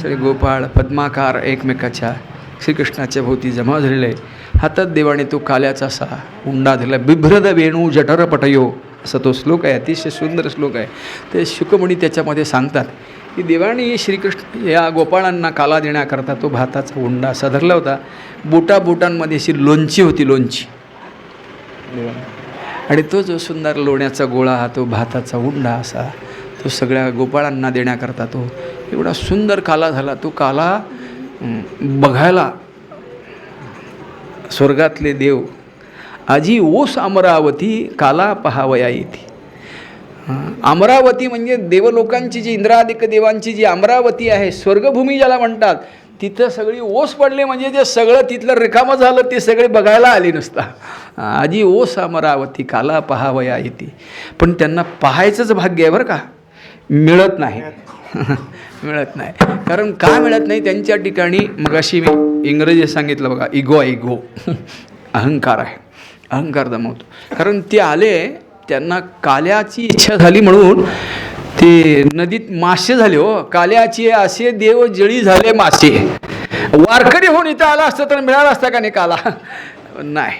सगळे गोपाळ पद्माकार एकमेकाच्या श्रीकृष्णाच्या भोवती जमा झालेले आहे. हातात देवाने तो काल्याचा असा उंडा धरला. बिभ्रद वेणू जठर पटयो असा तो श्लोक आहे. अतिशय सुंदर श्लोक आहे. ते शुकमुनी त्याच्यामध्ये सांगतात की देवाने श्रीकृष्ण या गोपाळांना काला देण्याकरता तो भाताचा उंडा असा धरला होता. बोटांमध्ये अशी लोणची होती, लोणची. आणि तो जो सुंदर लोण्याचा गोळा हा तो भाताचा उंडा असा तो सगळ्या गोपाळांना देण्याकरता तो एवढा सुंदर काला झाला. तो काला बघायला स्वर्गातले देव आजी ओस अमरावती काला पहावया येते. अमरावती म्हणजे देवलोकांची जी इंद्रादिक देवांची जी अमरावती आहे, स्वर्गभूमी ज्याला म्हणतात, तिथं सगळी ओस पडली म्हणजे जे सगळं तिथलं रिकामं झालं ते सगळे बघायला आली नसता. आजी ओस अमरावती काला पहावया येते. पण त्यांना पाहायचंच भाग्य आहे बरं का, मिळत नाही. मिळत नाही. कारण का मिळत नाही? त्यांच्या ठिकाणी मगाशी मी इंग्रजी सांगितलं बघा, इगो अहंकार आहे. अहंकार दमवतो. कारण ते आले, त्यांना काल्याची इच्छा झाली म्हणून ते नदीत मासे झाले. हो, काल्याची असे देव जळी झाले मासे. वारकरी होऊन इथं आला असतं तर मिळाला असता का नाही काला? नाही.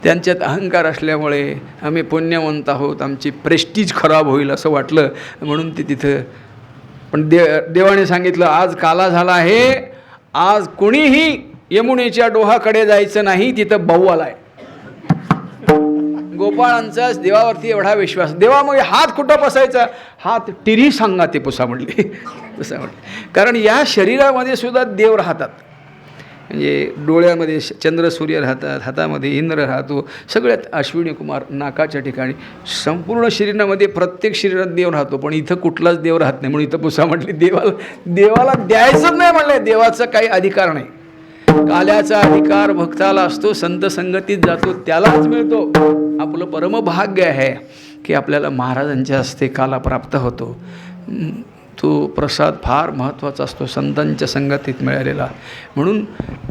त्यांच्यात अहंकार असल्यामुळे आम्ही पुण्यवंत आहोत, आमची प्रेस्टीज खराब होईल असं वाटलं म्हणून ते तिथं. पण देवाने सांगितलं आज काला झाला आहे, आज कोणीही यमुनेच्या डोहाकडे जायचं नाही, तिथं भाऊ आलाय. गोपाळांचा देवावरती एवढा विश्वास. देवामुळे हात कुठं पसायचा? हात टिरी सांगा ते पुसा म्हणले. पुसा म्हणले. कारण या शरीरामध्ये सुद्धा देव राहतात. म्हणजे डोळ्यामध्ये चंद्र सूर्य राहतात, हातामध्ये इंद्र राहतो, सगळ्यात अश्विनी कुमार नाकाच्या ठिकाणी, संपूर्ण शरीरामध्ये प्रत्येक शरीरात देव राहतो. पण इथं कुठलाच देव राहत नाही म्हणून इथं पुसा म्हटली. देवाला द्यायचंच नाही म्हणले. देवाचा काही अधिकार नाही. काल्याचा अधिकार भक्ताला असतो, संत संगतीत जातो त्यालाच मिळतो. आपलं परमभाग्य आहे की आपल्याला महाराजांच्या हस्ते काला प्राप्त होतो. तो प्रसाद फार महत्त्वाचा असतो, संतांच्या संगतीत मिळालेला. म्हणून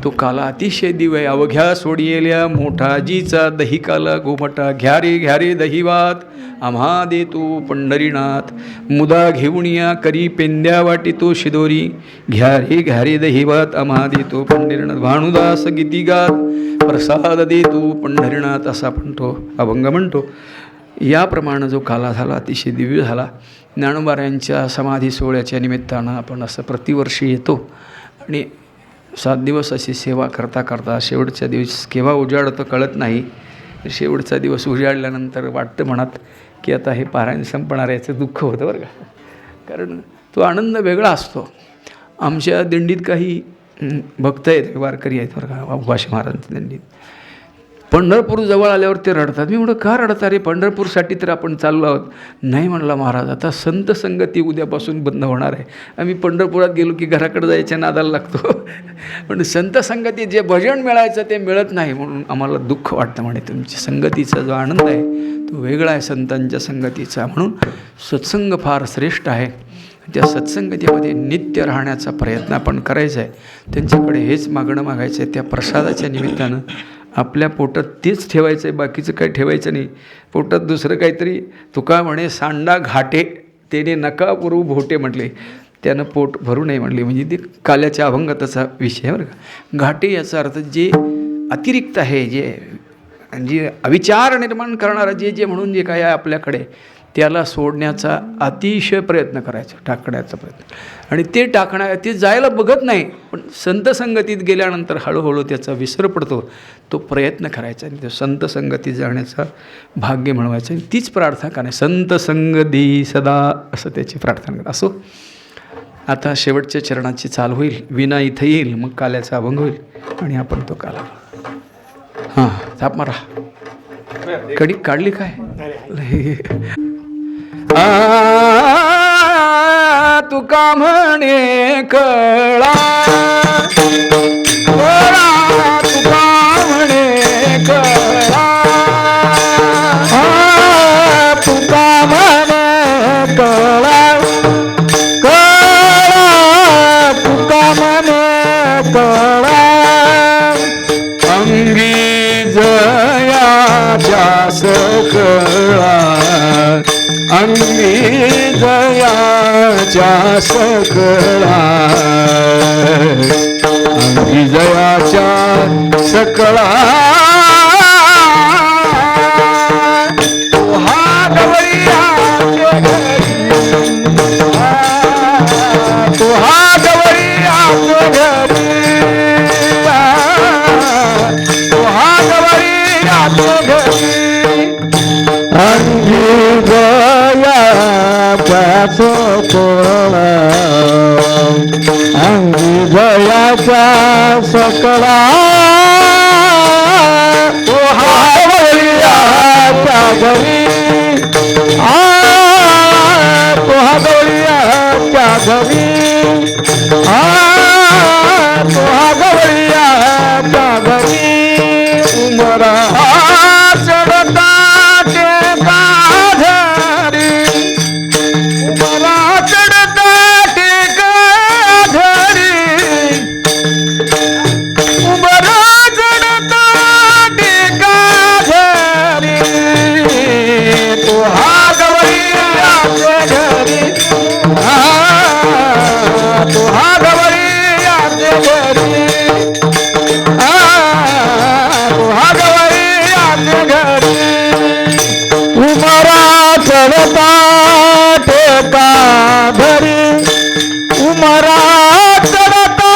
तो काला अतिशय दिव्य. अवघ्या सोडियेल्या मोठाजीचा दही काला गोमटा, घ्या रे दहीवात आम्हा दे तू पंढरीनाथ. मुदा घेऊन या करी पेंद्या वाटी तो शिदोरी, घ्या रे दहीवात आम्हा दे तो पंढरीनाथ. भानुदास गीती गात प्रसाद दे तू पंढरीनाथ असा म्हणतो, अभंग म्हणतो. याप्रमाणे जो काला झाला अतिशय दिव्य झाला. ज्ञानोबारायांच्या समाधी सोहळ्याच्या निमित्तानं आपण असं प्रतिवर्षी येतो आणि 7 दिवस अशी सेवा करता करता शेवटच्या दिवस केव्हा उजाडतं कळत नाही. शेवटचा दिवस उजाडल्यानंतर वाटतं मनात की आता हे पारायण संपणार, याचं दुःख होतं बरं का. कारण तो आनंद वेगळा असतो. आमच्या दिंडीत काही भक्त आहेत, वारकरी आहेत बरं का, वाशी महाराजांच्या दिंडीत. पंढरपूर जवळ आल्यावर ते रडतात. मी म्हणलं का रडता रे, पंढरपूरसाठी तर आपण चाललो आहोत. नाही म्हणला महाराज, आता संत संगती उद्यापासून बंद होणार आहे. आम्ही पंढरपुरात गेलो की घराकडे जायच्या नादाला लागतो. पण संत संगती जे भजन मिळायचं ते मिळत नाही म्हणून आम्हाला दुःख वाटतं. म्हणे तुमच्या संगतीचा जो आनंद आहे तो वेगळा आहे संतांच्या संगतीचा. म्हणून सत्संग फार श्रेष्ठ आहे. त्या सत्संगतीमध्ये नित्य राहण्याचा प्रयत्न आपण करायचा आहे. त्यांच्याकडे हेच मागायचं आहे. त्या प्रसादाच्या निमित्तानं आपल्या पोटात तेच ठेवायचं आहे, बाकीचं काही ठेवायचं नाही. पोटात दुसरं काहीतरी. तुका म्हणे सांडा घाटे तेने नका पुरू भोटे म्हटले. त्यानं पोट भरू नये म्हणले. म्हणजे ते काल्याच्या अभंगाचा विषय बरं का. घाटे याचा अर्थ जे अतिरिक्त आहे, जे अविचार निर्माण करणारं जे म्हणून जे काय आहे आपल्याकडे, त्याला सोडण्याचा अतिशय प्रयत्न करायचा, टाकण्याचा प्रयत्न. आणि ते जायला बघत नाही. पण संत संगतीत गेल्यानंतर हळूहळू त्याचा विसर पडतो. तो प्रयत्न करायचा आणि तो संत संगतीत जाण्याचा भाग्य मिळवायचं. तीच प्रार्थना करायची, संत संगती सदा असं त्याची प्रार्थना करा. असो, आता शेवटच्या चरणाची चाल होईल. विना इथं येईल, मग काल्याचा अभंग होईल आणि आपण तो काला. हां, थाप मारा. कडी काढली काय? तुका म्हणे कळा, तुका म्हणे कळा, तुका म्हणे कळा, कळा तुका म्हणे कळा. अंगी जयाच्या सकळा, अंगी जयाच्या सकळा अंगी जयाच्या सकळा हा गवळीयाचे घरी तो हा गवळीयाचे घरी तो हा गवळीयाचे घरी अंगी जयाच्या सकळा अंगी जयाच्या सकळा तो हा गवळीयाच्या घरी तो हा गवळीयाच्या घरी तो हा गवळीयाच्या घरी उमरा चढता टेका धरी उमरा चढता टेका धरी उमरा चढता टेका धरी तो हा गवळीयाचे घरी तो हा गवळीयाचे घरी तो हा गवळीयाचे घरी उमरा चढता टेका धरी उमरा चढता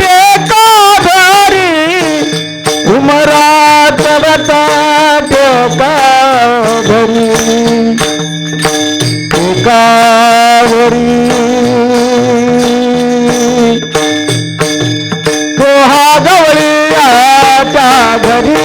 टेका धरी उमरा चढता टेका धरी टेकावरी तो हा गवळीयाच्या घरी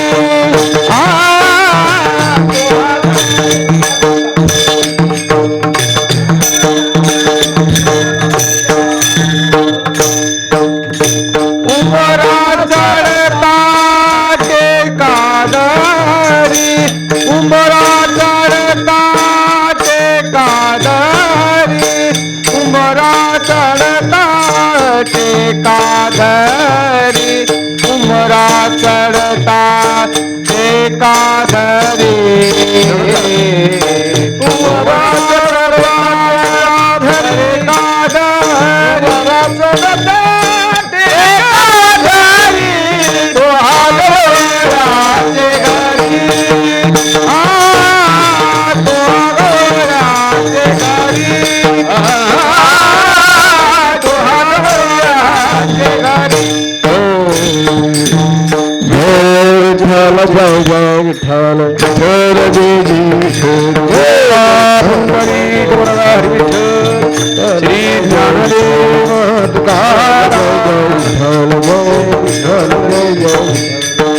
उमरा चढता टेका धरी उमरा चढता टेका धरी उमरा चढता टेका धरी उमरा चढता टेका धरी उमरा चढता टेका धरी उमरा चढता तो हा गवळीयाचे घरी तो हा गवळीयाचे घरी तो हा गवळीयाचे घरी विठ्ठल जय जय विठ्ठल विठ्ठल जय जय विठ्ठल श्री ज्ञानदेव तुकाराम विठ्ठल जय जय विठ्ठल